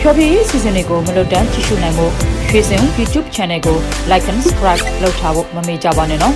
ဖြော်ပြရေးစီစဉ်တွေကိုမလွတ်တမ်းကြည့်ရှုနိုင်ဖို့ရွှေစင် YouTube Channel ကို Like and Subscribe လုပ်ထားဖို့မမေ့ကြပါနဲ့နော်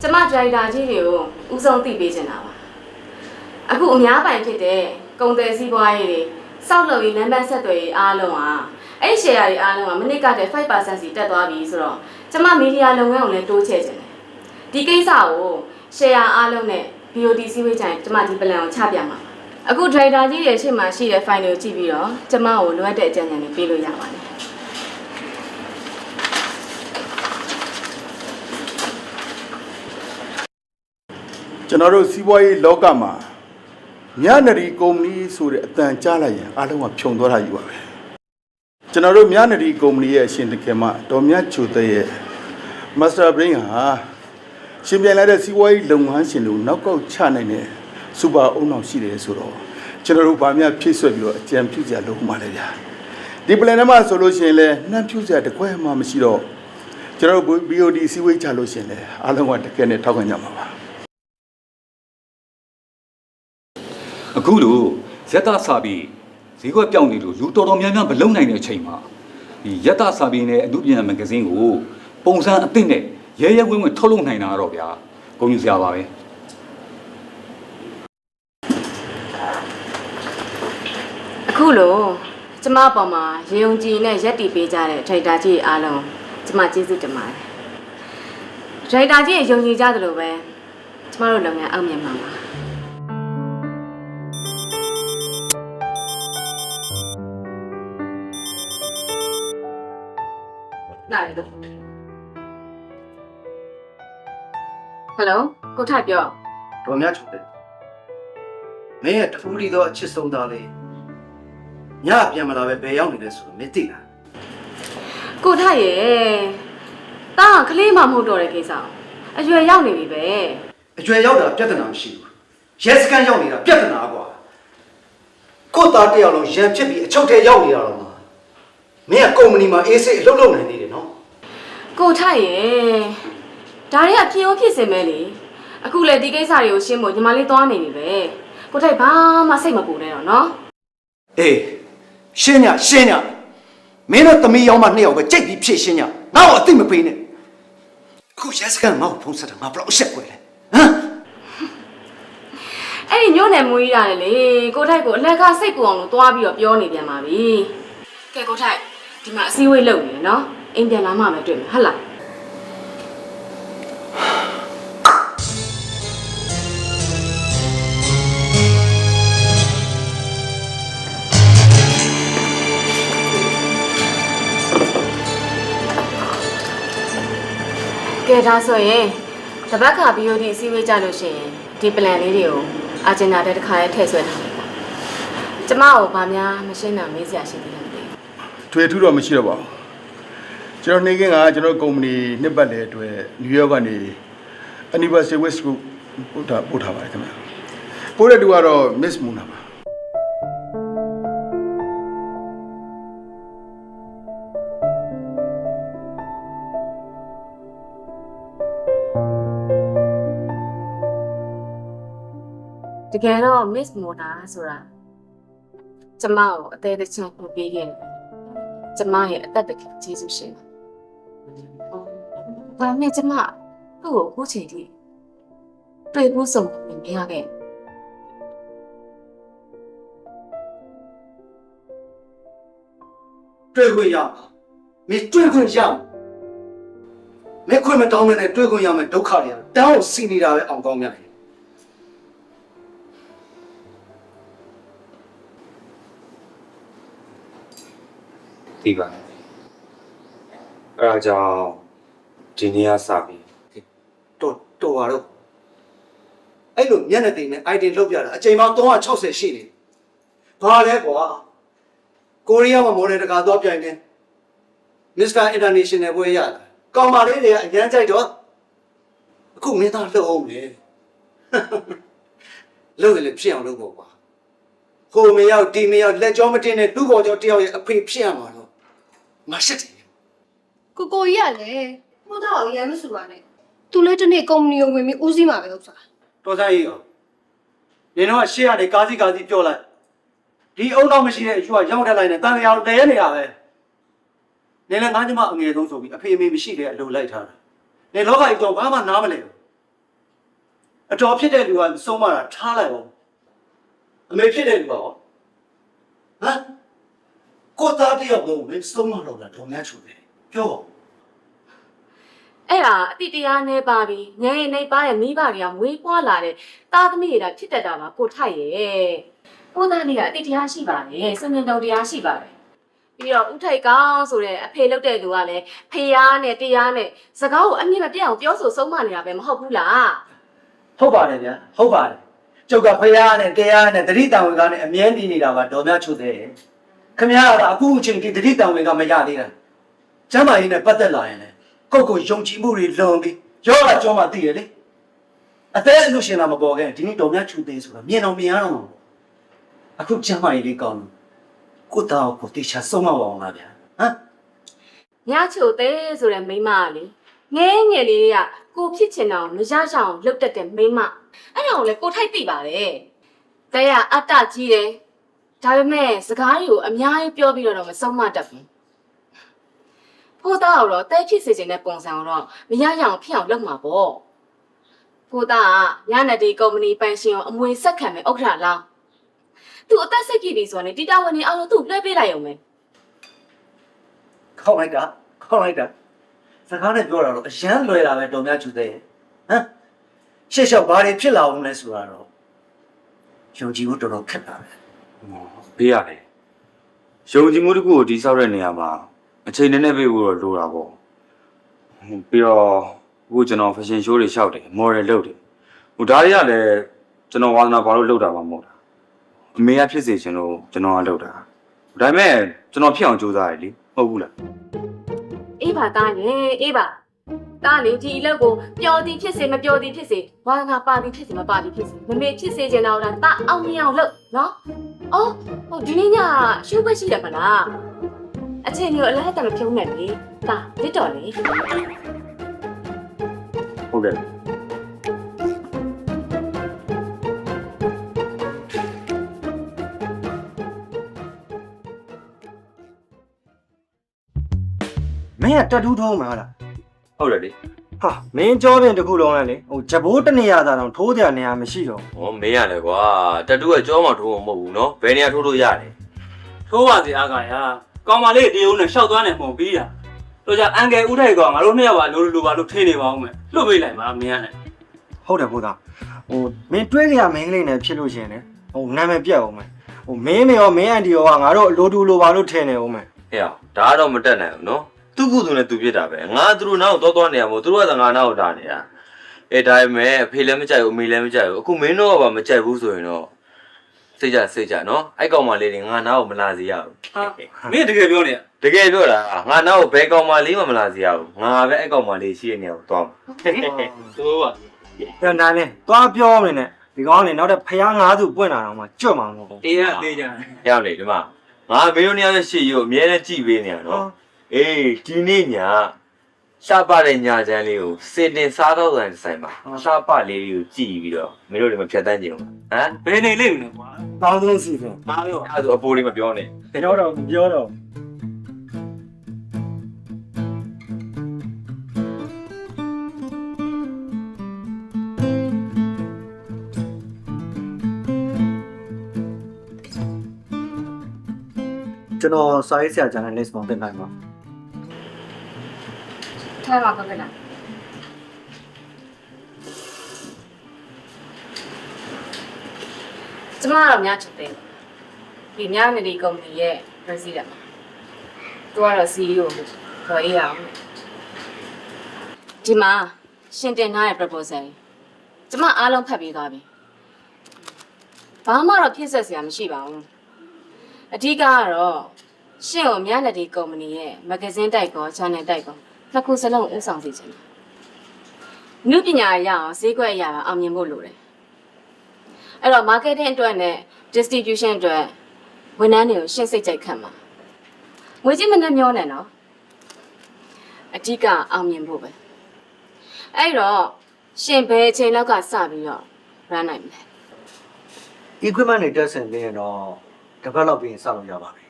ကျမဒရိုက်တာကြီးတွေကိုဦးဆုံးသိပေးချင်တာပါအခုအများပိုင်ဖြစ်တဲ့ကုန်တယ်စီးပွားရေးတွေစောက်လုပ်ရေးလမ်းပန်းဆက်သွယ်ရေးအားလုံးဟာအဲ့ရှယ်ယာတွေအားလုံးကမနစ်ကတည်း 5% စီတက်သွားပြီဆိုတော့ကျမမီဒီယာလုပ်ငန်းကိုလည်းတိုးချဲ့ချင်တယ်ဒီကိစ္စကိုရှယ်ယာအားလုံးနဲ့ BOD စီးပွားရေးချိုင်ကျမဒီ plan ကိုချပြမှာအခုဒရိုက်တာကြီးတွေရှေ့မှာရှိတဲ့ file တွေကိုကြည့်ပြီးတော့ကျမကိုလိုအပ်တဲ့အကြံဉာဏ်တွေပေးလို့ရပါတယ်ကျွန်တော်တို့စီးပွားရေးလောကမှာမြနရီကုမ္ပဏီဆိုတဲ့အတန်ကြားလိုက်ရင်အားလုံးကဖြုံသွားတာယူပါပဲကျွန်တော်တို့မြနရီကုမ္ပဏီရဲ့အရှင်တခင်မဒေါ်မြတ်ချိုတဲ့ရဲ့ Master Brain ဟာရှင်ပြိုင်လာတဲ့စီးပွားရေးလုပ်ငန်းရှင်တို့နောက်ကောက်ချနိုင်တဲ့စူပါအုံနောက်ရှိတယ်ဆိုတော့ကျွန်တော်တို့ဗာမြဖြည့်ဆွက်ပြီးတော့အကြံပြုစရာလုပ်မှလည်းဗျာဒီ plan ထဲမှာဆိုလို့ရှိရင်လည်းနှံ့ဖြူစရာတကွဲမှမရှိတော့ကျွန်တော်တို့ BOD စီးပွားရေးချလို့ရှိရင်လည်းအားလုံးကတကယ်နဲ့ထောက်ခံကြမှာပါအခုလိုယတစာပြီးဈေးကွက်ပြောင်းနေလို့လူတော်တော်များများမလုံနိုင်တဲ့အချိန်မှာဒီယတစာပြီးနဲ့အမှုပြန်မဂ္ဂဇင်းကိုပုံစံအသစ်နဲ့ရဲရဲဝင်းဝင်းထုတ်လုပ်နိုင်တာတော့ဗျာဂုဏ်ယူစရာပါပဲအခုလိုကျမအပေါ်မှာရေုံကြည်နဲ့ရက်တီပေးကြတဲ့ဒရိုက်တာကြီးအားလုံးကျမကျေးဇူးတင်ပါတယ်ဒရိုက်တာကြီးရေယုံကြည်ကြသလိုပဲကျမတို့လုပ်ငန်းအောင်မြင်မှာပါလာတယ်ဟယ်လိုကိုထိုက်ပြော ဒေါ်မြတ်ချိုတဲ့မင်းရဲ့တဖူးလီသောအချစ်ဆုံးသားလေးညပြန်မလာပဲဘယ်ရောက်နေလဲဆိုတော့မသိလား ကိုထိုက်ရဲ့တာကလေးမှမဟုတ်တော့တဲ့ကိစ္စအရွယ်ရောက်နေပြီပဲ အကျွဲရောက်တာပြဿနာမရှိဘူးရဲစခန်းရောက်နေတာပြဿနာကွာကို့သားတယောက်လုံးရံဖြစ်ပြီးအချုပ်ထဲရောက်နေတာတော့မင်းကကုမ္ပဏီမှာအေးစိတ်အလုပ်လုပ်နိုင်သေးတယ်နော် ကိုထိုက်ရဲ့ဒါတွေကဖြစ်အောင်ဖြစ်စင်မဲလေအခုလေဒီကိစ္စတွေကိုရှင်းဖို့ညီမလေးသွားနေပြီပဲ ကိုထိုက်ဘာမှစိတ်မပူနဲ့တော့နော် အေးရှင်းညမင်းတို့သမီးရောက်မှ2ယောက်ပဲကြိတ်ပြီးဖြစ်ရှင်းညငါ့ကိုအသိမပေးနဲ့အခုရဲစခန်းငါ့ကိုဖုန်းဆက်တာငါဘယ်တော့အဆက်ွယ်လဲဟမ် အဲ့ဒီညို့နယ်မွေးရတယ်လေကိုထိုက်ကိုအလက်ကစိတ်ပူအောင်လို့တွားပြီးတော့ပြောနေပြန်ပါပြီကဲကိုထိုက်ဒီမှာအစည်းအဝေးလုပ်နေတယ်နော်အိမ်ပြန်လာမှပဲတွေ့မယ်ဟုတ်လားကဲဒါဆိုရင်တပတ်ခါ BOD အစည်းအဝေးကြလို့ရှိရင်ဒီ plan လေးတွေကိုအာဂျင်နာတဲ့တစ်ခါရဲထည့်ဆွဲထားလိုက်ပါကျမကိုဗာများမရှင်းတာမေးစရာရှိသေးတယ်မသိဘူး ထွေထူးတော့မရှိတော့ပါဘူးကျွန်တော်နေကင်းကကျွန်တော်ကုမ္ပဏီနှစ်ပတ်လေအတွက်နယူးယောက်ကနေ Anniversary Wish ကိုပို့ထားပါတယ်ခင်ဗျာပို့တဲ့သူကတော့ Miss Muna ပါတကယ်တော့ Miss Mona ဆိုတာကျမကိုအသေးသေးချင်ပို့ပေးခဲ့တယ်ကျမရဲ့အသက်တကယ်ကျေးဇူးရှင်ဘာနဲ့ကျမသူ့ကိုအခုချိန်ထိတွေ့ဖို့ဆုံးမရခဲ့တွေ့ခွင့်ရမင်းတွေ့ခွင့်ရမင်းခွင့်မတောင်းနဲ့တွေ့ခွင့်ရမယ်ဒုက္ခတွေတောင်းစီနေတာပဲအောင်ကောင်းများတယ်ဒီပါအဲ့ဒါကြောင့်ဒီနေ့ကစပြီး တော်ပါတော့အဲ့လိုမျက်နှာသိမ်းနဲ့ item လောက်ပြတာအချိန်ပေါင်း360ရှိနေဘာလဲကွာကိုရီးယားမှာမော်ဒယ်တကာတော့ပြိုင်တယ် Mr. International ပွဲရတာကောင်မလေးတွေကအញ្ញမ်းကြိုက်တော့အခုမင်းသားလှုပ်အောင်လေလှုပ်တယ်လေဖြစ်အောင်လုပ်ပေါ့ကွာဟိုမရောက်ဒီမရောက်လက်ကြောမတင်နဲ့သူ့ဘော်ကြောတယောက်ရဲ့အဖေဖြစ်ရမှာတော့ငါရှက်တယ် ကိုကြီးရလေမို့တော့အရင်မဆိုပါနဲ့သူလည်းတနေ့ကုမ္ပဏီကိုဝင်ပြီးဦးစီးမှာပဲဥစ္စာ တော်စားကြီးရောနင်တို့ကရှေ့ရနေကားစီပြောလိုက်ဒီအုံတော့မရှိတဲ့အယူကရောက်တက်လိုက်နေတန်တရားတရဲနေတာပဲနင်လည်းငါးညမအငယ်ဆုံးဆိုပြီးအဖေအမေမရှိတဲ့အလိုလိုက်ထားတာနင်လောကကြီးတော့ဘာမှနားမလဲဘူးအတော်ဖြစ်တဲ့လူကဆုံးမတာထားလိုက်ပါအမေဖြစ်တဲ့လူကရောဟမ်ကိုသားတယောက်လုံးမင်းဆုံးမတော့လားတော်များချူတယ်ပြော အဲ့ဒါအတိတရားနဲ့ပါပြီငယ်ရင်နေပါရဲ့မိဘတွေကမွေးဖွားလာတဲ့သားသမီးတွေကဖြစ်တတ်တာပါကိုထိုက်ရဲ့ကိုသားလေးကအတိတရားရှိပါတယ်စံမြင်တော်တရားရှိပါတယ်ပြီးတော့ဦးထိုက်ကောင်းဆိုတဲ့အဖေလုပ်တဲ့လူကလည်းဖေယားနဲ့တရားနဲ့စကားကိုအမြင့်မပြတ်အောင်ပြောဆိုဆုံးမနေတာပဲမဟုတ်ဘူးလား ဟုတ်ပါတယ်ဗျာဟုတ်ပါတယ်ကျုပ်ကဖယားနဲ့တရားနဲ့တတိတံဝင်ကနဲ့အမြဲတည်နေတာပါတော်များချူသေးတယ်ခင်ဗျားကအခုအချိန်ထိတတိတံဝင်ကမရသေးတာကျမ်းမာရေးနဲ့ပတ်သက်လာရင်လည်းကိုယ့်ကိုယုံကြည်မှုတွေလွန်ပြီးရောလာကြောမှသိရလေအသက်အလူရှင်လာမပေါ်ခဲ့ဒီနေ့တော်များချူသေးဆိုတာမြင်တော့မြင်ရတော့အခုကျမ်းမာရေးလေးကောင်းလို့ကိုတောင်ကိုတေချာဆုံးမပါအောင်လားဗျာဟမ် ညချိုသေးဆိုတဲ့မိန်းမကလေငဲငယ်လေးတွေကကိုဖြစ်ချင်အောင်မရရအောင်လှုပ်တတ်တဲ့မိန်းမအဲ့ဒါကိုလေကိုထိုက်သိပါတယ်တဲကအတ္တကြီးတယ်ဒါပေမဲ့စကားတွေကိုအများကြီးပြောပြီးတော့မဆုံးမတတ်ဘူးဖိုးသားကတော့တဲဖြစ်စေခြင်းတဲ့ပုံစံတော့မရရအောင်ဖြစ်အောင်လုပ်မှာပေါ့ဖိုးသားကညနေဒီကုမ္ပဏီပိုင်ရှင်ကိုအမွေဆက်ခံမဲ့ဥက္ကဋ္ဌလောင်းသူအသက်ဆက်ကြည့်ပြီဆိုရင်တီတာဝန်ကြီးအောင်လို့သူ့လွှဲပေးလိုက်ရုံပဲ ခေါင်းလိုက်တာစကားနဲ့ပြောတာတော့အရန်လွယ်တာပဲတော်များချူသေးရဲ့ဟမ်ရှေ့လျှောက်ဘာတွေဖြစ်လာအောင်လဲဆိုတာတော့ယုံကြည်ဖို့တော်တော်ခက်တာပဲ ဘေးရတယ်ယုံကြည်မှုတစ်ခုကိုတည်ဆောက်တဲ့နေရာမှာအချိန်နဲ့ပေးဖို့တော့လိုတာပေါ့ပြီးတော့အခုကျွန်တော် fashion show တွေရှောက်တယ် model လုပ်တယ်ဟိုဒါတွေကလည်းကျွန်တော်ဝါသနာပါလို့လုပ်တာမှမဟုတ်တာအမေကဖြစ်စေချင်လို့ကျွန်တော်ကလုပ်တာဒါပေမဲ့ကျွန်တော်ဖြစ်အောင်ကြိုးစားရလေမဟုတ်ဘူးလား အေးပါသားရဲ့အေးပါသားလေဒီအလုပ်ကိုပျော်သည်ဖြစ်စေမပျော်သည်ဖြစ်စေဝါငါပါသည်ဖြစ်စေမပါသည်ဖြစ်စေမမေဖြစ်စေချင်တော့တာအောင်မြင်အောင်လုပ်နော်အော်ဟိုဒီနေ့ညရှုပ်ပဲရှိတယ်မလားအချိန်ကြီးအလားတမဖြုံးနဲ့လေသားလစ်တော်လေ ဟုတ်တယ် မင်းကတက်တူးထုံးမှာလား ဟုတ်တယ်လေ ဟာမင်းကြောပြင်တစ်ခုလုံးလဲလေဟိုဂျဘိုးတနေရတာတော့ထိုးကြနေရမရှိတော့ ဟောမင်းရတယ်ကွာတတူကကြောမှထိုးမှာမဟုတ်ဘူးနော်ဘယ်နေရာထိုးလို့ရတယ် ထိုးပါစေအားကရကောင်မလေးတေုံနဲ့ရှောက်သွားနေမှုန်ပြီးတာတို့ကြအန်ကယ်ဥထိုက်ကောင်ငါတို့နှစ်ယောက်ပါလိုပါလို့ထင်းနေပါဦးမယ်လွတ်ပေးလိုက်ပါမင်းရတယ် ဟုတ်တယ်ဘုရားဟိုမင်းတွဲကြရမင်းကလေးနဲ့ဖြစ်လို့ရှင်လေဟိုနာမည်ပြတ်အောင်မယ်ဟိုမင်းမေရောမင်းအန်တီရောကငါတို့လိုတူလိုပါလို့ထင်နေအောင်မယ် ဟဲ့ဒါကတော့မတက်နိုင်ဘူးနော်သူ့ကုသူနဲ့သူဖြစ်တာပဲငါသူတို့နောက်တော့နေရမို့သူတို့ကငါနောက်တာနေတာဒါပေမဲ့အဖေလည်းမကြိုက်ဘူးအမေလည်းမကြိုက်ဘူးအခုမင်းတို့ကပါမကြိုက်ဘူးဆိုရင်တော့စိတ်ကြနော်အဲ့ကောင်မလေးတွေငါနောက်ကိုမလာစေရဘူး ဟာမင်းတကယ်ပြောနေရ တကယ်ပြောတာငါနောက်ကိုဘယ်ကောင်မလေးမှမလာစေရဘူးငါပဲအဲ့ကောင်မလေးရှိနေအောင်သွား သိုးပါ ပြန်နာလဲသွားပြောနေနဲ့ဒီကောင်ကနေနောက်တဲ့ဖျား၅စုပွင့်လာတော့မှကြွတ်မှာမဟုတ်ဘူး တေးရတေးကြတယ် ရောက်နေဒီမှာငါမင်းတို့နေရာရဲ့ရှေ့ရုပ်အမြဲတမ်းကြည့်ပေးနေရနော်အေးဒီနေ့ညရှားပါတဲ့ညချမ်းလေးကိုစင်တင်စားတော့ဆိုင်ပါရှားပါလေးကိုကြည့်ပြီးတော့မင်းတို့တွေမဖြတ်တန်းကြဘူးဟမ် ဘယ်နေလိမ့်မလဲကွာ တောင်းဆုံးစီပဲ ငါပြော အဲ့ဒါဆိုအပိုးလေးမပြောနဲ့ ပြောတော့ပြောတော့ ကျွန်တော်စာရေးဆရာဂျာနယ်လစ်မောင်တင်နိုင်ပါ ထိုင်ပါကောက်ကလားကျမကတော့များချစ်တယ်ဒီများနေဒီကုမ္ပဏီရဲ့ president သူကတော့ CEO လို့ခေါ်ရအောင်ဒီမှာရှင်တင်ထားတဲ့ proposal ကျမအားလုံးဖတ်ပြီးသွားပြီဘာမှတော့ဖြစ်ဆက်စရာမရှိပါဘူးအဓိကကတော့ရှင်ကိုများနေဒီကုမ္ပဏီရဲ့ magazine တိုက်ကော channel တိုက်ကောနှစ်ခုစလုံးဥဆောင်စေချင်တယ်နုပညာရအောင်ဈေးကွက်ရအောင်အောင်မြင်ဖို့လိုတယ်အဲ့တော့ marketing အတွက်နဲ့ distribution အတွက်ဝန်ထမ်းတွေကိုရှင်းစိတ်ကြိုက်ခံမှာငွေကြေးမနဲ့မျောနေနော်အဓိကအောင်မြင်ဖို့ပဲအဲ့တော့ရှင်ဘယ်အချိန်လောက်ကစပြီးတော့ run နိုင်မလဲ equipment တွေတက်ဆင်ပြီးရင်တော့တစ်ပတ်လောက်ပြီးရင်စလို့ရပါပြီ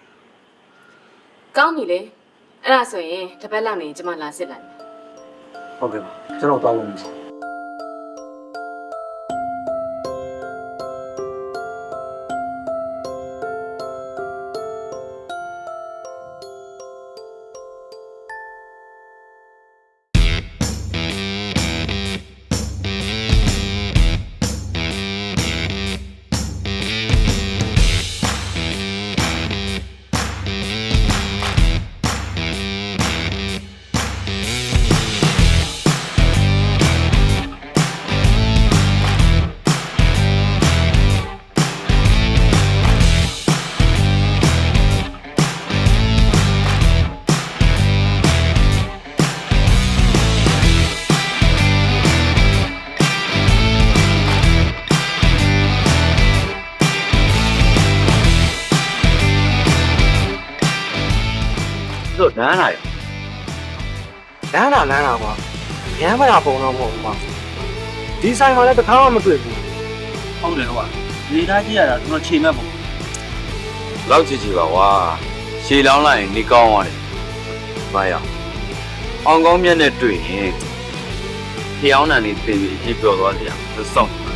ကောင်းပြီလေအဲ့ဒါဆိုရင်တစ်ပတ်လောက်နေကျမလာစစ်လိုက်မယ် ဟုတ်ကဲ့ပါကျွန်တော်သွားလို့မရှိ တို့နန်းလာရ လမ်းလာကွာရမ်းမလာပုံတော့မဟုတ်ဘူးကွာဒီဆိုင်မှာလည်းတစ်ခါမှမတွေ့ဘူး ဟုတ်တယ်ကွာနေသားကြည့်ရတာကျွန်တော်ချိန်မဲ့ပုံ လောက်ချီပါကွာရှည်လောင်းလိုက်ရင်နေကောင်းသွားတယ်ဘာရအောင်ကောင်းမြတ်နဲ့တွေ့ရင်ဖျောင်းနံနေသိပြီးအေးပြောသွားကြရအောင်စောင့်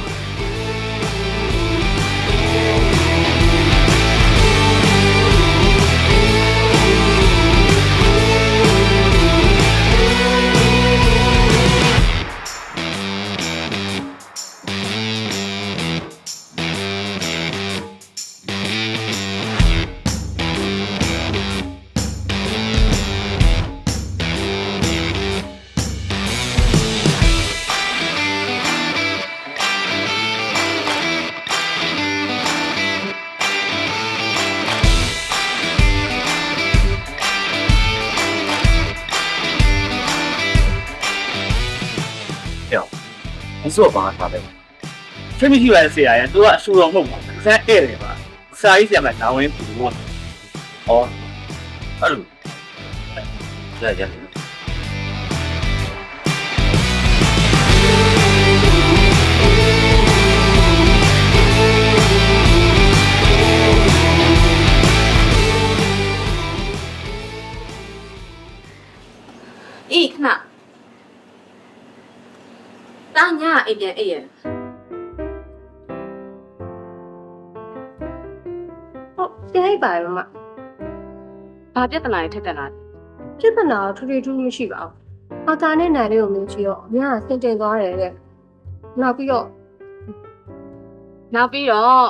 ဒီဆိုဘာထားလဲချိန်မရှိပါရဲ့ဆရာရဲ့သူကအဆူတော်မဟုတ်ပါဘူးဆန်းဧည့်တယ်ပါစာရေးဆရာကနာဝင်ဘူးလို့ ဟောအဲ့လိုရ တာညာအိမ်ပြန်အိပ်ရ ဟုတ်ပြန်လိုက်ပါရောမ ဘာပြဿနာတွေထက်တက်လာလဲ ပြဿနာထူထူမရှိပါဘူးအာသာနဲ့နိုင်လေးကိုမြင်ချီတော့အများကစင်တင်သွားတယ်တဲ့နောက်ပြီးတော့ နောက်ပြီးတော့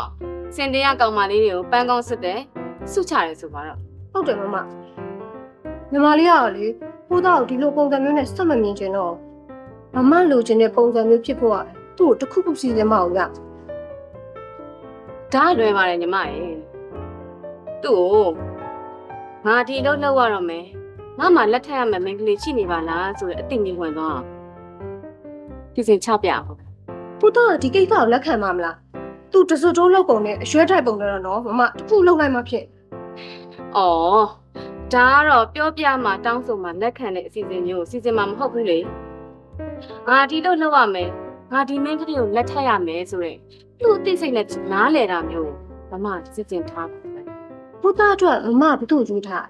စင်တင်ရကောင်မလေးတွေကိုပန်းကောင်းစစ်တယ်စုချတယ်ဆိုပါတော့ ဟုတ်တယ်မညီမလေးကလေဖိုးသားကိုဒီလိုပုံစံမျိုးနဲ့စက်မမြင်ချင်တော့မလိုချင်တဲ့ပုံစံမျိုးဖြစ်ဖို့ရတယ်သူ့ကိုတစ်ခုခုစီစဉ်မအောင်ရ ဒါလွယ်ပါတယ်ညီမရေသူ့ကိုငါဒီတော့လောက်ရတော့မယ်ငါမှလက်ထပ်ရမယ်မင်းကလေးရှိနေပါလားဆိုတဲ့အသိဉာဏ်ဝင်သွားဒီစင်ချပြဖို့ ဖိုးသားကဒီကိစ္စကိုလက်ခံမှာမလားသူတစွတ်တိုးလောက်ကုန်နဲ့အရွှဲထိုက်ပုံနဲ့တော့နော်မတစ်ခုလောက်လိုက်မှဖြစ် ဩဒါကတော့ပြောပြမှတောင်းဆိုမှလက်ခံတဲ့အစီအစဉ်မျိုးစီစဉ်မှမဟုတ်ဘူးလေငါဒီတော့လောက်ရမယ်ငါဒီမင်းကလေးကိုလက်ထပ်ရမယ်ဆိုရင်သူ့အသိစိတ်နဲ့နားလဲတာမျိုးမမစစ်စင်ထားပါမယ် ဖိုးသားအတွက်မဘသူ့ကိုကြွေးထား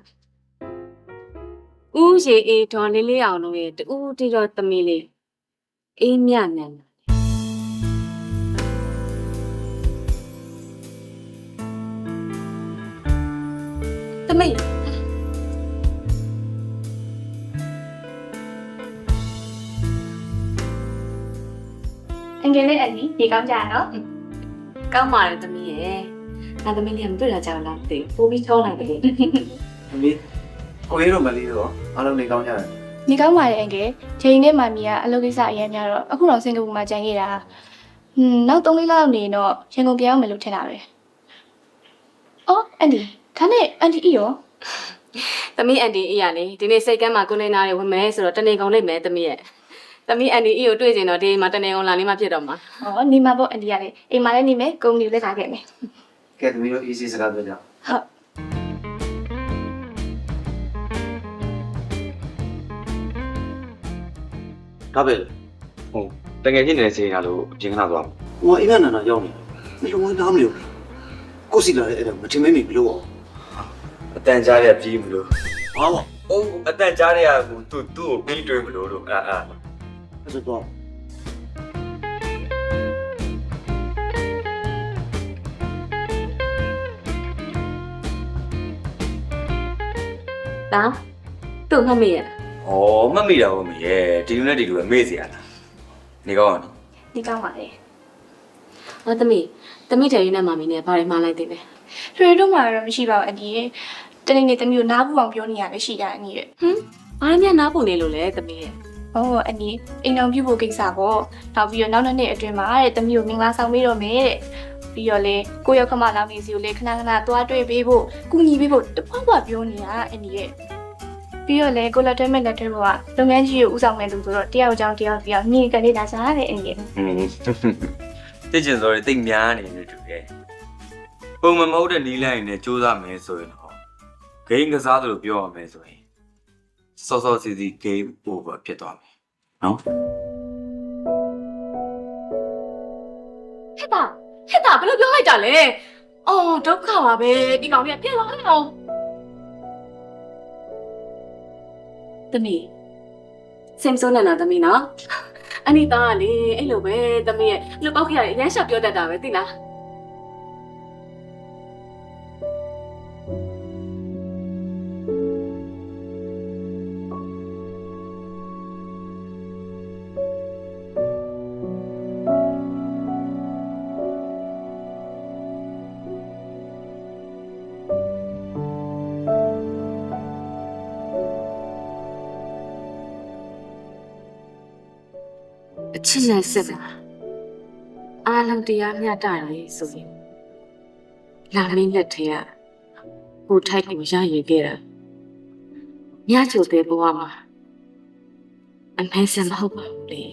ဦးရေအေးဒေါ်လေးလေးအောင်လို့ရဲ့တူတီတော့သမီးလေးအေးမြနန်းသမီး အင်္ဂလိပ်အန်ဒီဒီကောင်းကြရနော် ကောင်းပါတယ်သမီးရဲ့ငါသမီးလေးမတွေ့တာကြောက်လားသိပိုးပြီးထုံးလိုက်တယ် ။မီးကိုရေးတော့မလေးတော့အားလုံးနေကောင်းကြတယ် ဒီကောင်းပါတယ်အင်္ဂလိပ်ချိန်နဲ့မမီကအလုပ်ကိစ္စအရင်များတော့အခုတော့စင်ကာပူမှာကြံခဲ့တာနောက်3-4လလောက်နေတော့ရန်ကုန်ပြန်အောင်မလို့ထင်တာပဲအော်အန်ဒီဒါနဲ့အန်ဒီရော သမီးအန်တီအေးရလေဒီနေ့စိတ်ကမ်းမှာကိုလေးနာတွေဝင်မယ်ဆိုတော့တနေကုန်လိမ့်မယ်သမီးရဲ့သမီးအန်တီအေးကိုတွေ့ကျင်တော့ဒီမှာတနေကုန်လာလေးမှဖြစ်တော့မှာ ဟောနေမှာပေါ့အန်ဒီကလေအိမ်မှာလည်းနေမယ်ကုမ္ပဏီကိုလည်းထားခဲ့မယ် ။ကဲသမီးတို့ easy စကားပြောကြ ဟုတ် ။ဒါပဲ ဟုတ်တကယ်ဖြစ်နေတဲ့စီရင်လာလို့အပြင်ခဏသွားမယ် ။ဟိုအင်္ဂနာနာရောက်နေ။မလုံးဝနားမလို့။ကိုစီလာတဲ့အဲ့ဒါမတင်မမိဘလို့ အတန်ကြားရပြီးမလို့ ။ဟာပေါ့ ဟုတ်အတန်ကြားရကသူ့ကိုပြီးတွေးမလို့လို့အာ ။အဲ့ဒါတော့ ဒါသူ့မှတ်မိရဲ့ ဟောမှတ်မိတာဟုတ်မရဲ့ဒီလူနဲ့ဒီလူပဲမေ့စီရလားနေကောင်းနော် ဒီကောင်းပါလေ ဟောသမီးတယ်ရီနဲ့မမီနဲ့ဘာတွေမှားလိုက်သေးလဲ ထွေတို့မှာတော့မရှိပါဘူးအန်ဒီရဲ့တနေ့နေ့သမီးကိုနားပူအောင်ပြောနေရပဲရှိတာအန်ဒီရဲ့ ဘာမှနားပုံနေလို့လဲသမီးရဲ့ ။အော်အန်ဒီအိမ်အောင်ပြုဖို့ကိစ္စပေါ့။နောက်ပြီးတော့နောက်နှစ်အတွင်းမှာတဲ့သမီးကိုမင်္ဂလာဆောင်ပေးတော့မယ်တဲ့။ပြီးတော့လေကိုရောက်ခမလောင်နေစီကိုလေခဏခဏသွားတွေ့ပေးဖို့ကူညီပေးဖို့တပွားပွားပြောနေတာအန်ဒီရဲ့။ပြီးတော့လေကိုလက်တွဲမဲ့လက်တွဲဖို့ကလုပ်ငန်းကြီးကိုဦးဆောင်မဲ့လူဆိုတော့တယောက်ကြောင်တယောက်ညီကနေလာစားတဲ့အန်ဒီရဲ့ တိတ်ကျင်စော်တွေတိတ်များနေနေတူတယ်ပုံမမဟုတ်တဲ့နီးလိုက်ရင်လည်းစူးစမ်းမယ်ဆိုရင်တော့ဂိမ်းကစားသလိုပြောရမယ်ဆိုရင်စောစောစီစီ game over ဖြစ်သွားမယ်နော် ဟဲ့တာဘယ်လိုပြောလိုက်တာလဲအော်ဒုက္ခပါပဲဒီကောင်လေးကပြန်လာအောင်သမီးစင်စုံနဲ့နော်သမီးနော်အနိတာကလေအဲ့လိုပဲသမီးရဲ့လူပေါက်ခရအရန်ရှောက်ပြောတတ်တာပဲသိလားအချစ်နဲ့စစ်တာအားလုံးတရားမျှတတယ်ဆိုရင်လာမင်းလက်ထဲကကိုထိုက်ကိုရရည်ခဲ့တာညချိုတဲ့ဘဝမှာအမဲစမဟုတ်ပါဘူးလေ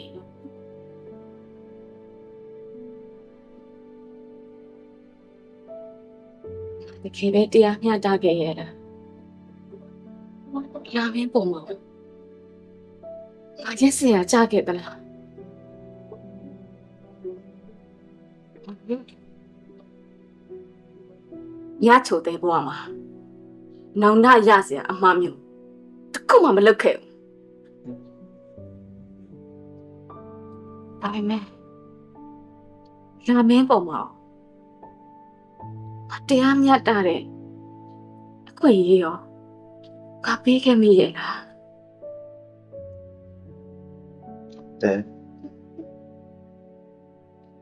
ဒီခေပဲတရားမျှတခဲ့ရတာလာမင်းပုံမှာငါရက်စရာကြခဲ့သလားညချိုတဲ့ဘဝမှာနောင်တရစရာအမှားမျိုးတစ်ခုမှမလုပ်ခဲ့ဘူး ဒါပေမဲ့လာမင်းပုံမှာတရားမျှတတဲ့အခွင့်အရေးရောကပေးခဲ့မိရဲ့လား တဲ့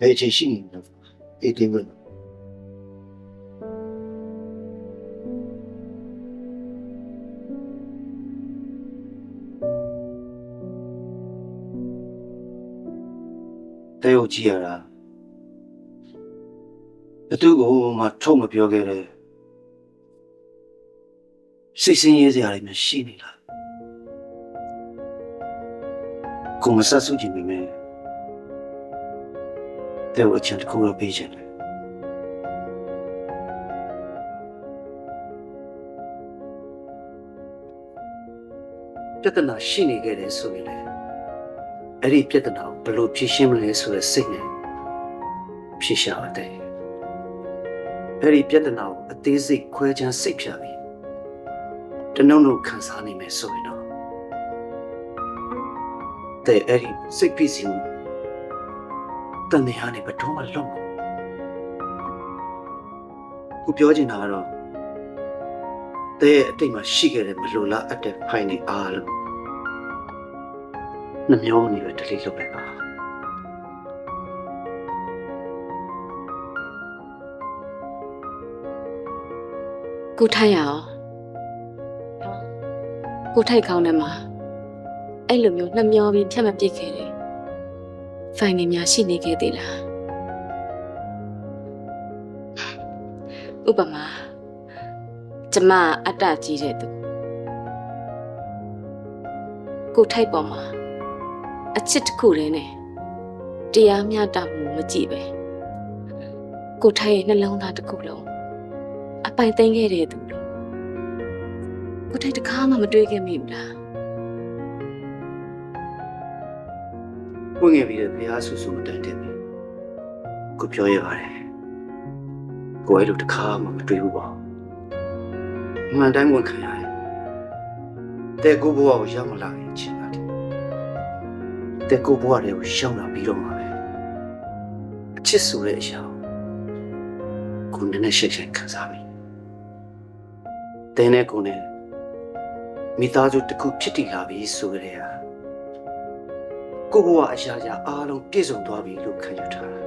ဘယ်ချိန်ရှိနေလဲအေးတင်ဘူးတဲ့ကိုကြည့်ရတာဘသူ့ကိုမှထုတ်မပြောခဲ့တဲ့စိတ်ဆင်းရဲစရာတွေများရှိနေလားကိုမဆက်စုကြည့်မိမယ်တဲ့ကိုအချင်တစ်ခုတော့ပေးချင်တယ်ပြဿနာရှိနေခဲ့တယ်ဆိုရင်လည်းအဲ့ဒီပြဿနာကိုဘယ်လိုဖြေရှင်းမလဲဆိုတဲ့စိတ်နဲ့ဖြေရှာတယ်အဲ့ဒီပြဿနာကိုအသေးစိတ်ခွဲခြမ်းစိတ်ဖြာပြီးတနှုံနှုံခံစားနိုင်မယ်ဆိုရင်တော့တဲ့အဲ့ဒီစိတ်ဖိစီးမှုတန်တရားနဲ့ဘယ်တော့မှလွတ်မှာကိုပြောချင်တာကတော့တဲ့အတိတ်မှာရှိခဲ့တဲ့မလိုလားအပ်တဲ့ဖိုင်တွေအားလုံးနှမျောနေပဲတလေးလုပ်လိုက်ပါကိုထိုက်ရအောင်ကိုထိုက်ခေါင်းထဲမှာအဲ့လိုမျိုးနှမျောပြီးဖြတ်မပစ်ခဲ့တယ်ဖိုင်နေများရှိနေခဲ့သေးလားဥပမာကျမအတ္တကြီးတဲ့သူကိုထိုက်ပေါ်မှာအချစ်တစ်ခုတည်းနဲ့တရားမျှတမှုမကြည့်ပဲကိုထိုက်ရဲ့နှလုံးသားတစ်ခုလုံးအပိုင်သိမ်းခဲ့တဲ့သူလို့ကိုထိုက်တခါမှမတွေးခဲ့မိဘူးလား ဝင်ငယ်ပြီးတဲ့ဘုရားဆူဆူမတန်တဲ့ကိုပြောရပါတယ်ကိုအဲ့လိုတခါမှမတွေးဘူးပါမှန်တိုင်းဝန်ခံရတယ်တဲ့ကိုဘဝကိုရောက်မလာရင်ချင်တာတဲ့ကိုဘဝတွေကိုရှောင်လာပြီးတော့မှာပဲအချစ်ဆိုတဲ့အရာကိုနည်းနည်းရှိတ်ရှိတ်ခံစားပြီတဲ့နဲ့ကိုနဲ့မိသားစုတစ်ခုဖြစ်တည်လာပြီဆိုကြတဲ့ဟာကိုဘဝအရာရာအားလုံးပြည့်စုံသွားပြီလို့ခံယူထားတာ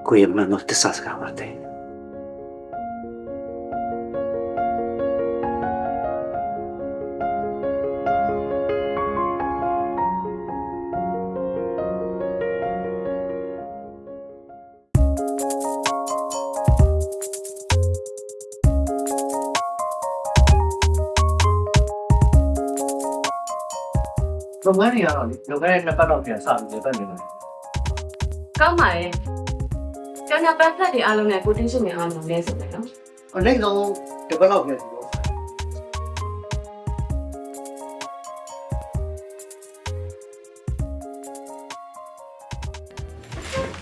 ကိုရဲ့မနောတဆစကားပါတယ်လုပ်ငန်းတွေကတော့လေလုပ်ငန်းရဲ့နှစ်ပတ်တော့ပြန်စပြီးတက်နေတယ် ကောင်းပါရဲ့ကျောင်းညပတ်သက်တွေအားလုံးနဲ့ကိုတင်းရှင်းနေအောင်လုပ်လဲဆိုတယ်နော် ။အနိုင်ဆုံးတစ်ပတ်လောက်ပြန်ပြီးတော့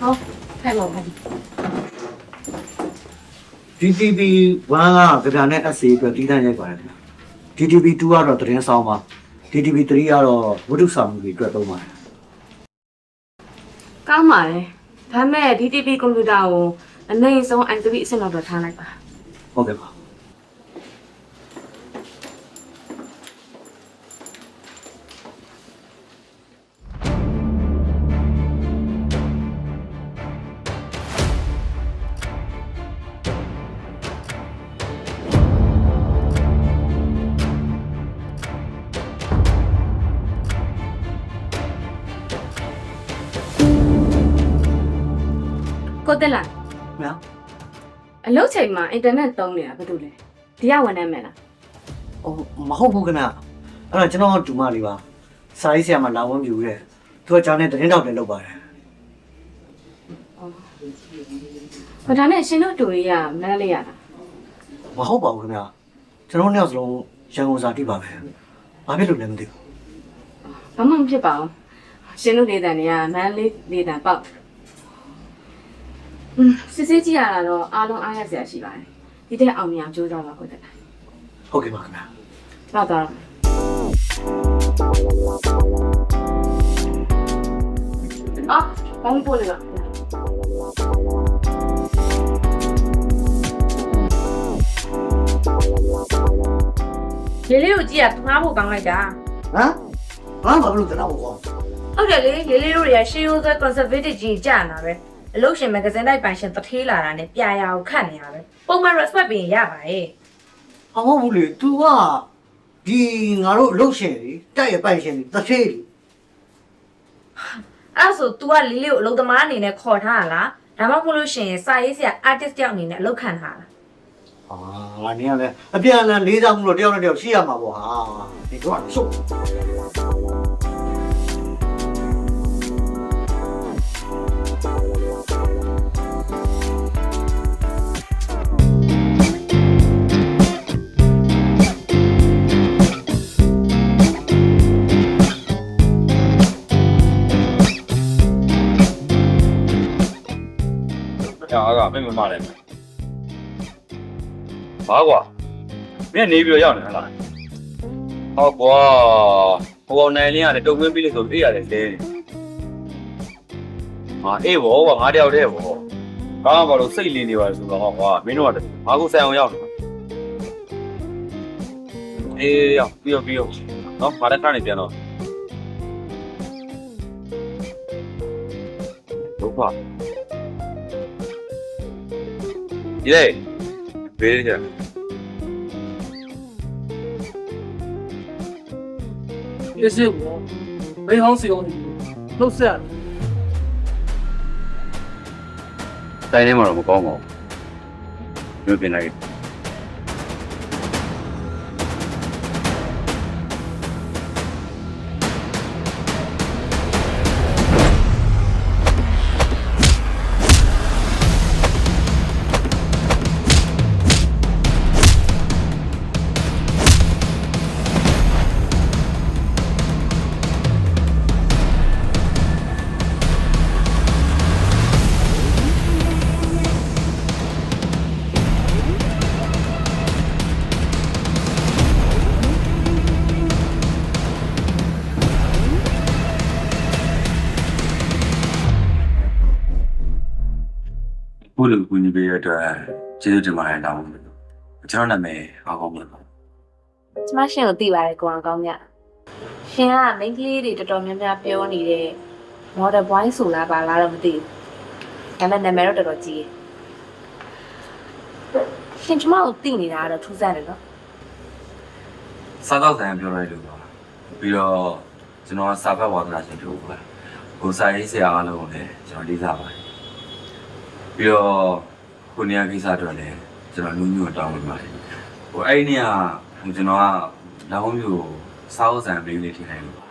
ဟုတ်ထိုင်ပါမယ် DTV 1ကကြံနဲ့ SA အတွက်တည်တံ့ရိုက်ပါတယ်ခင်ဗျာ DTV 2ကတော့သတင်းဆောင်ပါ DTV 3ကတော့ဝတ္ထုဆောင်မှုတွေအတွက်သုံးပါတယ် ကောင်းပါရဲ့ဒါပေမဲ့ DTV ကွန်ပျူတာကိုအနိုင်ဆုံး i3 အဆင့်လောက်တော့ထားလိုက်ပါ ဟုတ်ကဲ့ပါ ကိုတက်လာ ဗျာ အလုပ်ချိန်မှာအင်တာနက်သုံးနေတာဘာလို့လဲဒီကဝန်ထမ်းမယ်လား ဟိုမဟုတ်ဘူးခင်ဗျာအဲ့တော့ကျွန်တော်ဒူမလေးပါစာရေးဆရာမလာဝန်ပြူရဲ့သူကကြားနဲ့သတင်းတောက်တယ်လုပ်ပါတယ် ဘာဒါနဲ့ရှင်တို့တူကြီးကမန်းလေးရတာ မဟုတ်ပါဘူးခင်ဗျာကျွန်တော်နှစ်ယောက်စလုံးရန်ကုန်စာတိပါပဲဘာဖြစ်လို့လဲမသိဘူး ဘာမှမဖြစ်ပါဘူးရှင်တို့လေးတန်တွေကမန်းလေးလေးတန်ပေါက်စစ်စစ်ကြည့်ရတာတော့အားလုံးအားရစရာရှိပါတယ်ဒီတဲ့အောင်မြင်အောင်ကြိုးစားပါကိုတက်လာ ဟုတ်ကဲ့ပါခင်ဗျာ တော့တော့ ကောင်းပို့နေပါ လေးလေးကိုကြည့်ရငားဖို့ကောင်းလိုက်တာ ဟမ်ဘာမှမလုပ်တဲ့တော့ကော ဟုတ်တယ်လေလေးလေးတို့တွေကရှေးရိုးဆွဲ conservative ကြီးကြာနေတာပဲအလုပ်ရှင်မဂ္ဂဇင်းတိုက်ပိုင်ရှင်တထေးလာတာနဲ့ပြာရာကိုခတ်နေရပဲပုံမှန် respect ပြင်ရပါရဲ့ ဟောမဟုတ်လေ तू ကဒီငါတို့အလုပ်ရှင်တွေတက်ရပိုင်ရှင်တွေတစ်သေး အဲ့ဆို तू ကလေးလေးကိုအလုပ်သမားအနေနဲ့ခေါ်ထားတာလားဒါမှမဟုတ်လို့ရှင်စာရေးဆရာ artist တယောက်အနေနဲ့အလုပ်ခံထားတာ အာနင်ကလည်းအပြန်အလှန်လေးစားမှုတော့တယောက်နဲ့တယောက်ရှိရမှာပေါ့ဟာဒီတော့ဆုတ် အားကမင်းမမလဲဘာကွာမင်းနေပြီးတော့ရောက်နေဟလားဟောကွာဟိုနိုင်လင်းရတယ်တုံမင်းပြီးလို့ဆိုအေးရတယ်လဲဟာအေးဘောကွာငါတယောက်တည်းဘောကားဘာလို့စိတ်လင်းနေပါလဲဆိုတော့ကွာမင်းတို့ကငါကိုဆိုင်အောင်ရောက်နေအေးရောက်ပြီးတော့နော်ဘာလဲခဏနေပြန်တော့ဟုတ်ပါ耶，别去。也是我，没好使用，都是啊。တိုင်းထဲမှာတော့မကောင်းပါဘူးမြို့ပြင်လိုက် ဘုလိုကူညီပေးရတဲ့ကျေးဇူးတင်ပါတယ်တောင်းကျွန်တော်နာမည်အားကောင်းပါ ကျမရှင်ကိုသိပါတယ်ကိုအောင်ကောင်းမြရှင်ကမိန်းကလေးတွေတော်တော်များများပြောနေတဲ့ model boy ဆိုလားပါလားတော့မသိဘူးဒါပေမဲ့နာမည်တော့တော်တော်ကြီးရှင်ကျမကိုသိနေတာကတော့ထူးဆန်းတယ်နော် စားတော့ဆိုင်ပြောလိုက်လို့ပါပြီးတော့ကျွန်တော်စာဖတ်ဝါဒနာရှင်တို့ပါကိုစာရေးဆရာအားလုံးကိုလည်းကျွန်တော်လေးစားပါတယ်ပြီးတော့ကိုနေရာကိစ္စအတွက်လည်းကျွန်တော်လူမျိုးတောင်းပေးပါတယ်ဟိုအဲ့ဒီနေ့ကကျွန်တော်ကလောင်းမျိုးစားဥဆောင်လေးထည့်လိုက်လို့ပါ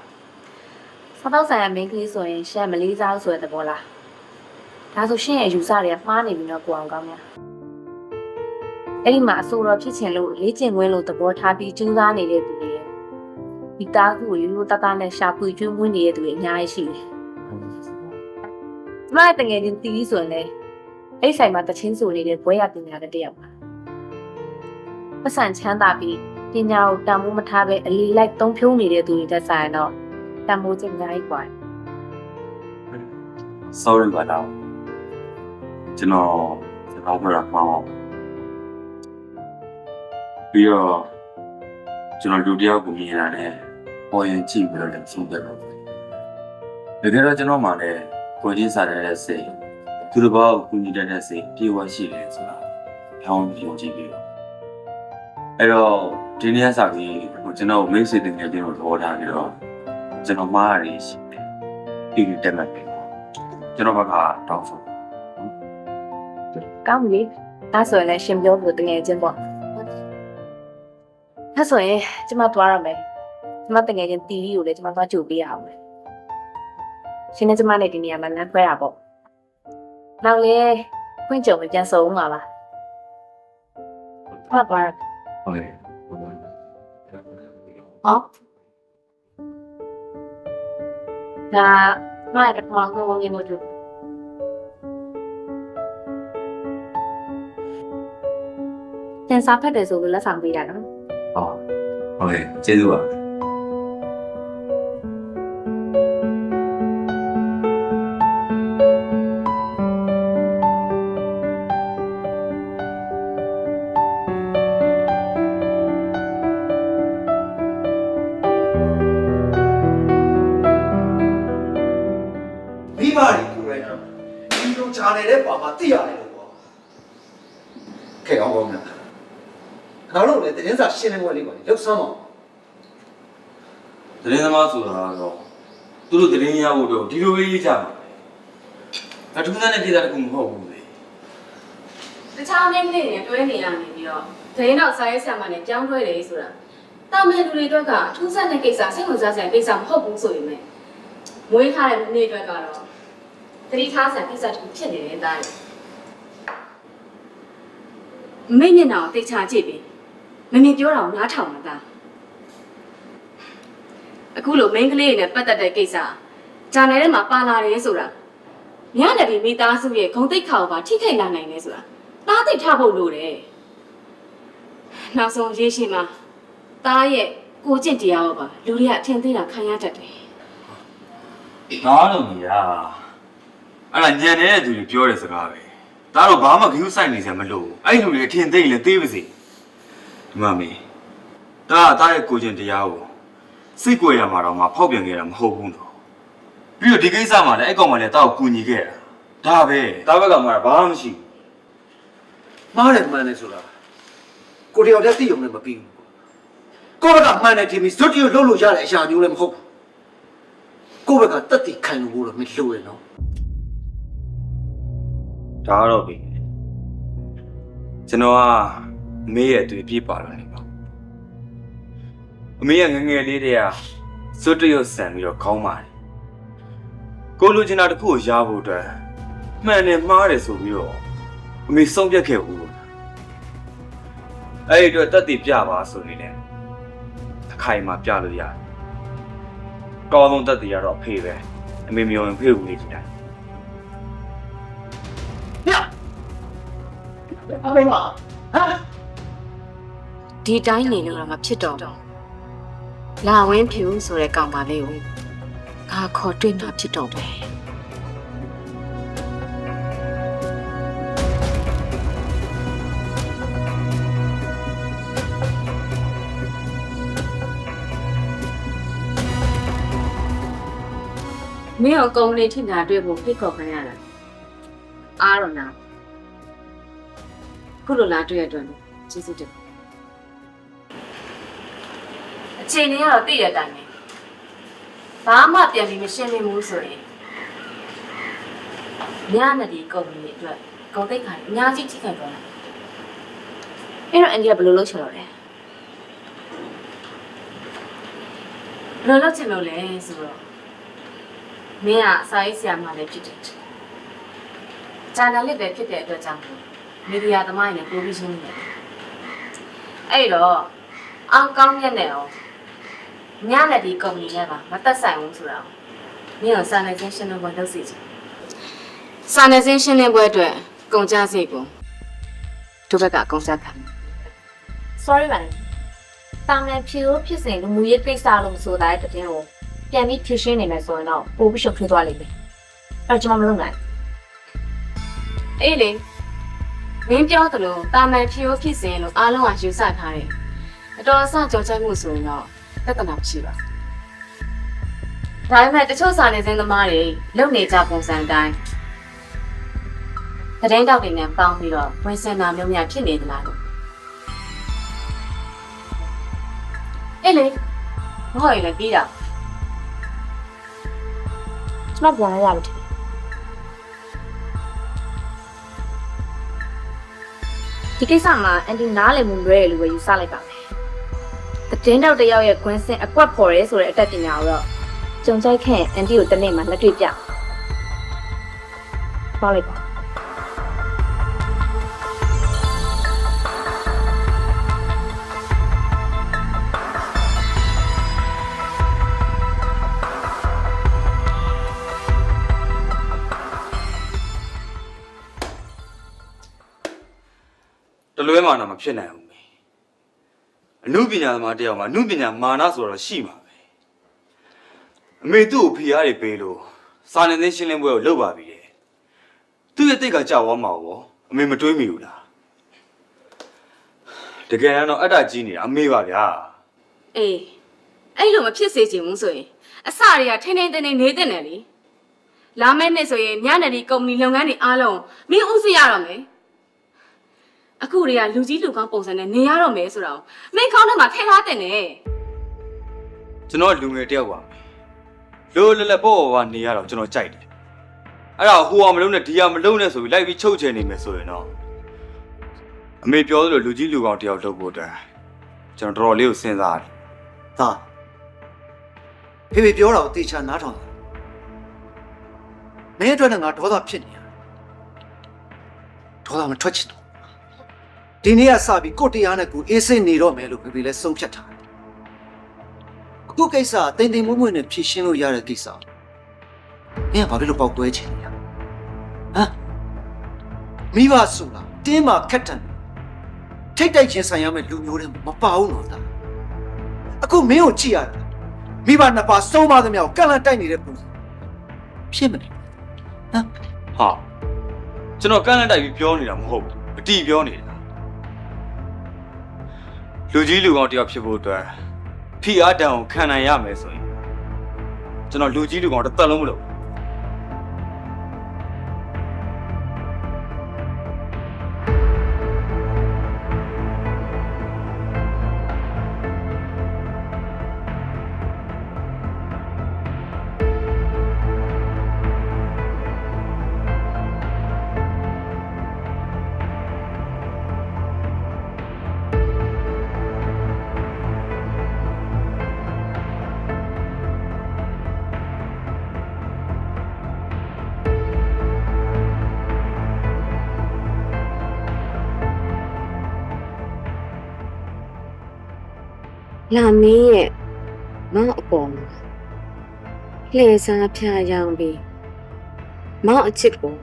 စားတော့ဆိုင်ရမိန်းကလေးဆိုရင်ရှက်မလေးစားဆိုတဲ့သဘောလားဒါဆိုရှင်ရဲ့ယူဆတွေကမှားနေပြီနော်ကိုအောင်ကောင်းမြအဲ့ဒီမှာအဆိုတော်ဖြစ်ချင်လို့လေ့ကျင့်ခွင့်လို့သဘောထားပြီးကျူးစားနေတဲ့သူတွေဒီသားစုကိုရိုးရိုးသားသားနဲ့ရှာဖွေကျွေးမွေးနေတဲ့သူတွေအများကြီးရှိတယ်ကျမတငယ်ချင်းတီးပြီးဆိုရင်လည်းအဲ့ဆိုင်မှာတချင်းဆိုနေတဲ့ဘွဲရပညာတဲ့တယောက်ပါပတ်စံချမ်းသာပြီးပညာကိုတန်ဖိုးမထားပဲအလီလိုက်သုံးဖြုံးနေတဲ့သူတွေတက်ဆိုင်တော့တန်ဖိုးချင်းအများကြီးပွား sorry ပါတော့ကျွန်တော်ပြောတာမှားပြီးတော့ကျွန်တော်လူတယောက်ကိုမြင်ရတယ်ပေါ်ရင်ကြည့်ပြီးတော့လည်းဆုံးသက်တော့တကယ်တော့ကျွန်တော်မှလည်းကိုချင်းစားတဲ့စိတ်သူတစ်ပါးကိုကူညီတဲ့စိတ်ပြေဝရှိတယ်ဆိုတာဖြောင်းယုံကြည်ပြီးတော့အဲ့တော့ဒီနေ့စပြီးကျွန်တော်မိတ်ဆွေတင်ငယ်ချင်းကိုသဘောထားပြီးတော့ကျွန်တော်မှားရတယ်ရှိတယ်ပြီးတက်မှတ်ပြီးကျွန်တော်ဘက်ကတောင်းဆို ကောင်းပြီဒါဆိုရင်လည်းရှင်ပြောလို့တကယ်ချင်းပေါ့ဒါဆိုရင်ကျမသွားရမယ်ကျမတကယ်ချင်းတီးကိုလည်းကျမသွားကြိုပေးရအောင်မယ်ရှင်နဲ့ကျမနဲ့ဒီနေရာမှာလမ်းခွဲတာပေါ့နောက်လေဖွင့်ကြုံပြန်စုံမှာပါဟုတ်ပါ ဟုတ်ကဲ့ ဟောဒါမရတဲ့ကောင်ကိုဝင်နေလို့တင်စားဖက်တယ်ဆိုလို့လက်ဆောင်ပေးတာနော် ဟုတ်ကဲ့ကျေးဇူးပါ ဟ ကွာငါသိရတယ်လို့ကွာ ခဲ့အောင်ကောင်းလား ငါတို့လည်းတင်းစာရှင်းလင်းပွဲလေးပါလေလှုပ်ဆမ်းပါ သတင်းသမားဆိုတာတော့သူတို့သတင်းရဖို့တော့ဒီလိုပဲရေးကြမှာပဲထူးဆန်းတဲ့ဒေသတစ်ခုမဟုတ်ဘူးလေ တခြားမင်းလေးတွေတွဲနေရနေပြီးတော့ဒိန်းတော့စာရေးဆရာမနဲ့ကြောင်းတွဲတယ်ဆိုတာတာမန်လူတွေအတွက်ကအထူးဆန်းတဲ့ကိစ္စစိတ်ဝင်စားစရာကိစ္စမဟုတ်ဘူးဆိုရင်မွေးထားတဲ့နေ့အတွက်ကတော့သတိထားစရာကိစ္စတစ်ခုဖြစ်နေတယ်တားမိမျက်နှာကိုတိတ်ချကြည့်ပြီးမမြင်ပြောတာကိုနားထောင်မှာတာအခုလိုမိန်းကလေးတွေနဲ့ပတ်သက်တဲ့ကိစ္စဂျာနယ်ထဲမှာပါလာတယ်ဆိုတာညနေဒီမိသားစုရဲ့ဂုဏ်သိက္ခာကိုပါထိခိုက်လာနိုင်တယ်ဆိုတာတားသိထားဖို့လိုတယ်နောက်ဆုံးရေးရှိမှာတားရဲ့ကိုကျင့်တရားကိုပါလူတွေကအထင်သေးတာခံရတတ်တယ် ငါတော့မရအဲ့ဒါညံနေတဲ့သူတွေပြောတဲ့စကားပဲဒါတော့ဘာမှဂရုစိုက်နေစရာမလိုဘူးအဲ့လူတွေအထင်သိရင်လည်းသေးပါစေဒီမမေဒါကတားရဲ့ကိုကျင့်တရားကိုစိတ်ကြွယ်ရမှာတော့ငါဖောက်ပြန်ခဲ့တာမဟုတ်ဘူးတော့ပြီးတော့ဒီကိစ္စမှာလည်းအဲ့ကောင်မှလည်းတားကိုကူညီခဲ့တာဒါပဲတားဘက်ကမှဘာမှမရှိဘူး မားတယ်မှန်တယ်ဆိုတာကိုတယောက်တည်းသိုံနဲ့မပြီးဘူးကိုဘက်ကမှန်တယ်ဒီမီဇွတ်တီကိုလှုပ်လို့ရတဲ့အရာမျိုးလည်းမဟုတ်ဘူးကိုဘက်ကတက်တီခံလို့တော့မလှုပ်ရနော် ဒါကတော့ပြီကျွန်တော်ကအမေရဲ့အတွေ့အပြည့်ပါတော့နေပါအမေကငငယ်လေးတည်းကစွတ်တရွတ်ဆန်ပြီးတော့ခေါင်းပါတယ်ကိုလူချင်တာတစ်ခုကိုရဖို့အတွက်မှန်တယ်မှားတယ်ဆိုပြီးတော့အမေဆုံးဖြတ်ခဲ့ဘူးအဲ့ဒီအတွက်တက်တည်ပြပါဆိုနေတယ်အခိုင်အမာပြလို့ရတယ်ကောင်းဆုံးတက်တည်ရတော့ဖေးပဲအမေမျိုးရင်ဖေးဘူးနေကြတယ် ဒီတိုင်းနေလို့တော့မဖြစ်တော့ဘူးလာဝင်းဖြူဆိုတဲ့ကောင်မလေးကိုငါခေါ်တွေ့မှဖြစ်တော့တယ်မင်းအကောင်လေးထင်တာတွေ့ဖို့ဖိတ်ခေါ်ခံရတာအားတော့နာခုလိုလာတွေ့ရတော့ကျေးဇူးတင်အချိန်လေးကတော့သိရတဲ့အတိုင်းပဲဘာမှပြန်ပြီးမရှင်းနေဘူးဆိုရင်ညနေဒီကုန်ပြီအတွက်ဂုဏ်သိက္ခာအများကြီးထိခိုက်သွားတယ်အဲ့တော့အန်ဒီကဘယ်လိုလုပ်ချင်လို့လဲဘယ်လိုလုပ်ချင်လို့လဲဆိုတော့မင်းကစာရေးဆရာမလည်းဖြစ်တယ်ဂျာနယ်လစ်ပဲဖြစ်တဲ့အတွက်ကြောင့်မီဒီယာသမားတွေနဲ့ပို့ပြီးရှင်းနေတယ်အဲ့တော့အောင်ကောင်းမြတ်နဲ့အောင်ညနေဒီကုမ္ပဏီနဲ့ပါမသက်ဆိုင်ဘူးဆိုတာမင်းကစာနယ်ဇင်းရှင်းလင်းပွဲလုပ်စီချင်စာနယ်ဇင်းရှင်းလင်းပွဲအတွက်ကုန်ကြစိတ်ကိုတို့ဘက်ကကုန်ကြခံ sorry ပါတာမန်ဖြူဖြစ်စဉ်လူမှုရေးကိစ္စလို့ဆိုတဲ့တဲ့တင်ကိုပြန်ပြီးဖြည့်ရှင်းနေမယ်ဆိုရင်တော့ပိုပြီးရှုပ်ထွေးသွားလိမ့်မယ်အဲ့ကျွန်မမလုပ်နိုင် အေးလေမင်းပြောသလိုတာမန်ဖြိုးဖြစ်စဉ်လို့အားလုံးကယူဆထားတယ်အတော်အဆကြော်ကြိုက်မှုဆိုရင်တော့ပြဿနာမရှိပါဘူးဒါပေမဲ့တချို့စာနယ်ဇင်းသမားတွေလုပ်နေကြပုံစံတိုင်းသတင်းတောက်တွေနဲ့ပေါင်းပြီးတော့ဝန်စင်နာမျိုးများဖြစ်နေသလားလို့အေးလေမဟုတ်ရင်လည်းပြီးတာ ကျွန်မပြန်ရရပြီဒီကိစ္စမှာအန်တီနားလည်မှုလွဲရလို့ပဲယူဆလိုက်ပါမယ်။သတင်းတောက်တစ်ယောက်ရဲ့ခွင်းစင်အကွက်ဖော်ရဲဆိုတဲ့အတက်ပညာကိုတော့ကြုံကြိုက်ခဲ့အန်တီကိုတစ်နေ့မှလက်တွေ့ပြ။ပါလိုက်ပါ တလွဲမာနာမဖြစ်နိုင်ဘူးအမှုပညာသမားတယောက်မှာအမှုပညာမာနဆိုတော့ရှိမှာပဲအမေသူ့ကိုဖိအားတွေပေးလို့စာနယ်ဇင်းရှင်းလင်းပွဲကိုလုပ်ပါပြီတဲ့သူ့ရဲ့တိတ်ကကြောက်သွားမှာပေါ့အမေမတွေးမိဘူးလားတကယ်တော့အတ္တကြီးနေတာအမေပါဗျာ အေးအဲ့လိုမဖြစ်စေချင်ဘူးဆိုရင်အစတွေကထိန်းထိန်းသိမ်းသိမ်းနေတဲ့နယ်လी လာမယ့်နှစ်ဆိုရင်ညနေဒီကုမ္ပဏီလုပ်ငန်းတွေအားလုံးမင်းဦးစီးရတော့မယ်အခုတွေကလူကြီးလူကောင်းပုံစံနဲ့နေရတော့မယ်ဆိုတော့မင်းခေါင်းထဲမှာထည့်ထားတဲ့နဲ့ ကျွန်တော်လူငယ်တယောက်ပါလိုလလက်ပေါ့ပါနေရတော့ကျွန်တော်ကြိုက်တယ်အဲ့ဒါဟိုအောင်မလုံးနဲ့ဒီအောင်မလုံးနဲ့ဆိုပြီးလိုက်ပြီးချုပ်ချယ်နေမယ်ဆိုရင်တော့အမေပြောသလိုလူကြီးလူကောင်းတယောက်လုပ်ဖို့အတွက်ကျွန်တော်တော်တော်လေးကိုစဉ်းစားတယ် ဒါဖေဖေပြောတာကိုတေချာနားထောင်တယ်မင်းအတွက်လည်းငါဒေါသဖြစ်နေရဒေါသမထွက်ချင်တော့ဒီနေ့ကစပြီးကိုတရားနဲ့ကိုအေးစိတ်နေတော့မယ်လို့ဖေဖေလည်းဆုံးဖြတ်ထားတယ်အခုကိစ္စတိမ်တိမ်မွေ့မွေ့နဲ့ဖြေရှင်းလို့ရတဲ့ကိစ္စမင်းကဘာဖြစ်လို့ပေါက်ကွဲချင်နေရဟမ်မိဘဆိုတာတင်းမှာခက်တန်ထိတ်တိုက်ချင်းဆိုင်ရမယ့်လူမျိုးတွေမပါဘူးတော့တာအခုမင်းကိုကြည့်ရတာမိဘနှစ်ပါးဆုံးပါသမျှကိုကန့်လန့်တိုက်နေတဲ့ပုံစံဖြစ်မနေဟမ် ဟာကျွန်တော်ကန့်လန့်တိုက်ပြီးပြောနေတာမဟုတ်ဘူးအတီးပြောနေတာလူကြီးလူကောင်းတယောက်ဖြစ်ဖို့အတွက်ဖိအားတံကိုခံနိုင်ရမယ်ဆိုရင်ကျွန်တော်လူကြီးလူကောင်းတစ်သက်လုံးမလုပ် လာမင်းရဲ့မောင်အပေါ်မှာလှည့်စားဖျားရောင်ပြီးမောင်အချစ်ကို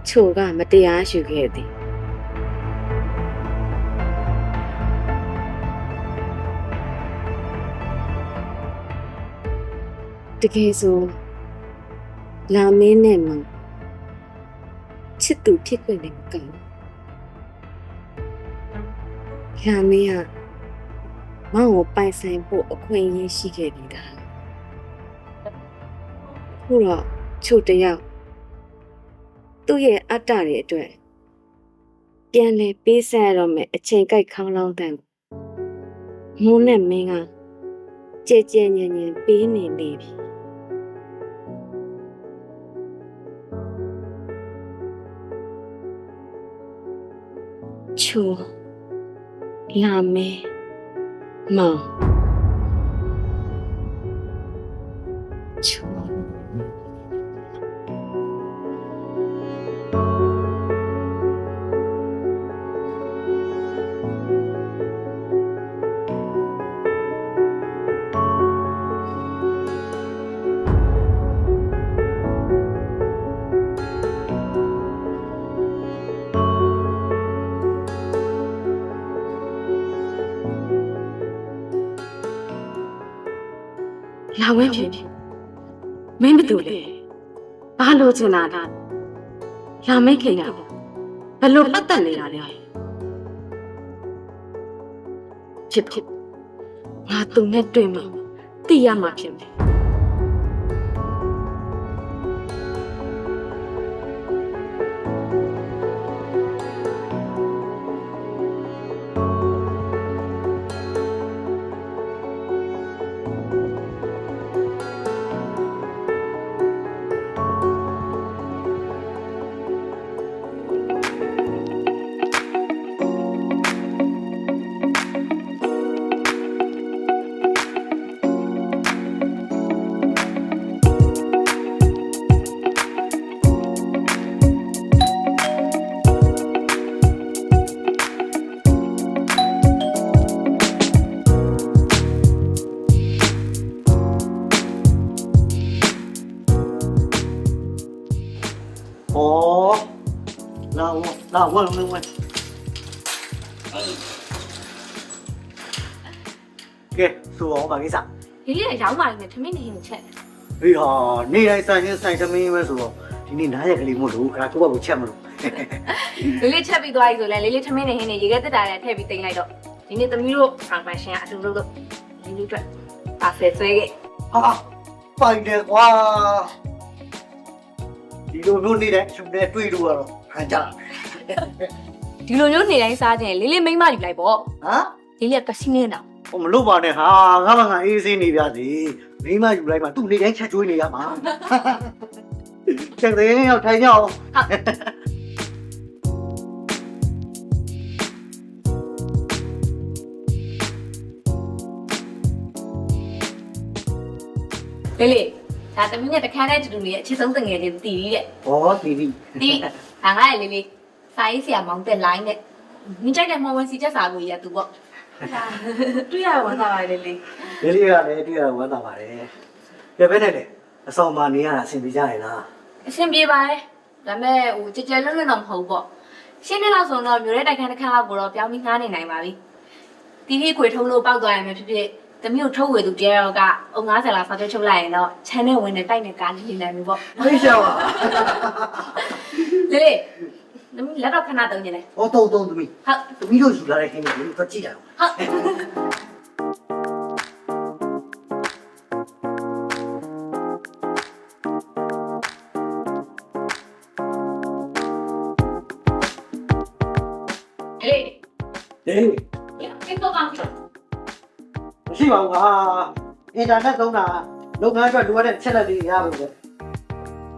ချိုကမတရားယူခဲ့သည်တကယ်ဆိုလာမင်းနဲ့မောင်ချစ်သူဖြစ်ခွင့်လည်းမကောင်းလာမင်းကမောင်ကိုပိုင်ဆိုင်ဖို့အခွင့်အရေးရှိခဲ့ပြီသားခုတော့ချိုတယောက်သူ့ရဲ့အတ္တတွေအတွက်ပြန်လဲပေးဆက်ရတော့မယ်အချိန်ကိုက်ခေါင်းလောင်းတန်မိုးနဲ့မင်းကကြဲကြဲညံညံပေးနေနေပြီချိုလာမဲမောင်ချိုလာဝဲဖြစ်မင်းဘာလို့လဲဘာလို့ချင်တာလဲလာမိတ်ခင်တာဘယ်လိုပတ်သက်နေတာလဲဖြစ်ငါသူနဲ့တွေ့မှသိရမှာဖြစ်မယ်လာဝမ်းလုံးဝမ်းကဲဆိုအောင်ပါကိစ္စ ဒီလေးကရောက်ပါလိမ့်မယ်ထမင်းနေရင်ချက် ဟေးဟာနေတိုင်းဆိုင်ချင်းဆိုင်သမင်းပဲဆိုတော့ဒီနေ့နားရက်ကလေးမို့လို့ခါတော့ကိုချက်မလို့ လေးလေးချက်ပြီးသွားပြီဆိုလဲလေးလေးထမင်းနေဟင်းနေရေခဲတက်တာနဲ့ထည့်ပြီးတင်လိုက်တော့ဒီနေ့သမီးတို့ဖန်ဖန်ရှင်ကအတူတူလေးလေးအတွက်ပါဆယ်ဆွဲခဲ့ ဟာပိုင်တယ်ကွာ ဒီလိုမျိုးနေတဲ့ရှုပ်တဲ့တွေ့လို့ကတော့ဟန်ကြ ဒီလိုမျိုးနေတိုင်းစားခြင်းလေးလေးမိမ့်မယူလိုက်ပေါ့ ဟမ် လေးလေးကစီးနေတာ ဟိုမလို့ပါနဲ့ဟာငါမငါအေးစင်းနေပြစီမိမယူလိုက်မှသူ့နေတိုင်းချက်ကျွေးနေရမှာချက်သေးရောက်ထိုင်ကြအောင် လေးလေးဒါတမီးနဲ့တခါနဲ့တူတူလေးရဲ့အချစ်ဆုံးတငယ်ချင်းတီးတဲ့ ဟောတီးတီး တီးဒါငါရဲ့လေးလေးစာရေးဆရာမောင်တက်လိုင်းနဲ့မြင်ကြတဲ့မောင်ဝင်စီချက်စာကိုရသူပေါ့တွေ့ရဝမ်းသာပါလေလေး လေးလေးကလည်းတွေ့ရဝမ်းသာပါတယ်ပြပဲနဲ့လေအဆောင်မှာနေရတာအဆင်ပြေကြရလား အဆင်ပြေပါတယ်ဒါပေမဲ့ဟိုကြကြလွတ်လွတ်တော့မဟုတ်ပေါ့ရှင်းနေလောက်ဆိုတော့မျိုးရဲတိုက်ခန်းတစ်ခန်းလောက်ကိုတော့ပြောင်းပြီးငှားနေနိုင်ပါပြီတီးလေးခွေထုံးလို့ပောက်သွားရမယ်ဖြစ်ဖြစ်တမီးကိုထုတ်ဝေသူတယောက်ကအုံ90လောက်စာချုပ်ချုပ်လိုက်ရင်တော့ channel ဝင်တဲ့တိုက်နဲ့ကားနေနိုင်ပြီပေါ့ ဟိရှာပါ လေးလေးတမီးလက်တော့ခဏတုံးနေတယ် ဟောတုံသမီး ဟုတ် သမီးတို့ယူလာတဲ့ခင်းလေးကိုကြည့်ကြအောင် ဟုတ်လေး ဟေး ဒီတော့ကောင်းတယ် မရှိပါဘူးဟာအင်တာနက်သုံးတာလုပ်ငန်းအတွက်လိုအပ်တဲ့ချက်လက်တွေရပါဘူး အဲ့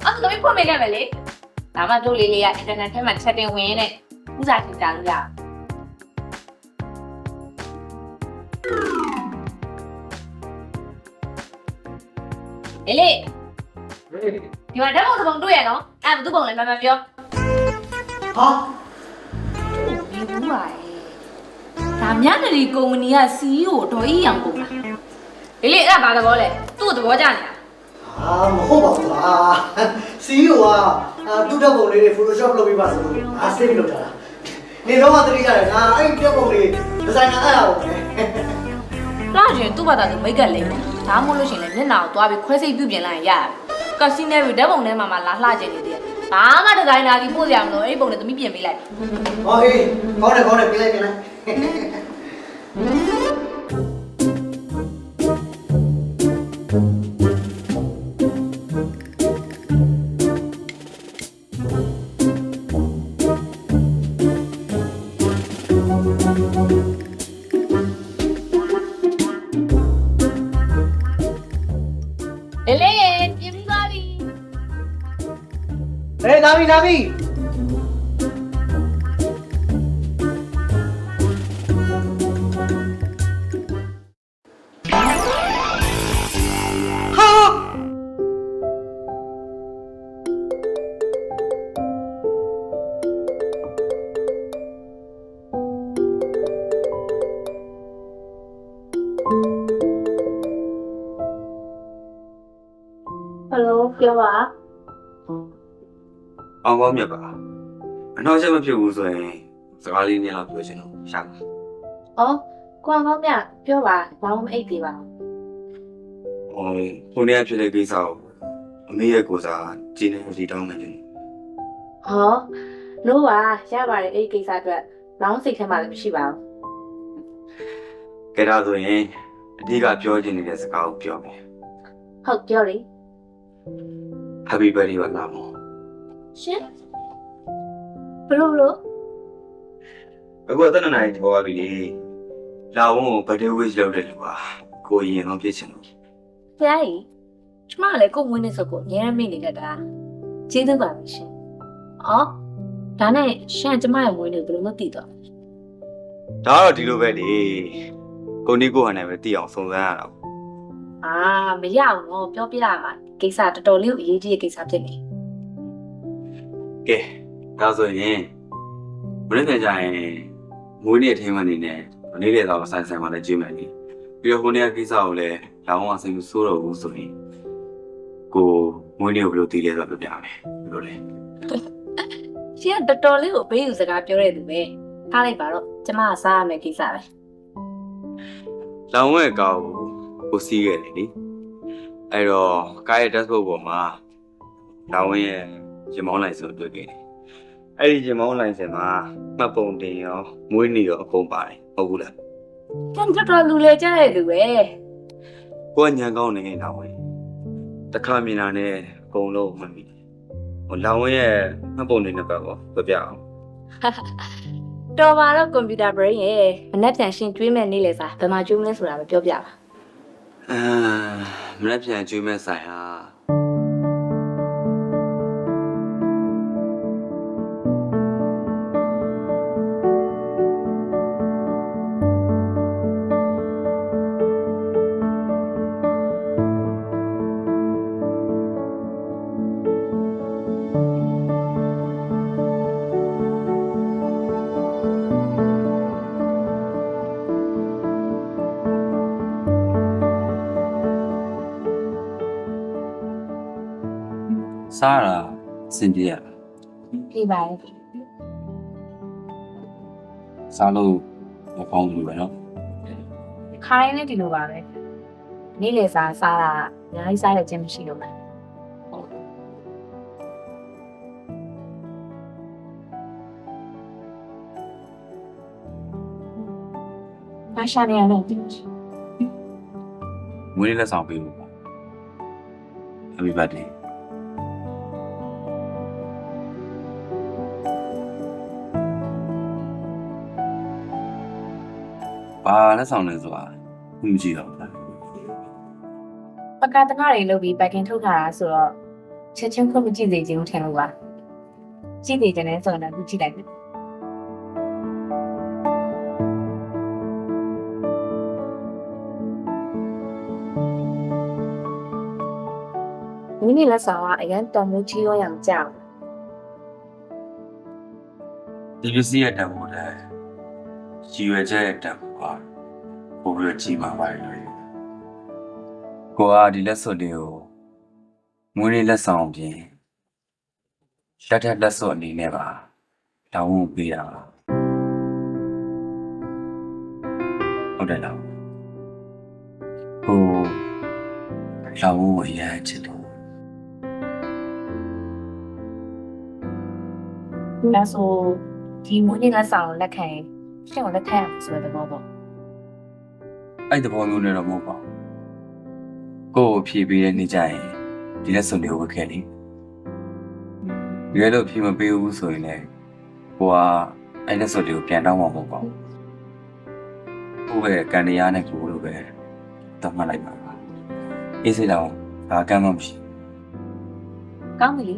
ဒါတော့ဖွင့်မိခဲ့မယ်လေဒါမှတို့လေးလေးကအင်တာနက်ထဲမှာချက်တင်ဝင်နဲ့ဥစားထင်ကြလို့ရလေးလေးဒီမှာဓာတ်ပုံတစ်ပုံတွေ့ရနော်အဲ့ဘယ်သူပုံလဲမမပြော ဟာ ဒီဘူးပါဒါမြတ်တရီကုမ္ပဏီက CEO ဒေါ်ကြီးရောင်ပုံလားလေးလေးအဲ့ဒါဘာသဘောလဲသူ့သဘောကျနေတာ ဟာမဟုတ်ပါဘူးဟာ CEO ကတူတဲ့ပုံလေးတွေ Photoshop လုပ်ပြီးပါဆိုလို့ငါ save လုပ်ထားတာနေတော့မှတတိကြတယ်ငါအဲ့ဒီပုံလေးဒီဇိုင်နာအဲ့အောင်ပဲ လာရင်သူ့ဘာသာသူမိတ်ကလိမ့်မယ်ဒါမှမဟုတ်လို့ရှိရင်လည်းမျက်နှာကိုသွားပြီးခွဲစိတ်ပြုပြင်လိုက်ရင်ရတယ်ကစီနယ်ရီဓာတ်ပုံထဲမှာလာလှကျင်နေတယ်ဘာမှဒီဇိုင်နာကြီးပို့စရာမလိုအဲ့ဒီပုံနဲ့သမီးပြင်ပေးလိုက် ဟောအေးကောင်းတယ်ပြင်လိုက် လေးလေးပြင်ပြီးသွားပြီ ဟေးနာမီဟယ်လိုပြောပါ အောင်ကောင်းမြတ်ပါအနောက်ချက်မဖြစ်ဘူးဆိုရင်စကားလေးနည်းလောက်ပြောချင်လို့ရှာပါ ဩကွာကောင်းမြပြောပါဘာမှမအိတ်သေးပါဘူး ဟိုနေ့ဖြစ်တဲ့ကိစ္စကိုအမေရဲ့ကိုစားကြည်နေစီတောင်းမှန်းတယ် ဟောလို့ပါရပါတယ်အဲ့ဒီကိစ္စအတွက်လောင်းစိတ်ထဲမှာလည်းမရှိပါဘူး ကဲဒါဆိုရင်အဓိကပြောချင်နေတဲ့စကားကိုပြောမယ် ဟုတ်ပြောလေ Happy birthday ပါလားမော ရှင်ဘလို့ အခုအသက်နှစ်နာရီကျော်ပါပြီလေလာဝုန်းကို birthday wish လုပ်တဲ့လူပါကိုရင်တော့ပြည့်ချင်လို့ ဖျားကြီးကျမလည်းကိုယ်ဝင်နေဆိုကိုအများမိနေတတ်တာကျေးဇူးပါရှင်အော်ဒါနဲ့ရှင်ကျမရဲ့ဝင်နေဘယ်လိုလုပ်တည်တော့ ဒါကတော့ဒီလိုပဲလေကိုနီကိုဟန်နဲ့ပဲတည်အောင်စုံစမ်းရတာ အာမရအောင်တော့ပြောပြရမှာကိစ္စတော်တော်လေးကိုအရေးကြီးတဲ့ကိစ္စဖြစ်နေ ကဲဒါဆိုရင်ဘယ်နဲ့ကြရင်မွေးနေ့အထင်းမနေနဲ့နေ့လေတော့ဆိုင်ဆိုင်မှလည်းကြည့်မယ်လေပြီးတော့ဟိုနေ့ကိစ္စကိုလည်းလောင်းအောင်စိတ်မဆိုးတော့ဘူးဆိုရင်ကိုမွေးနေ့ကိုဘယ်လိုတည်လဲဆိုတော့ပြောပြမယ်ဘယ်လိုလဲ ရှင်ကတော်တော်လေးကိုဘေးယူစကားပြောတဲ့သူပဲထားလိုက်ပါတော့ကျမကစားရမယ့်ကိစ္စပဲ လောင်းရဲ့ကောက်ကိုစီးခဲ့တယ်လေအဲ့တော့ကားရဲ့ dashboard ပေါ်မှာလောင်းရဲ့ရင်မောင်းလိုက်ဆိုတွေ့ခဲ့တယ်အဲ့ဒီရင်မောင်းလိုက်စင်မှာမှတ်ပုံတင်ရောမွေးနေ့ရောအကုန်ပါတယ်ဟုတ်ဘူးလား ကန်တော်တော်လူလေကြတဲ့သူပဲ ကိုကညံကောင်းနေလောင်းရဲ့တခါမြင်လာနဲ့အကုန်လုံးမှတ်မိတယ် လောင်ဝင်းရဲ့မှတ်ပုံတွေနဲ့ပဲပေါ့ပြအောင် တော်ပါတော့ကွန်ပျူတာ brain ရဲ့မနှက်ပြန်ရှင်ကျွေးမဲ့နေလေစားဘယ်မှာကျွေးမလဲဆိုတာပဲပြောပြပါ မနေ့ပြန်ကျွေးမဲ့ဆိုင်ဟာ စားရတာစင်ပြေရလား ပြပါရဲ့ စားလို့မကောင်းဘူးပဲနော် ခိုင်းလည်းဒီလိုပါပဲနေလေစားစားတာအများကြီးစားရခြင်းမရှိလို့ပဲမရှာနေရတော့ မွေးနေ့လက်ဆောင်ပေးဖို့ပေါ့ Happy birthday ဘာလက်ဆောင်လဲဆိုတာခုမကြည့်တော့ဘူး ပကတနာတွေလုပ်ပြီးပက်ကင်ထုတ်ထားတာဆိုတော့ချက်ချင်းခုမကြည့်သေးခြင်းထင်လို့ပါကြည့်သေးတယ်ဆိုတော့ခုကြည့်လိုက်ပြီမိနစ်လက်ဆောင်ကအရင်တန်မိုးကြီးရောရအောင်ကြောက် ဒီပစ္စည်းရဲ့တန်ဖိုးတဲ့ရည်ရွယ်ချက်ရဲ့တန်ဖိုးကပိုပြီးကြီးမှာပါလေကိုကဒီလက်စွပ်တွေကိုမွေးနေ့လက်ဆောင်ပြင်လက်ထက်လက်စွပ်အနေနဲ့ပါတောင်းဖို့ပေးတာပါဟုတ်တယ်လားဟိုလောင်းဝရချစ်လို့ ဒါဆိုဒီမွေးနေ့လက်ဆောင်လက်ခံရင်ရှင့်ကိုလက်ခံရမှာဆိုတဲ့ဘောပေါ့ အဲ့ဒီဘောမျိုးနဲ့တော့မဟုတ်ပါဘူးကို့ကိုဖြေပေးတဲ့နေ့ကျရင်ဒီလက်စွပ်တွေကိုဝတ်ခဲ့လေရွေးလို့ဖြေမပေးဘူးဆိုရင်လည်းကိုကအဲ့လက်စွပ်တွေကိုပြန်တောင်းမှာမဟုတ်ပါဘူးကိုယ့်ရဲ့ကန်တရားနဲ့ကိုလိုပဲတတ်မှတ်လိုက်ပါပါအေးစိတ်တော့ဘာကမ်းမှမရှိ ကောင်းပြီလေ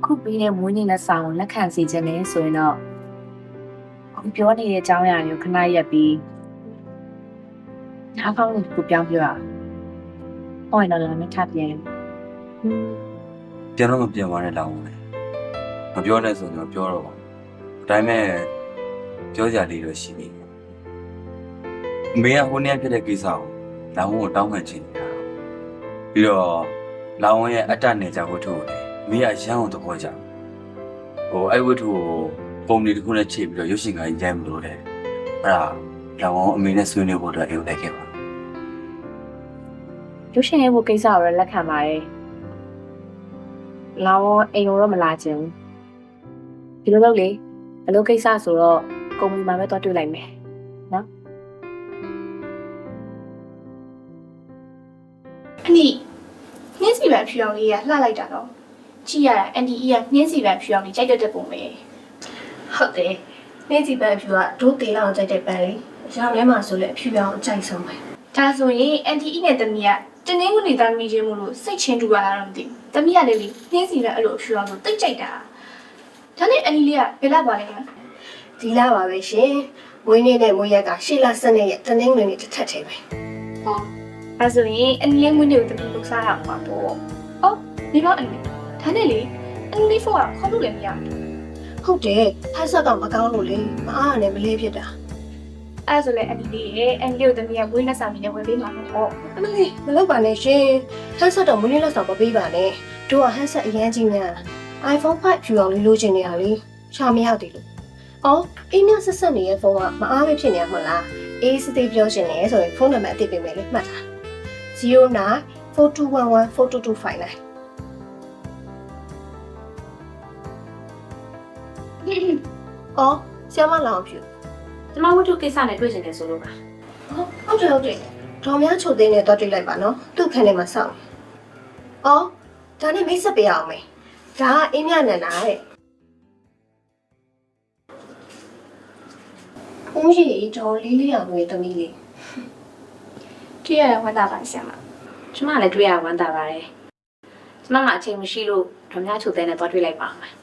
ခုပေးတဲ့မွေးနေ့လက်ဆောင်ကိုလက်ခံစီခြင်းနဲ့ဆိုရင်တော့အခုပြောနေတဲ့အကြောင်းအရာတွေကိုခဏရက်ပြီးအားကောင်းလို့ကိုပြောင်းပြောရအောင်ဟောရင်တော့လည်းထပ်ပြန် ပြန်တော့မပြန်ပါနဲ့လောက်ဘူးမပြောနဲ့ဆိုတော့ပြောတော့ပါဒါပေမဲ့ပြောကြလေးတော့ရှိနေအမေကဟိုနေ့ဖြစ်တဲ့ကိစ္စကိုလောင်ဝကိုတောင်းပန်ချင်နေတာပြီးတော့လောင်ဝရဲ့အတ္တနယ်ကြဝတ္ထုကိုလည်းအမေကရမ်းအောင်သဘောကျဟိုအဲ့ဝတ္ထုကိုပုံလေးတစ်ခုနဲ့ချိန်ပြီးတော့ရုပ်ရှင်ကားကြီးရိုက်မလို့တဲ့အဲ့ဒါလောင်ဝအမေနဲ့ဆွေးနွေးဖို့အတွက်အိမ်လိုက်ခဲ့ပါ ရုပ်ရှင်ရဲ့ဘုကိစ္စကိုလည်းလက်ခံပါတယ်လာတော့အိမ်တော့မလာချင်ဘူးဒီလိုလုပ်လေအလုပ်ကိစ္စဆိုတော့ကုမ္ပဏီမှာပဲတော့တွေ့လိုက်မယ်နော် အနီနှင်းစီပန်ဖြူအောင်လေးကလှလိုက်တာတော့ကြည့်ရတာအန်ဒီအီကနှင်းစီပန်ဖြူအောင်လေးကြိုက်တဲ့ပုံပဲဟုတ်တယ်နှင်းစီပန်ဖြူကဒိုးသေးအောင်ကြိုက်တဲ့ပန်လေးအရောင်ထဲမှာဆိုလည်းအဖြူအောင်ကြိုက်ဆုံးပဲဒါဆိုရင်အန်ဒီအီနဲ့တမီးကတင်းင်းကနေသားမီးချင်းမို့လို့စိတ်ချင်းတူရတာတော့မသိဘူးတမီးကလည်းလေနှင်းစီပန်အဲ့လိုအဖြူအောင်ဆိုတိတ်ကြိုက်တာဒါနဲ့အန်ဒီလေးကဘယ်လာပါလဲမ ဒီလာပါပဲရှင်မွေးနေ့နဲ့မွေးရက်ကရှေ့လ12ရက်တနင်္ဂနွေနေ့တစ်ထပ်သေးပဲ ဟောအဲဆိုရင်အန်ဒီလေးမွေးနေ့ကိုတမီးလုပ်စားရမှာပေါ့အော်ဒီတော့အန်ဒီဒါနဲ့လေအန်ဒီလေးဖို့ကခေါ်လို့လည်းမရဘူး ဟုတ်တယ်ဖက်ဆက်ကမကောင်းလို့လေမအားနဲ့မလေးဖြစ်တာ အဲ့ဆိုလေအန်ဒီလေးရဲ့အန်ဒီလေးကိုတမီးကမွေးနေ့စာမီနဲ့ဝယ်ပေးမှာပေါ့ အမလေးမလုပ်ပါနဲ့ရှင်ဟန်ဆက်တော့မွေးနေ့လက်ဆောင်မပေးပါနဲ့တို့ကဟန်ဆက်အရန်ကြီးများ iPhone 5ဖြူအောင်လေးလိုချင်နေရလေရှာမရသေးလို့အော်အင်းမြဆက်ဆက်နေတဲ့ဖုန်းကမအားပဲဖြစ်နေရမလားအေးစသေးပြောရှင်နေဆိုရင်ဖုန်းနံပါတ်အသစ်ပေးမယ်လေမှတ်ထား0942114229 အော်ဆရာမလောင်ဖြူ ကျမဝတ္ထုကိစ္စနဲ့တွေ့ချင်တယ်ဆိုလို့ပါ ဟုတ်တယ်ဒေါ်များချိုသိန်းနဲ့တော့တွေ့လိုက်ပါနော်သူ့ခန်းထဲမှာစောင့်အော်ဒါနဲ့မိတ်ဆက်ပေးအောင်မေ ဒါကအေးမြနန္ဒာတဲ့ဦးကြီးတော်လေးလေးအောင်ရဲ့သမီးလေး တွေ့ရဝမ်းသာပါဆရာမ ကျမလည်းတွေ့ရဝမ်းသာပါတယ်ကျမမှအချိန်မရှိလို့ဓမြချုပ်တဲ့နဲ့တွားတွေ့လိုက်ပါမယ်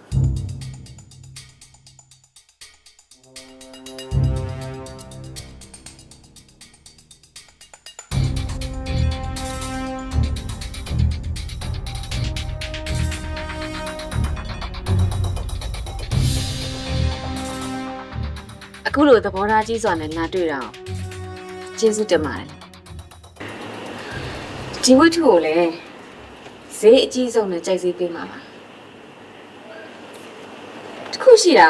အခုလိုသဘောထားကြီးစွာနဲ့လာတွေ့တာကျေးဇူးတင်ပါတယ်ဒီဝတ္ထုကိုလည်းဈေးအကြီးဆုံးနဲ့ကြိုက်စေးပေးမှာပါတခုရှိတာ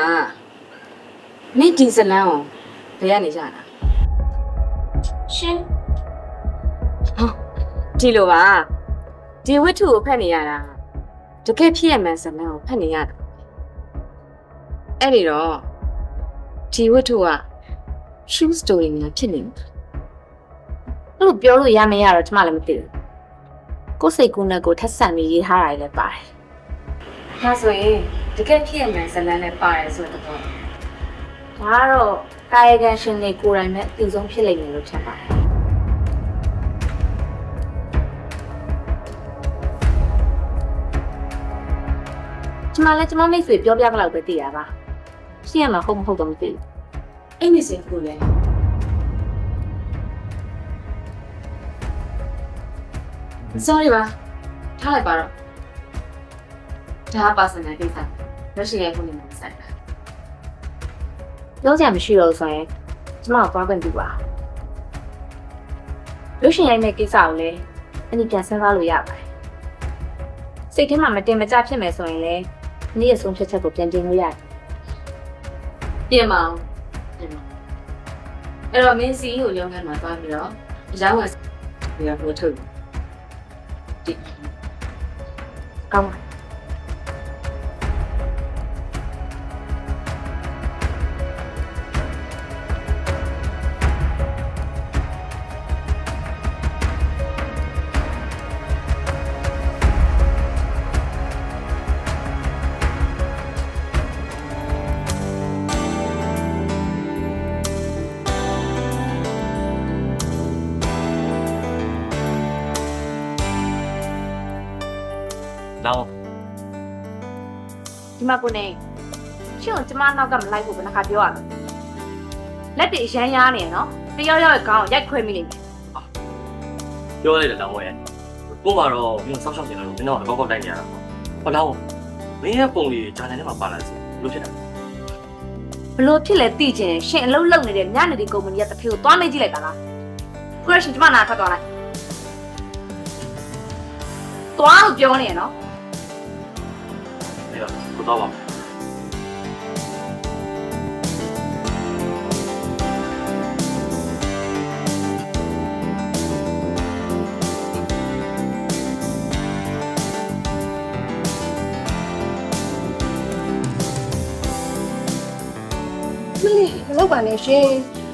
မင်းဒီဇလန်ကိုဘယ်ကနေရတာ ရှင် ဒီလိုပါဒီဝတ္ထုကိုဖတ်နေရတာတကယ်ဖြစ်ရမှန်းဇလန်ကိုဖတ်နေရတာအဲ့ဒီတော့ဒီဝတ္ထုက true story များဖြစ်နေမှာအဲ့လိုပြောလို့ရမရတော့ကျမလည်းမသိဘူးကိုယ်စိတ်ကူးနဲ့ကိုထက်ဆန်ပြီးရေးထားတာလည်းပါတယ်ဒါဆိုရင်တကယ်ဖြစ်ရမှန်းဇလန်နဲ့ပါတယ်ဆိုတော့ဒါကတော့ကာယကံရှင်တွေကိုယ်တိုင်ပဲအတူဆုံးဖြစ်လိမ့်မယ်လို့ထင်ပါတယ်ကျမလည်းကျမမိတ်ဆွေပြောပြကြလောက်ပဲသိရပါရှင်းရမှာဟုတ်မဟုတ်တော့မသိဘူးအဲ့ဒီစင်ကိုလည်းsorry ပါထားလိုက်ပါတော့ဒါပါစနေကိစ္စလက်ရှိရဲ့ခုနေမှာဆိုင်တာပြောစရာမရှိတော့ဆိုရင်ကျမကသွားခွင့်ပြုပါလို့ရှိရင်ရဲ့ကိစ္စကိုလည်းအနည်းပြန်စဉ်းစားလို့ရပါတယ်စိတ်ထဲမှာမတင်မကျဖြစ်မယ်ဆိုရင်လည်းနေ့ရက်ဆုံးဖြတ်ချက်ကိုပြန်တင်လို့ရတယ်ပြင်ပါအောင်အဲ့တော့မင်းစီကိုရုံးခန်းမှာသွားပြီးတော့အကြောင်းကဒီကပို့ထုတ်ဒီကောင်းပါလောင်း ဒီမှာကိုနေရှင်းကိုကျမနောက်ကမလိုက်ဘူးဘယ်နှခါပြောရလဲလက်တွေရမ်းရားနေနော်တယောက်ယောက်ရဲ့ခေါင်းကိုရိုက်ခွဲမိလိမ့်မယ် ပြောလိုက်တယ်လောင်းဝဲကို့မှာတော့မင်းစောက်ရှောက်နေတယ်လို့မင်းတော့ကောက်လိုက်နေရတာပေါ့ဟောလောင်းမင်းရဲ့ပုံလေးဂျာနယ်ထဲမှာပါလာစီလို့ဖြစ်တယ် ဘလို့ဖြစ်လဲသိချင်ရှင်အလုပ်လုပ်နေတဲ့ညနေဒီကုမ္ပဏီရဲ့တဖေကိုသွားမေးကြည့်လိုက်ပါလားခုရရှင်ကျမနာထွက်သွားလိုက်သွားလို့ပြောနေရနော် အဲ့တော့ကိုတော့ပါမလေးမလုပ်ပါနဲ့ရှင်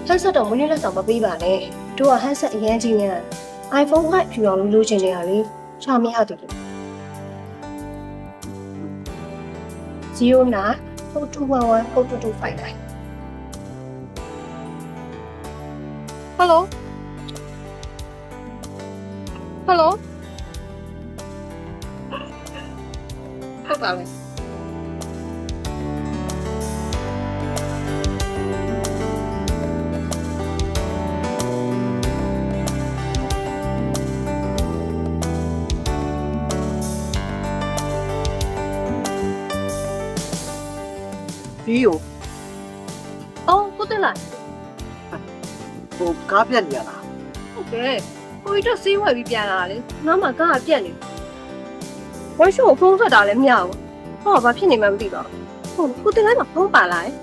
ဟန်ဆက်တော့မွေးနေ့လက်ဆောင်မပေးပါနဲ့တို့ကဟန်ဆက်အရင်ကြီးနေတာ iPhone 5ဖြူအောင်လို့ချင်နေတာလေချာမရတူလို့09 4211 4259 Hello Hello ဟုတ်ပါမယ်ဒီကို အော်ကိုတက်လာ ဟိုကားပြက်နေရလား ဟုတ်ကဲ့ကိုကြီးတော့စေးဝယ်ပြီးပြန်လာတာလေနောက်မှကားကပြက်နေဝိုင်းရှို့ကိုဖုန်းဆက်တာလည်းမရဘူးဟောဘာဖြစ်နေမှမသိပါဘူးဟုတ်ကိုတက်လိုက်မှာဖုန်းပါလာတယ်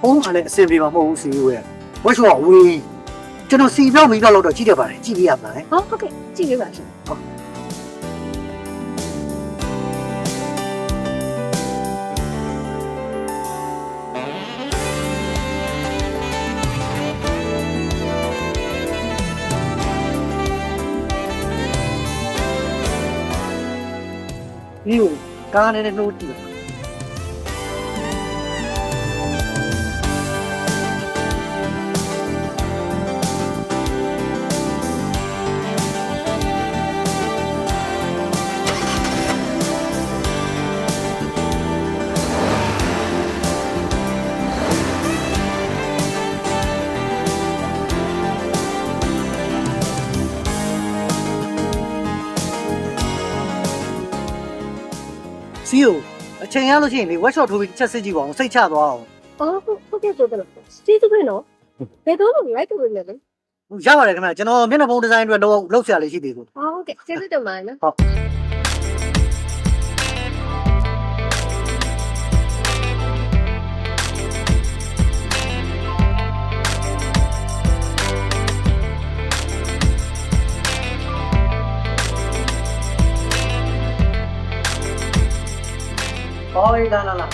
ဘုံကလည်းအစင်ပြေမှာမဟုတ်ဘူးစီဝဲဝှက်ရှိုးကဝေးကျွန်တော်စီပြောက်ပြီးတော့တော့ကြည့်တတ်ပါတယ်ကြည့်ပြရမှာလေ ဟောဟုတ်ကဲ့ကြည့်ပေးပါရှင် ဒီကို ကားနဲ့နှိုးကြည့် စီယိုအချိန်ရလို့ရှိရင်လေ workshop ထိုးပြီးချက်စစ်ကြည့်ပါအောင်စိတ်ချသွားအောင် အော်ဟုတ်ကဲ့ဆိုတော့စီးသူခွင့်နော်ဘယ်တော့မှလိုက်တူနေလဲ ရပါတယ်ခင်ဗျကျွန်တော်မျက်နှာဖုံးဒီဇိုင်းအတွက်တော့လုပ်ဆရာလေးရှိသေးဘူး ဟုတ်ကဲ့ကျေးဇူးတင်ပါတယ်နော် ဟုတ်ဟောလာ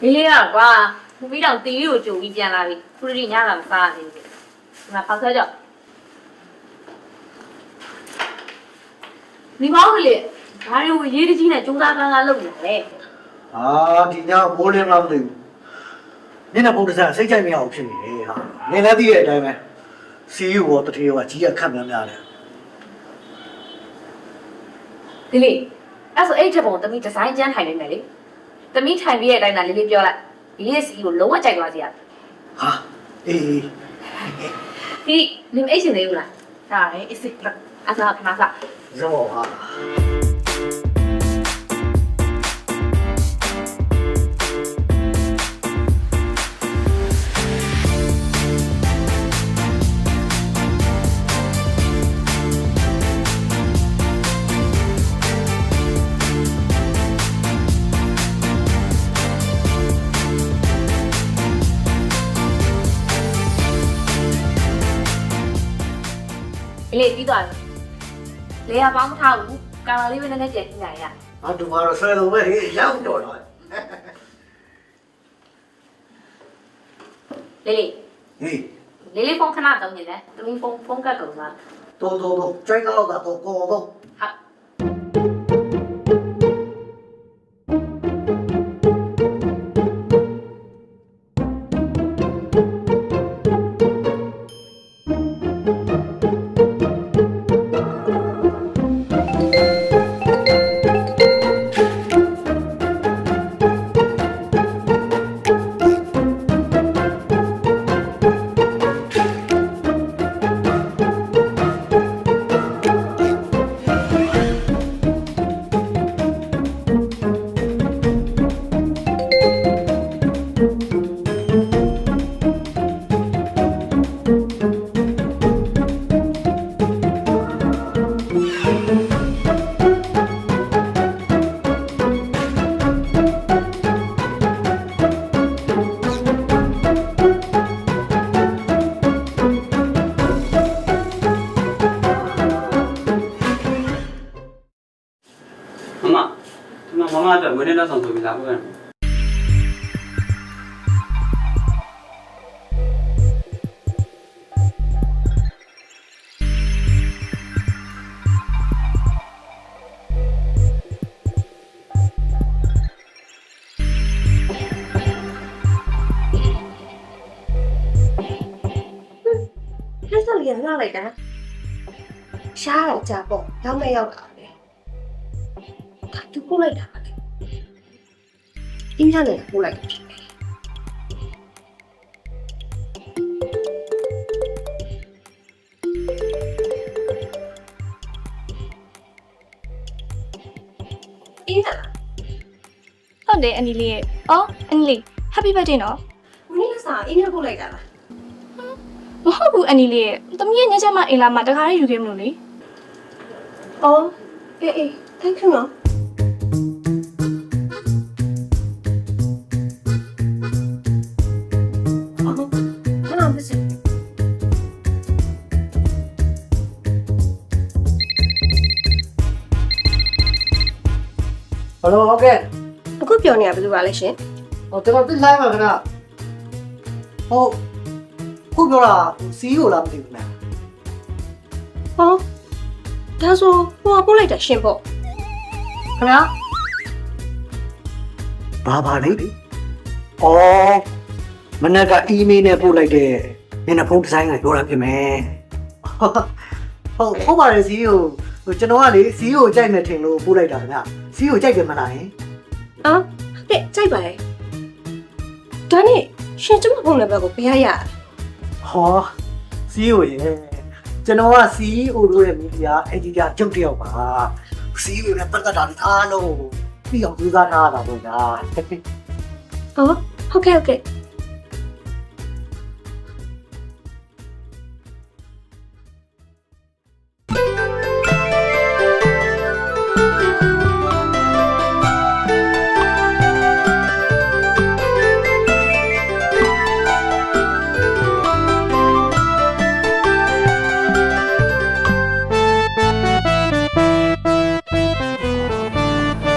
ဒီလေးကကွာခုပြီးတော့တီးကိုကြုံပြီးပြန်လာပြီခုတည်းညလာမစားနေဘူးဒီမှာဖောက်ဆွဲကြောက်ဒီမောင်ကလေးဘာလို့ရေးတကြီးနဲ့ကျုံးသားကန်းကလုပ်နေလဲ အာဒီညမိုးလင်းလားမသိဘူးမျက်နှာဖုံးဒီဇိုင်းစိတ်ကြိုက်မရအောင်ဖြစ်နေတယ်ဟာနေလည်းသိတဲ့အတိုင်းပဲစီယူဘောတထေရောကြီးကခတ်များများတယ် ဒီလေးအဲ့ဆိုအဲ့ချက်ပုံတမီဒီဇိုင်းကျန်းထိုင်နေမယ်လေတမီထိုင်ပြီးတဲ့အတိုင်းသာလေးလေးပြောလိုက်ဒီလေးစီကိုလုံးဝကြိုက်သွားစီရ ဟာအေး ဒီလင်အိတ်ရှင်သေးဘူးလားဒါရယ်အစ်စစ်အစားခဏစား ဇောဟာ ဒီလေးပြီးသွားပြီလေယာပေါင်းမထားဘူးကာလာလေးပဲနည်းနည်းကြည့်နေရ အတူမှာဆွဲလို့ပဲရောက်တော့တော့ လေးလေး ဟေး လေးလေးဖုန်းခဏတုံးနေတယ်တမီဖုန်းကတ်ကုန်သွား တော့ကျွိုင်းတော့တော့ကောတော့ ဟာ မမအတွက်ဝင်းနေတော့ဆောင်ဆိုပြီးလာဖို့ရတယ် ခက်ဆက်လေးကငှားလိုက်တာရှားတော့ကြာပေါ့ရောက်မရောက်တာလေဒါသူပို့လိုက်တာလေအင်းစားနေပို့လိုက်တယ်အင်းစား ဟုတ်တယ်အန်ဒီလေးရဲ့အော်အန်ဒီလေး happy birthday နော် မင်းကစားအင်းရပို့လိုက်တာလား မဟုတ်ဘူးအန်ဒီလေးရဲ့သမီးရဲ့ညချက်မအိမ်လာမှာတခါလေးယူခဲ့မလို့လေ အော်အေး thank you နော်အော်မစ ဟယ်လိုဟုတ်ကဲ့ အခုပြောနေရဘယ်လိုပါလဲရှင် ဟိုကျွန်တော်တိလိုက်ပါခင်ဗျဟုတ်ခုပြောတာစီးကိုလားမသိဘူးခင်ဗျ ဟောဒါဆိုဟိုကပို့လိုက်တာရှင်ပေါ့ခင်ဗျာ ဘာလဲဩမနက်ကအီးမေးလ်နဲ့ပို့လိုက်တဲ့မျက်နှာဖုံးဒီဇိုင်းကပြောတာဖြစ်မယ်ဟုတ်ပါတယ်စီကိုကျွန်တော်ကလေစီကိုကြိုက်နေထင်လို့ပို့လိုက်တာခင်ဗျစီကိုကြိုက်တယ်မလားဟင် အော်တဲ့ကြိုက်ပါလေဒါနဲ့ရှင်ကျမဖုန်းနံပါတ်ကိုဘယ်ရရ ဟောစီကိုရေကျွန်တော်ကစီအိုတို့ရဲ့မီဒီယာအက်ဒီတာကျုပ်တယောက်ပါစီကိုနဲ့ပတ်သက်တာအားလုံးပြီးအောင်ကြိုးစားထားတာပေါ့ဗျာ ဟောဟုတ်ကဲ့ဟုတ်ကဲ့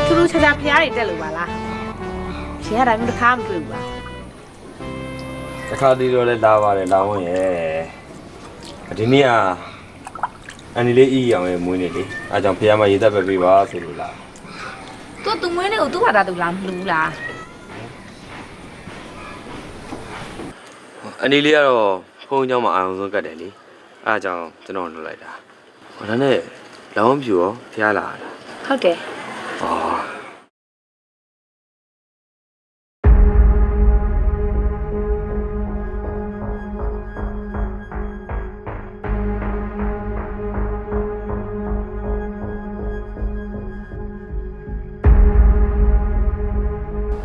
သူတို့ချာဖျားတွေတက်လို့ပါလားရှင်းရတာမျိုးတစ်ခါမတွေ့ဘူးလား တခါတည်းတော့လည်းလာပါတယ်လာဝင်ရဲ့ဒီနေ့ကအန်ဒီလေးအီအောင်ရဲ့မွေးနေ့လေအားကြောင့်ဖះမရေသက်ပဲပေးပါဆိုလို့လား သူမွေးနေ့ကိုသူ့ဘာသာသူလားမလှူဘူးလား အန်ဒီလေးကတော့ဖုန်းเจ้าမှာအာရုံဆုံးကတ်တယ်လေအားကြောင့်ကျွန်တော်လှုပ်လိုက်တာဟောဒါနဲ့လောင်းပြူရောဖះလာတာ ဟုတ်တယ် အော်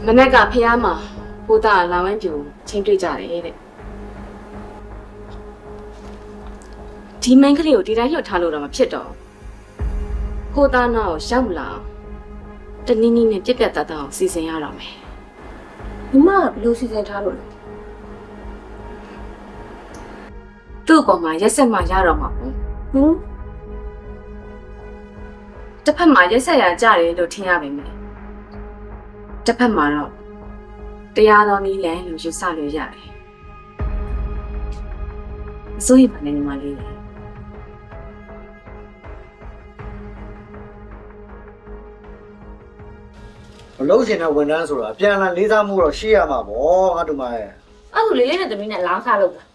မနက်ကဖះမှာဘိုးသားလာဝဲပြူချင်းတွေ့ကြတယ်တဲ့ဒီမင်းကလေးကိုဒီတိုင်းလှုပ်ထားလို့တော့မဖြစ်တော့ဘိုးသားနာကိုရောက်လာတနည်းနည်းနဲ့ပြက်ပြက်သားသားအောင်စီစဉ်ရတော့မယ် ညီမကဘယ်လိုစီစဉ်ထားလို့လဲ သူ့အပေါ်မှာရက်ဆက်မှရတော့မှာပေါ့ ဟင် တစ်ဖက်မှာရက်ဆက်ရကြတယ်လို့ထင်ရပါမယ်တစ်ဖက်မှာတော့တရားတော်နည်းလမ်းလို့ယူဆလို့ရတယ်အစိုးရပါနဲ့ညီမလေး မလို့ရှင်တဲ့ဝန်ထမ်းဆိုတာအပြန်အလှန်လေးစားမှုတော့ရှိရမှာပေါ့ငါတို့မရဲ့ အဲ့ဒါလေးလေးနဲ့သမီးနဲ့လောင်းစားလို့လား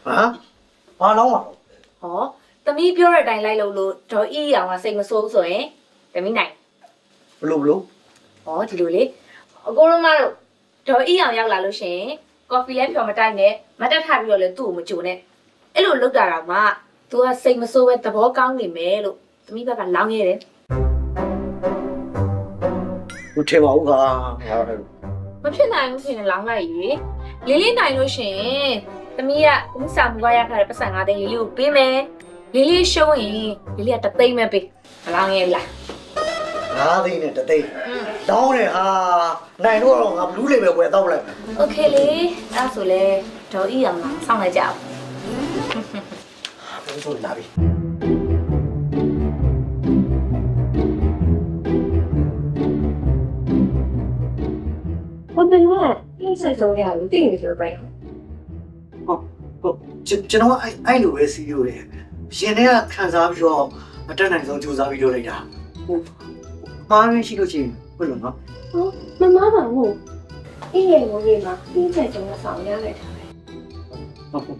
ဟမ်ဘာလုံးပါ ဟောသမီးပြောတဲ့အတိုင်းလိုက်လို့ဒေါ်အီအောင်ကစိတ်မဆိုးဆိုရင်သမီးနိုင် ဘလို့ဘလို့ ဟောဒီလိုလေအကိုတို့မတို့ဒေါ်အီအောင်ရောက်လာလို့ရှင်ကော်ဖီလဲဖြော်မတိုက်နဲ့မတက်ထပြီးတော့လေသူ့ကိုမကြိုနဲ့အဲ့လိုလုပ်တာတော့မှ तू ကစိတ်မဆိုးပဲသဘောကောင်းနေမယ်လို့သမီးဘက်ကလောင်းရဲတယ် မထင်ပါဘူးခါ မဖြစ်နိုင်ဘူးဖြစ်နေလောင်းလိုက်ရေလေးလေးနိုင်လို့ရှင်သမီးကသမီးစာမူကရထားတဲ့ပတ်စံ9သိန်းလေးလေးကိုပေးမယ်လေးလေးရှုံးရင်လေးလေးက3သိန်းပဲပေးမလောင်းရဲဘူးလား ငါးသိန်းနဲ့တသိန်းလောင်းတယ်ဟာနိုင်တော့ငါဘလူးလေးပဲဝယ်တော့လိုက်မယ် โอเคလေအဲ့ဆိုလေဒေါ်အီအောင်လာစောင့်လိုက်ကြအောင် ဘယ်လိုလာပြီ ဟိုတင်ကအိစိတ်ဆုံးရလို့တည်နေဆိုပဲ ဟုတ်ကျွန်တော်အဲ့လိုပဲစီးရိုးတယ်ရှင်တွေကခံစားပြီးတော့အတက်နိုင်ဆုံးကြိုးစားပြီးလုပ်လိုက်တာဟုတ်မှားရရှိလို့ချင်းဘယ်လိုနော် ဟောမမပါဘူးအေးရဲ့ငွေမှာအိစိတ်ဆုံးကဆောင်ရလိုက်တာပဲ ဟုတ်ဟုတ်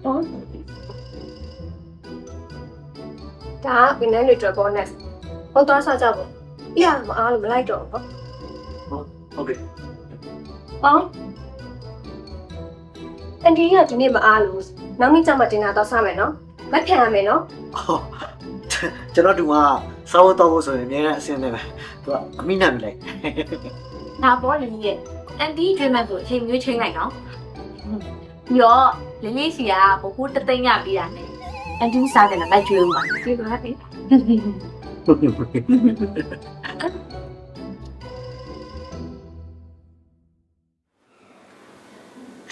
ဟောဒါကဘယ်နဲ့လေတော့ဘောနက်ဟောတော့စားကြပါအေးရမအားလို့မလိုက်တော့ဘူး ဟုတ်ကဲ့ ဟောအန်ဒီကဒီနေ့မအားလို့နောက်နေ့ကျမှတင်တာတော့စားမယ်နော်မခံရမယ်နော် ကျွန်တော်တို့ကစားဖို့တော့ဖို့ဆိုရင်အများနဲ့အဆင်သင့်ပဲသူကအမိနာမိလိုက် နာပေါ်လေးရဲ့အန်တီကျွေးမှဆိုအချိန်မျိုးချိန်လိုက်နော်ပြီးတော့လေးလေးစီကဘိုး3သိန်းရပြီးတာနဲ့အန်တီစားတယ်လိုက်ကျွေးဦးမှာကျွေးပါလေ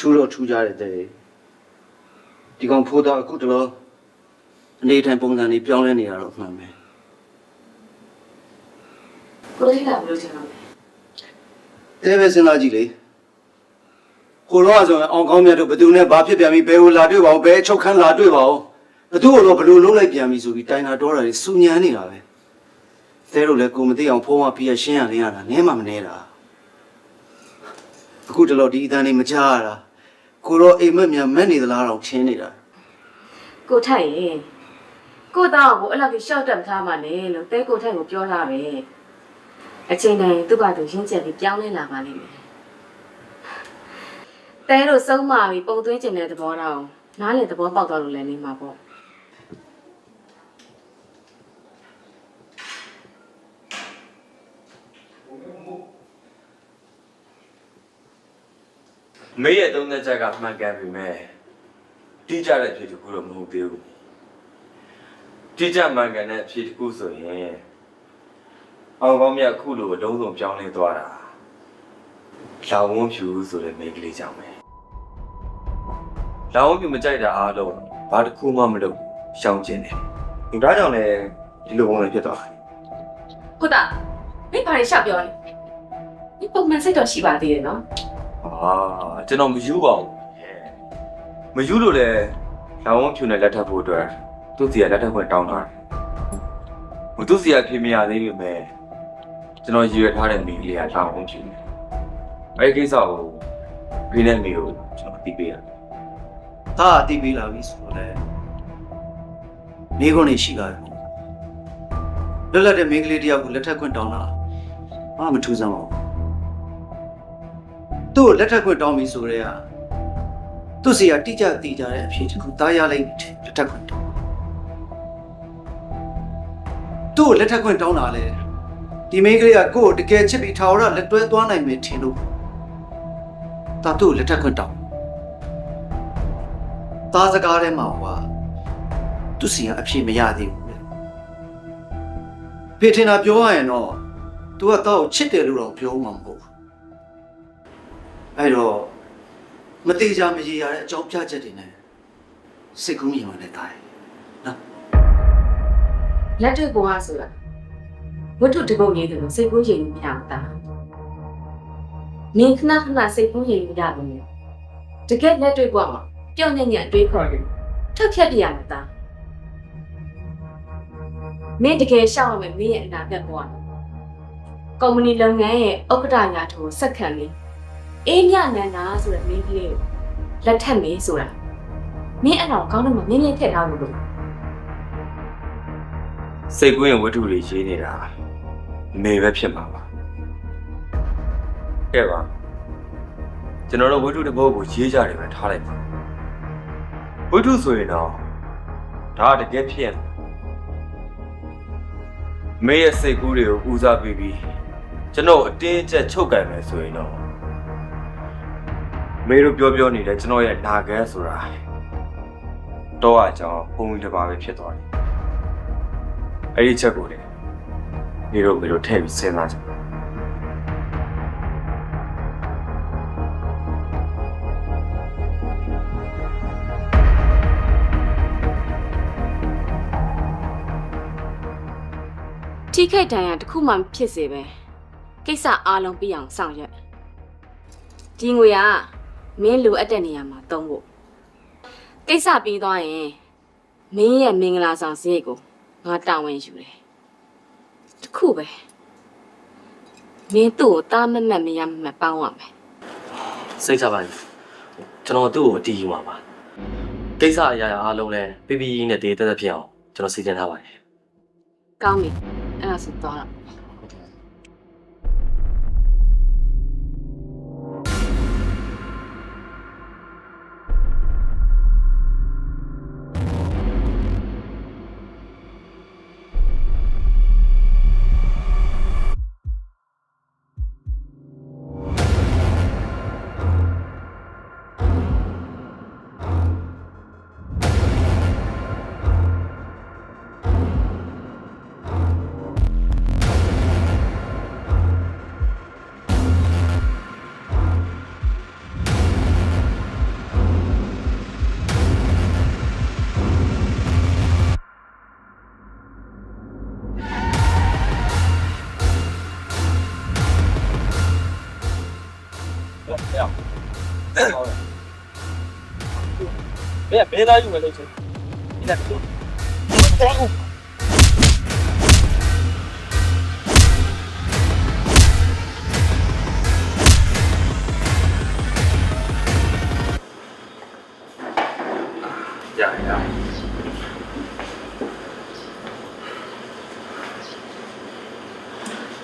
ချူတော့ချူကြတယ်တဲ့ဒီကောင်ဖိုးတော့အခုတလောအနေထိုင်ပုံစံလေးပြောင်းလဲနေတာတော့မှန်ပဲ ကိုလေးကဘယ်လိုချင်လဲ တဲပဲစဉ်းစားကြည့်လေဟိုတော့ဆိုရင်အောင်ကောင်းမြတ်တို့ဘယ်သူနဲ့ဘာဖြစ်ပြန်ပြီဘယ်ကိုလာတွေ့ပါဦးဘယ်အချုပ်ခန်းလာတွေ့ပါဦး သူ့ကိုတော့ဘလို့လုံးလိုက်ပြန်ပြီဆိုပြီးတိုင်တာတော့တာစူညံနေတာပဲသဲတို့လည်းကိုမသိအောင်ဖုံးမပြီးရရှင်းရလင်းရတာနဲမှမနေတာအခုတလို့ဒီအတန်းလေးမကြားရတာကိုတော့အိမ်မက်မြန်မက်နေသလားတော့ချင်းနေတာ ကိုထိုက်ရေကိုတော့ကိုအဲ့လောက်ကြီးရှောက်တက်ထားမှလည်းလို့တဲကိုထိုက်ကိုပြောထားပဲအချိန်တိုင်းသူ့ဘာသူရင်းချက်ပြီးပြောင်းလဲလာပါလိမ့်မယ်တဲတို့စုံးမာပြီးပုံသွင်းကျင်တဲ့သဘောတော့နားလေသဘောပေါက်သွားလို့လည်းနေမှာပေါ့ မေရဲ့သုံးသက်ချက်ကမှန်ကန်ပြီမဲ့တိကျတဲ့အဖြစ်တစ်ခုတော့မဟုတ်သေးဘူးတိကျမှန်ကန်တဲ့အဖြစ်တစ်ခုဆိုရင်အောင်ကောင်းမြတ်အခုလိုအလုံးစုံပြောင်းလဲသွားတာလောင်ဝန်းဖြူဆိုတဲ့မိန်းကလေးကြောင့်ပဲလောင်ဝန်းဖြူမကြိုက်တာအားလုံးဘာတစ်ခုမှမလုပ်ရှောင်ကျင်တယ်ဒါကြောင့်လည်းဒီလိုပုံစံဖြစ်သွားတယ် ဟုတ်တာမင်းဘာတွေရှောက်ပြောလဲဒီပုံမှန်စိတ်တော့ရှိပါသေးတယ်နော် ကျွန်တော်မယူပါဘူးမယူလို့လေလောင်ဝန်းဖြူနဲ့လက်ထပ်ဖို့အတွက်သူ့စီကလက်ထပ်ခွင့်တောင်းထားတယ်သူ့စီကဖြေမရသေးဘူးမဲ့ကျွန်တော်ရည်ရွယ်ထားတဲ့မိလေးကလောင်ဝန်းဖြူအဲ့ဒီကိစ္စကိုဘင်းနဲ့မိကိုကျွန်တော်သိပေးရတယ် ဒါအတိပေးလာပြီဆိုတော့လေမိကုန်းနေရှိလာတယ်လွတ်လပ်တဲ့မိန်းကလေးတယောက်ကိုလက်ထပ်ခွင့်တောင်းတာဘာမှမထူးဆန်းပါဘူးသူ့ကိုလက်ထပ်ခွင့်တောင်းပြီဆိုတော့သူ့စီကတိကျတည်ကြတဲ့အဖြစ်တစ်ခုသားရလိုက်လက်ထပ်ခွင့်တောင်းသူ့ကိုလက်ထပ်ခွင့်တောင်းတာလေဒီမိန်းကလေးကကိုယ့်ကိုတကယ်ချစ်ပြီးထာဝရလက်တွဲသွားနိုင်မယ်ထင်လို့ဒါသူ့ကိုလက်ထပ်ခွင့်တောင်းသားစကားထဲမှာဟွာသူ့စီကအဖြစ်မရသေးဘူးလေဖေထင်တာပြောရရင်တော့ तू ကတော့ချစ်တယ်လို့တော့ပြောမှာမဟုတ်ဘူးအဲ့တော့မတိကြမရေရတဲ့အကြောင်းပြချက်တွေနဲ့စိတ်ကူးမြင်ဝင်နေတာနော် လက်တွေ့ပေါ်ဟာဆိုတာဝတ္ထုတပုတ်ရေးတယ်လို့စိတ်ကူးရင်မရဘူးတာမင်းခဏခဏစိတ်ကူးရင်မရဘူးတကယ်လက်တွေ့ပေါ်မှာပြောင်းနေညတွေးခေါ်တယ်ထပ်ဖြတ်ပြရမှာတာမင်းတကယ်ရှောက်ရမယ်မင်းရဲ့အနာဂတ်ပေါ်ကုမ္ပဏီလုပ်ငန်းရဲ့ဥက္ကဋ္ဌညာထိုးဆက်ခံလေးအေးမြနန္ဒာဆိုတဲ့မင်းကလေးကိုလက်ထပ်မေးဆိုတာမင်းအဲ့တော့ကောင်းတော့မမြင်မြင်ထည့်ထားလို့ စိတ်ကူးရင်ဝတ္ထုတွေရေးနေတာမေပဲဖြစ်မှာပါကဲပါကျွန်တော်တို့ဝတ္ထုတစ်ပုဒ်ကိုရေးကြတယ်ပဲထားလိုက်ပါဝတ္ထုဆိုရင်တော့ဒါတကယ်ဖြစ်ရမေရဲ့စိတ်ကူးတွေကိုဦးစားပေးပြီးကျွန်တော်အတင်းအကျပ်ချုပ်ကန်မယ်ဆိုရင်တော့မေတို့ပြောနေတဲ့ကျွန်တော်ရဲ့နာဂတ်ဆိုတာတော့အကြောင်းပုံတစ်ပါးပဲဖြစ်သွားတယ်အဲ့ဒီချက်ကိုလေမေတို့ထည့်ပြီးစဉ်းစားကြထိခိုက်ဒဏ်ရာတစ်ခုမှဖြစ်စေပဲကိစ္စအားလုံးပြီးအောင်ဆောင်ရွက်ဒီငွေကမင်းလိုအပ်တဲ့နေရာမှာသုံးဖို့ကိစ္စပြီးသွားရင်မင်းရဲ့မင်္ဂလာဆောင်စရိတ်ကိုငါတာဝန်ယူတယ်တစ်ခုပဲမင်းသူ့ကိုတားမမတ်မရမပေါင်းရမယ် စိတ်ချပါကျွန်တော်သူ့ကိုအတီးယူမှာပါကိစ္စအရာအားလုံးလဲပြပြရင်းနဲ့တည်တက်ဖြစ်အောင်ကျွန်တော်စီစဉ်ထားပါတယ် ကောင်းပြီအဲ့ဒါဆိုသွားတော့ မင်းဘယ်သားယူမယ်လို့ချင်း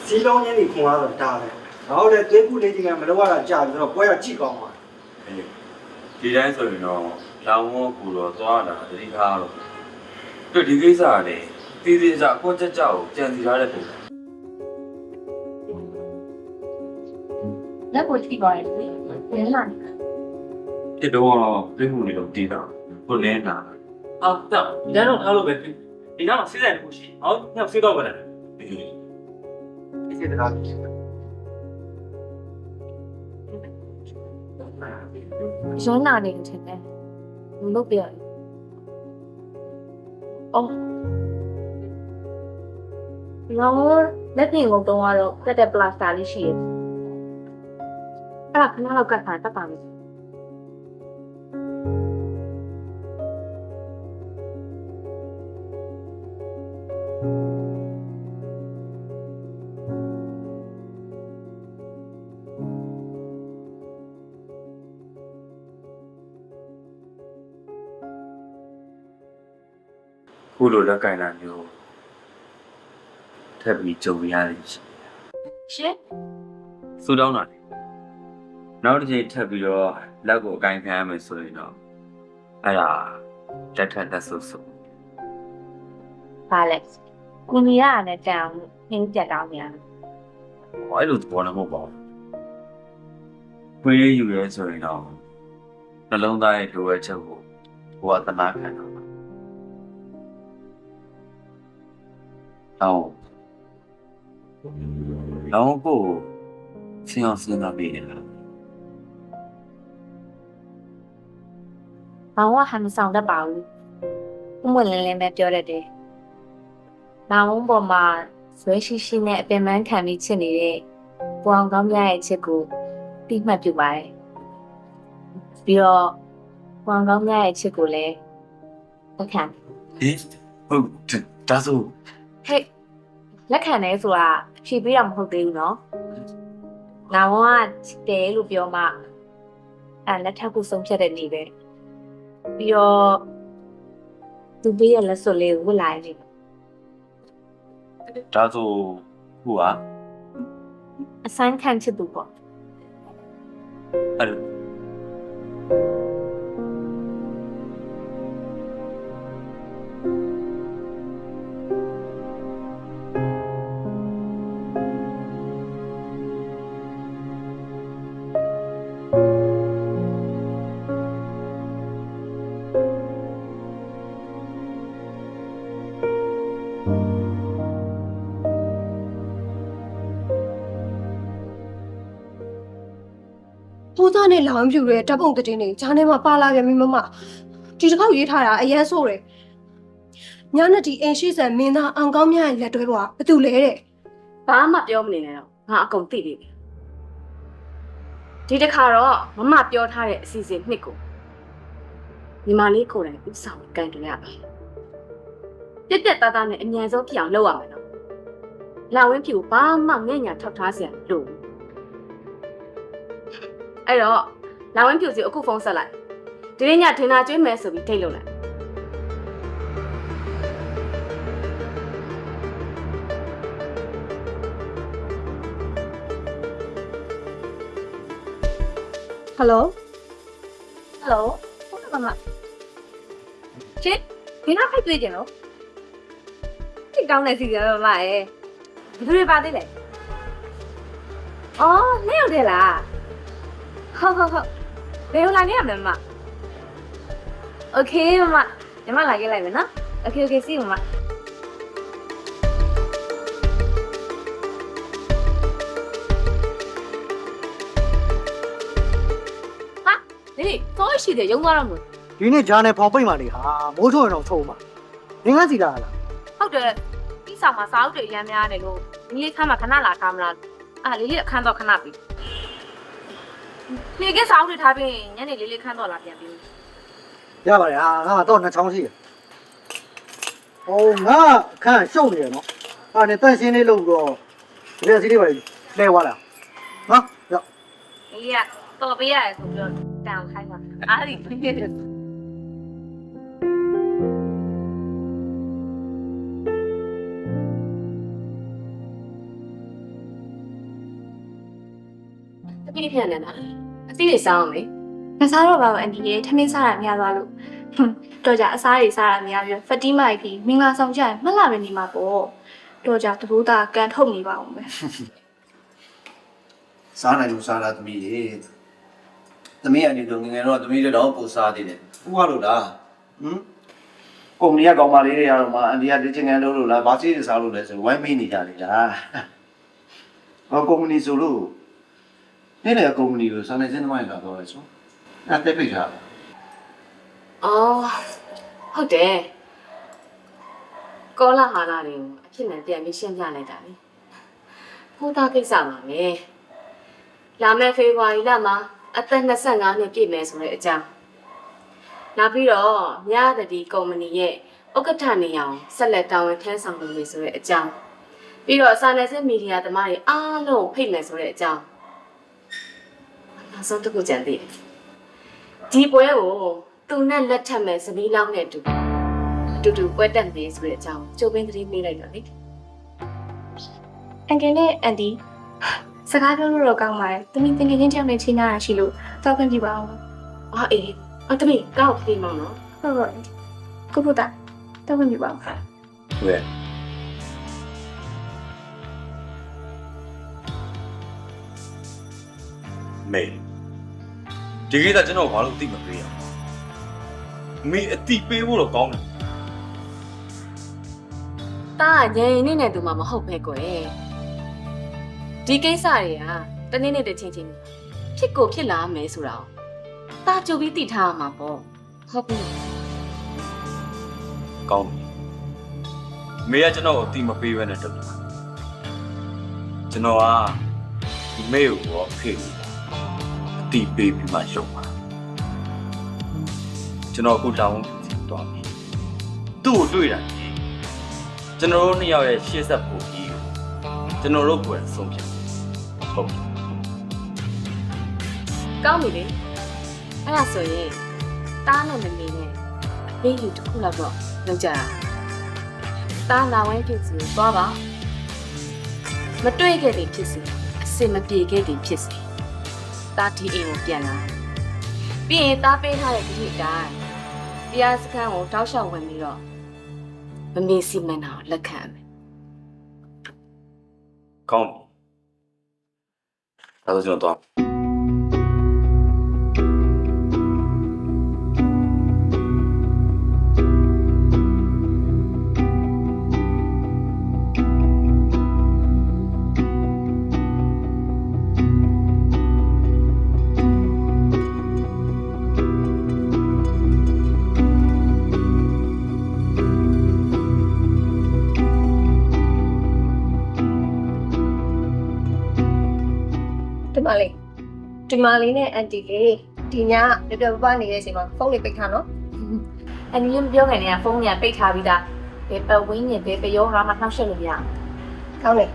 စီလုံးချင်းကြီးခွန်အားတော့တားတယ်။နောက်လည်းသွေးပူလေးကြီးကမလောက်ရတာကြာပြီဆိုတော့ပွဲရကြည့်ကောင်းပါ ဒီတိုင်းဆိုရင်တော့လောင်ဝကူတော့သွားတာတတိထားတော့တို့ဒီကိစ္စကလေတည်တည်ကြအကွက်ကြကြကိုကြံစီထားတဲ့ပုံ လက်ကိုထိပါရဲ့ဘယ်လာနေ တစ်တော့ပြမှုနေတော့တည်တာကိုလဲနာ အော်တော့လမ်းတော့ထားလို့ပဲဒီနောက်မှာစီးဆိုင်တစ်ခုရှိဟောညစီးတော့ပါလား ဒီစိတ်တရားကြီး ရောနာနေတယ်နဲ့ဘလို့ပြရအော်လောလက်ပြင်ကုန်တော့တက်တဲ့ပလတ်စတာလေးရှိရဲ့အဲ့ဒါခဏလောက်ကတ်ထားတတ်ပါမယ်ခုလိုလက်ကင်လာမျိုးထပ်ပြီးကြုံရတယ် ရှင် စူတောင်းတာလေနောက်တစ်ချိန်ထပ်ပြီးတော့လက်ကိုအကင်ခံရမယ်ဆိုရင်တော့အဲ့ဒါလက်ထက်လက်ဆုပ်ဆုပ် ပါလက်ကိုနီရနဲ့တန်အောင်နှင်းပြတ်တောင်းနေရတယ် ဘာလို့ဘောနမဟုတ်ပါဘူးခွေးယူရဲဆိုရင်တော့နှလုံးသားရဲ့လိုအပ်ချက်ကိုဘဝသနာခံတော့လောင်းကိုဆင်းအောင်စဉ်းစားပြီးတယ်လား ။ဘောင်ကဟန်မဆောင်တတ်ပါဘူး။ဥမွင့်လင်းလင်းပဲပြောတတ်တယ်။လောင်ပေါ်မှာဇွဲရှိရှိနဲ့အပင်ပန်းခံပြီးချစ်နေတဲ့ပူအောင်ကောင်းမြတ်ရဲ့ချစ်ကိုတိမှတ်ပြုပါတယ်။ပြီးတော့ပူအောင်ကောင်းမြတ်ရဲ့ချစ်ကိုလည်းလက်ခံ ဟေးဟုတ်ဒါဆို ဟဲ့လက်ခံတယ်ဆိုတာဖြေပေးတာမဟုတ်သေးဘူးနော်။လောင်ကချစ်တယ်လို့ပြောမှလက်ထပ်ကိုဆုံးဖြတ်တဲ့နေ့ပဲ။ပြီးတော့သူပေးရလက်စွပ်လေးကိုဝတ်လာနေတယ် ဒါဆိုခုက အဆိုင်ခံချစ်သူပေါ့ အဲ့လို ပိုးသားနဲ့လောင်ပြူတဲ့ဓာတ်ပုံတည်င်းတွေဂျားထဲမှာပါလာခဲ့ပြီမမဒီတစ်ခေါက်ရေးထားတာအရန်ဆိုးတယ်ညနေဒီအိမ်ရှိဆန်မင်းသားအောင်ကောင်းမြတ်ရဲ့လက်တွဲပေါ်ကဘာတူလဲတဲ့ ဘာမှပြောမနေနဲ့တော့ငါအကုန်သိပြီဒီတစ်ခါတော့မမပြောထားတဲ့အစီအစဉ်နှစ်ကိုညီမလေးကိုယ်တိုင်ဥဆောင်ကန်တူရပါပြက်ပြက်သားသားနဲ့အញ្ញံဆုံးဖြစ်အောင်လုပ်ရမယ်နော်လာဝင်းဖြူဘာမှငဲ့ညာထောက်ထားစရာလို့အဲ့တော့လာဝင်းဖြူစီအခုဖုန်းဆက်လိုက်ဒီနေ့ညထင်သာကျွေးမယ်ဆိုပြီးထိတ်လို့လိုက်ဟယ်လို ဟယ်လိုဟုတ်ကဲ့မမချစ်ဒီနောက်ဖိုက်တွေ့ကြနော်တိတ်ကောင်းတဲ့စီကမမရဲ့ဘယ်သူတွေပါသေးလဲအော်လက်ရောက်တယ်လားဟုတ်ဘယ်လိုလာနေရမလဲမမโอเคမမညီမလာခဲ့လိုက်မယ်နော်โอเคsee you မမဒီတော့ရှိတယ်ရုံသွားတော့မို့ ဒီနေ့ဂျာနယ်ဖောင်ပိတ်မှနေဟာမိုးချုံရင်တော့ချုံမှာငင်းကစီလာလား ဟုတ်တယ်ပြီးဆောင်မှာစာအုပ်တွေအများများတယ်လို့ဒီလေးခန်းမှာခဏလာထားမလားလေးလေးအခန်းတော့ခဏပြီနေကစာအုပ်တွေထားပြီးညနေလေးလေးခန်းတော့လာပြန်ပြီ ရပါတယ်ဟာငါတော့နှစ်ချောင်းရှိတယ် ငါအခန့်ရှုပ်နေရနော်ဟာနဲ့တန့်ရှင်းလေးလုပ်တော့ဒီစီလေးပါလဲသွားလားနော်ရောက် အေးရတော်ပေးရတယ်ဆိုပြီးတော့တောင်းခိုင်းပါအားဒီပြည့်တယ် တပိဖြန်နေတာအသိတွေစားအောင်လေ မစားတော့ပါဘူးအန်တီရဲ့ထမင်းစားတာများသွားလို့တော့ကြအစားတွေစားတာများပြီးဖတီမိုက်ပြီးမင်္ဂလာဆောင်ကြရင်မှတ်လာပဲနေမှာပေါ့တော့ကြတဘိုးသားကန်ထုတ်နေပါအောင်ပဲ စားနိုင်လို့စားတာသမီးရေသမီးအနေနဲ့ငငယ်တော့သမီးလည်းတော့ပူစားသေးတယ်ဥပါလို့လားကုမ္ပဏီကကောင်းပါလေးတွေကတော့မှအန်ဒီကဒီချင်းငန်းလို့လားဘာစီးတွေစားလို့လဲဆိုဝိုင်းမေးနေကြတယ်လားဟောကုမ္ပဏီဆိုလို့နေ့လေကုမ္ပဏီကိုစားနေစင်းသမိုင်းလာတော့လဲဆိုအဲ့တက်ဖိတ်ထား အော်ဟုတ်တယ်ကောလာဟာလာတွေကိုအဖြစ်နဲ့ပြန်ပြီးရှင်းပြလိုက်တာလေဖိုးသားကိစ္စပါပဲလာမယ့်ဖေဖော်ဝါရီလမှာအသက်25နှစ်ပြည့်မယ်ဆိုတဲ့အကြောင်းနောက်ပြီးတော့မြရတတိကုမ္ပဏီရဲ့ဥက္ကဋ္ဌနေအောင်ဆက်လက်တာဝန်ထမ်းဆောင်နေဆိုတဲ့အကြောင်းပြီးတော့စာနယ်ဇင်းမီဒီယာသမားတွေအားလုံးဖိတ်မယ်ဆိုတဲ့အကြောင်းနောက်ဆုံးတစ်ခုကြံသေးတယ်ဒီပွဲကိုသူနဲ့လက်ထပ်မဲ့ဇနီးလောင်းနဲ့အတူတူပွဲတက်နေဆိုတဲ့အကြောင်းကြိုးပင်းသတိပေးလိုက်တော့လေ အန်ကယ်နဲ့အန်တီစကားပြောလို့တော့ကောင်းပါတယ်တမီးတင်ငယ်ချင်းတယောက်နဲ့ချင်းနာတာရှိလို့တောက်ခွင့်ပြပါအောင် အာအေးအတမီကောက်ပြေးမောင်းနော် ဟုတ်ပါဘူးကိုဖို့တာတောက်ခွင့်ပြပါအောင် ဝဲမေဒီကိစ္စကျွန်တော်ဘာလို့သိမပေးရမေအတိပေးဖို့တော့ကောင်းတယ် တားညင်နေနဲ့တူမှာမဟုတ်ပဲကွယ်ဒီကိစ္စတွေကတနေ့နေ့တစ်ချင်းချင်းဖြစ်ကိုဖြစ်လာမယ်ဆိုတာတားကြိုပြီးသိထားရမှာပေါ့ဟုတ်ပြီ ကောင်းပြီမေကကျွန်တော်ကိုအတိမပေးဘဲနဲ့တူတယ်ကျွန်တော်ကဒီမေကိုတော့ဖေးအတိပေးပြီးမှရုံပါကျွန်တော်အခုတောင်းသွားပြီသူ့ကိုတွေ့တာကျွန်တော်တို့နှစ်ယောက်ရဲ့ရှေ့ဆက်ဖို့ကြီးကိုကျွန်တော်တို့ကိုယ်ဆုံးဖြတ်ဟုတ် ကောင်းပြီလေအဲ့ဒါဆိုရင်တားနဲ့မနေနဲ့အပေးယူတစ်ခုလောက်တော့လုပ်ကြတာတားလာဝဲဖြစ်စီသွားပါမတွေ့ခဲ့တယ်ဖြစ်စီအစင်မပြေခဲ့တယ်ဖြစ်စီတားဒီအိမ်ကိုပြန်လာပြီးရင်တားပေးထားတဲ့ဒီအတိုင်းတရားစခန်းကိုတောက်လျှောက်ဝင်ပြီးတော့မမေးစီမံတာကိုလက်ခံမယ် ကောင်းပြီဒါဆိုကျွန်တော်သွား ဒီမလေးနဲ့အန်တီလေးဒီညပြပြပပနေတဲ့အချိန်မှာဖုန်းလေးပိတ်ထားနော် အန်ဒီမပြောခင်တည်းကဖုန်းကပိတ်ထားပြီးသားဘယ်ပတ်ဝင်းနေဘယ်ပယောဟာမှနှောက်ရှက်လို့မရဘူး ကောင်းတယ်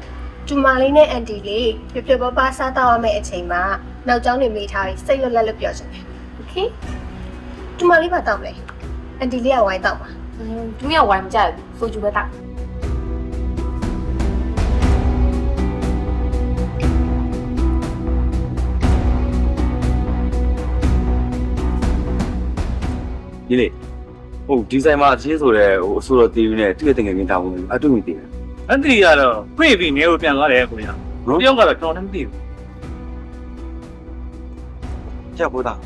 ဒီမလေးနဲ့အန်တီလေးပြပြပပစားတော့ရမယ့်အချိန်မှာနောက်ကျောင်းနေမိထားပြီးစိတ်လွတ်လပ်လို့ပြောချင်တယ်โอเคဒီမလေးပါတော့လေအန်တီလေးကဝိုင်းတော့ပါ သူကဝိုင်းမကြဘူးဆိုကြပဲတာ ဒီလေဟုတ်ဒီဆိုင်မှာအချင်းဆိုတဲ့ဟိုအဆိုတော်တီးပြီးနဲ့တွေ့တဲ့ငယ်ချင်းတောင်းဘူးအတူမသိဘူး အန်တီကတော့ဖွင့်ပြီးနေကိုပြန်သွားတယ်ကိုရတယောက်ကတော့ကျွန်တော်လည်းမသိဘူး ကြက်ဘိုးသား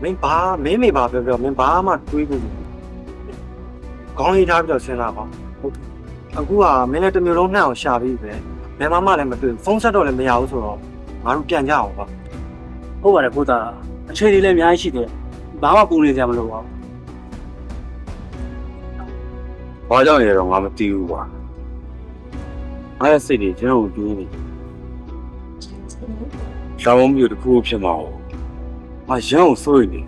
မင်းဘာမင်းမေဘာပြောမင်းဘာမှတွေးဘူးခေါင်းလေးထားပြီးတော့စဉ်းစားပါဟုတ်အခုကမင်းလည်းတစ်မျိုးလုံးနှံ့အောင်ရှာပြီးပဲဘယ်မှလည်းမတွေ့ဖုန်းဆက်တော့လည်းမရဘူးဆိုတော့ငါတို့ပြန်ကြအောင်ပါ ဟုတ်ပါတယ်ကိုသားအချိန်လေးလည်းအများကြီးရှိတယ်ဘာမှပူနေကြမလို့ပါဘူး ဘာကြောင့်လဲတော့ငါမသိဘူးကွာငါရဲ့စိတ်တွေကျွန်တော်ကိုတွေးနေရှောင်းမျိုးတစ်ခုဖြစ်မှာဟုတ်ငါရမ်းကိုစိုးရိမ်နေ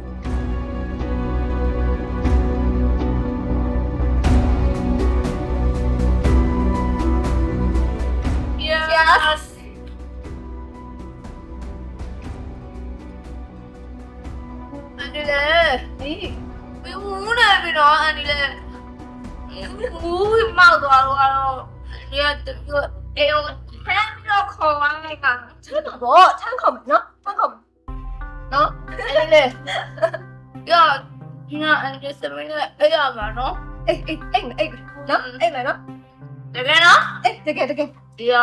ဒီလေဒီမူးနေပြီတော့အန်ဒီလေမူးမောက်သွားတော့ဒီကအေးဟဲ့တော့ခေါ်လိုက်တာချမ်းတော့ချမ်းခေါ်မယ်နော်ချမ်းခေါ်မယ်နော်အဲ့လေယောဒီကအန်ဒီစမင်းနဲ့အေးရပါနော်အေးနော်အေးမယ်နော်တကယ်နော်အေးတကယ်ဒီရ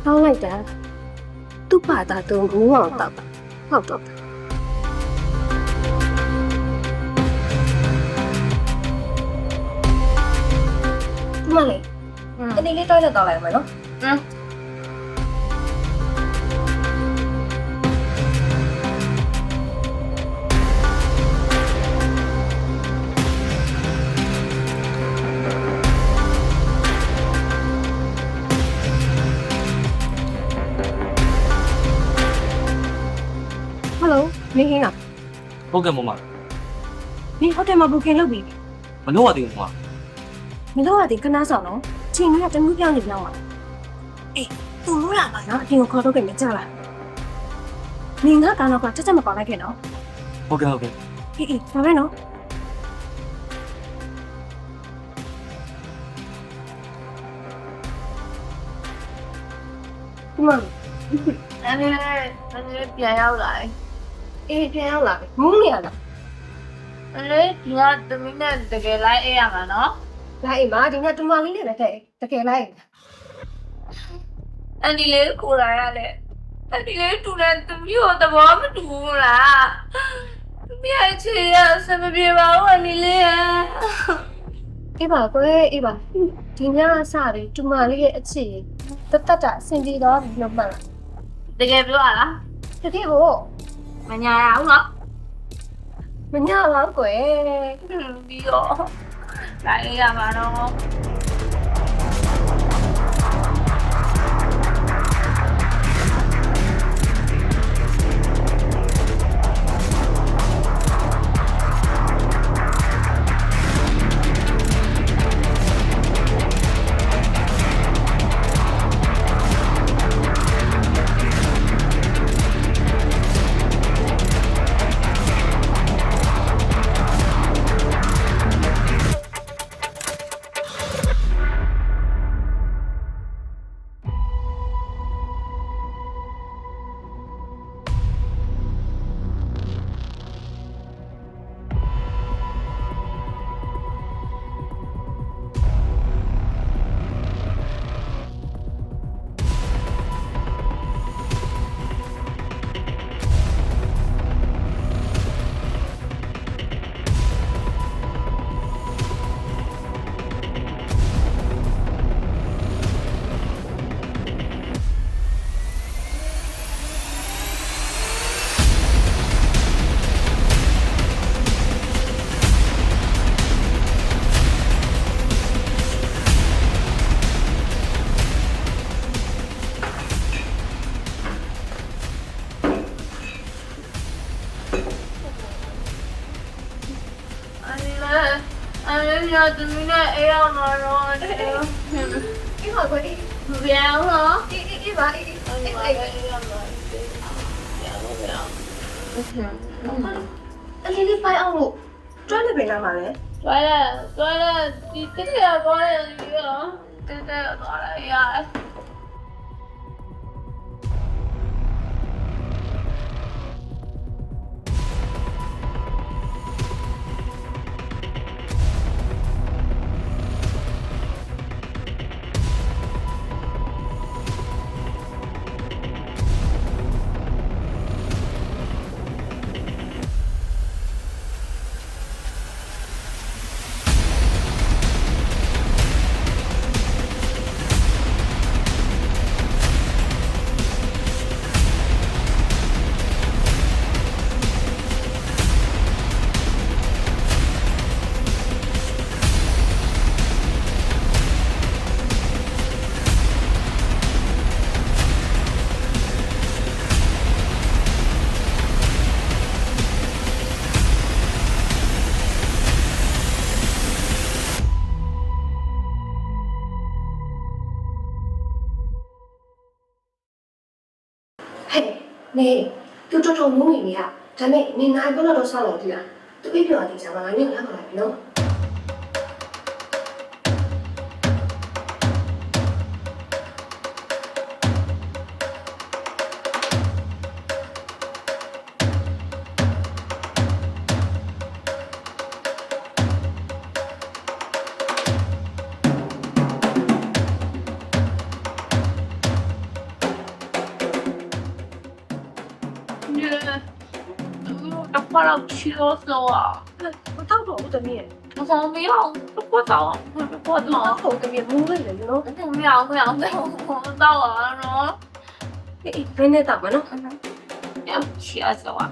ကောင်းလိုက်တာသူ့ဘာသာသူဘူးအောင်တော့ဟုတ်တော့ဒီမလေးအနေလေးတော့တော့လိုက်မယ်နော်ဟယ်လိုနေဟင်းလား ဟုတ်ကဲ့မမ နေဟိုတယ်မှာ booking လုပ်ပြီ မလို့ရသေးဘူးမ မင်းတို့ကဒီခဏဆောင်နော်ချိန်ကတမျိုးပြောင်းနေပြောင်းပါအေးသူလို့လာပါနော်အပြင်ကိုခေါ်တော့ကြမယ်ကြားလားနေငါကတော့တက်တက်မပေါလိုက်ခဲ့နော် ဟုတ်ကဲ့ အေးဒါပဲနော်ဒီမှာအဲ့ပြန်ရောက်လာ အေးပြန်ရောက်လာပြီမူးနေရလား အဲ့ဒီကသမီးနဲ့တကယ်လိုက်အေးရမှာနော် လာအိမ်မှာဒီနေ့တူမလေးနဲ့လည်းတကယ်လိုက် အန်ဒီလေးကိုလာရတယ်အန်ဒီလေးတူတဲ့သမီးကိုသဘောမတူဘူးလားသမီးအချေရဆမပြေပါဘူးအန်ဒီလေး အေးပါကွယ်အေးပါဒီညကစတယ်တူမလေးရဲ့အခြေတတ်တာအဆင်ပြေတော့ပြီးတော့မှတ် တကယ်ပြောရလား တကယ်ကို မညာရအောင်နော် မညတော့ကွယ် ပြီးတော့လိုက်အေးရမှာတော့ အဲ့ဒါသမီးနဲ့အေးအောင်တော့တယ်အေးပါကွယ်ပြန်တော့အေးပါအေးအလေးလေးပိုင်အောင်လို့တွဲနေပြီလားမလဲတွဲရဒီတက်ရသွားရရောတက်သွားရ嘿，你就这种努力呀，咱们你哪一个都上楼去啊？都一表弟上嘛，你两个来喏。快要气死我！我到头的面，我不要，我到，我到头的面不会的喏。不要，我到完了。哎，真的到吗喏？要气死我！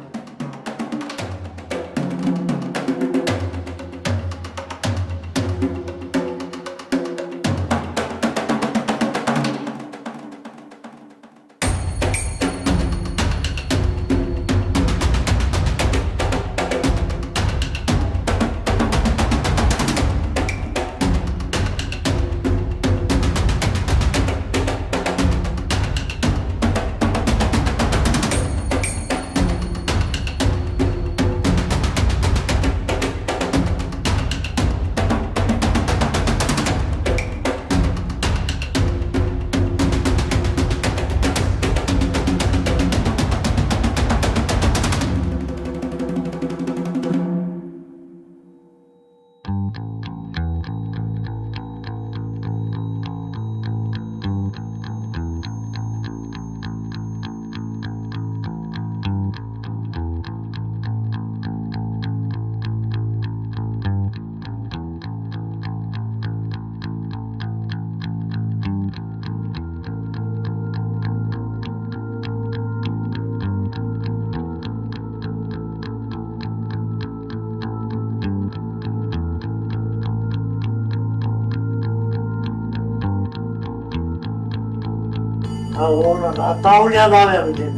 好了，那当然当然不行。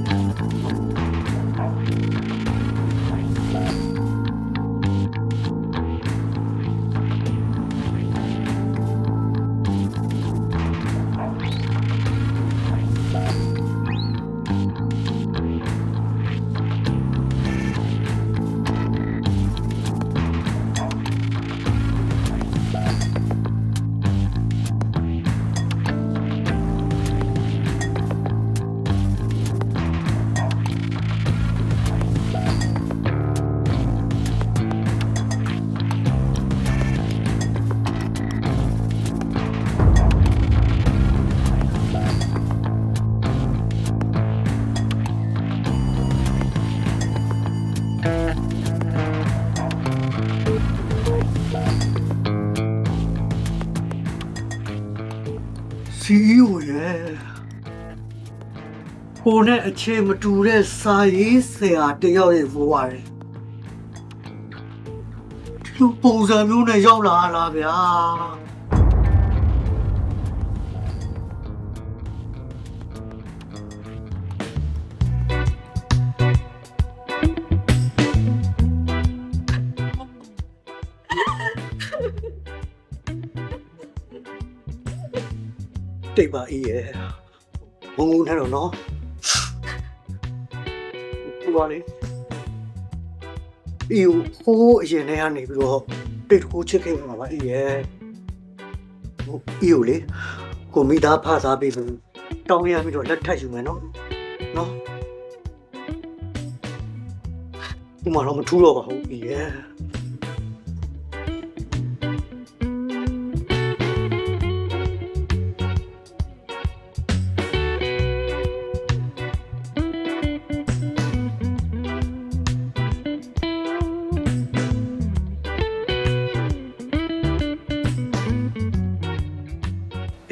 CEO ရဲ့ဟိုနဲ့အခြေမတူတဲ့စာရေးဆရာတယောက်ရဲ့ဘဝရဲ့ဒီလိုပုံစံမျိုးနဲ့ရောက်လာလားဗျာတိတ်ပါအေးရဲ့ဘုံဘုံနဲ့တော့နော်ဒီပါလေအေးဟိုးအရင်ထဲကနေပြီးတော့တိတ်ကိုချစ်ခဲ့မှာပါအေးရဲ့ဟိုအေးကိုလေကိုမိသားဖစားပြီးဆိုတောင်းရပြီးတော့လက်ထပ်ယူမယ်နော်ဒီမှာတော့မထူးတော့ပါဘူးအေးရဲ့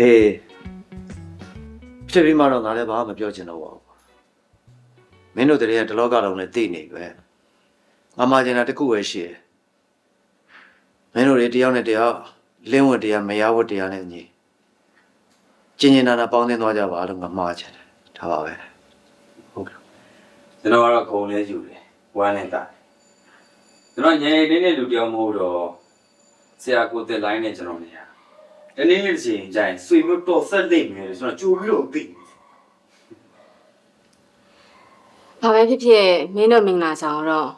အေးဖြစ်ပြီးမှတော့ငါလည်းဘာမှမပြောချင်တော့ပါဘူးမင်းတို့တည်းကဒီလောကလုံးနဲ့သိနေပဲငါမှချင်တာတစ်ခုပဲရှိတယ်မင်းတို့တွေတယောက်နဲ့တယောက်လင်းဝတ်တရားမရဝတ်တရားနဲ့ညီကျင်ကျင်နာနာပေါင်းသင်းသွားကြပါလို့ငါမှားချင်တယ်ဒါပါပဲဟုတ်ကဲ့ကျွန်တော်ကတော့ခုံလဲယူတယ်ဝမ်းနဲ့တာကျွန်တော်ညနေနေလူတယောက်မဟုတ်တော့ဆရာကိုတက်လိုင်းနဲ့ကျွန်တော်နေရတနေ့နေ့ချင်းကြိုင်ဆွေမျိုးတော်ဆက်လိမ့်မယ်ဆိုတော့ကြိုပြီးတော့သိ ဘာပဲဖြစ်ဖြစ်မင်းတို့မင်္ဂလာဆောင်တော့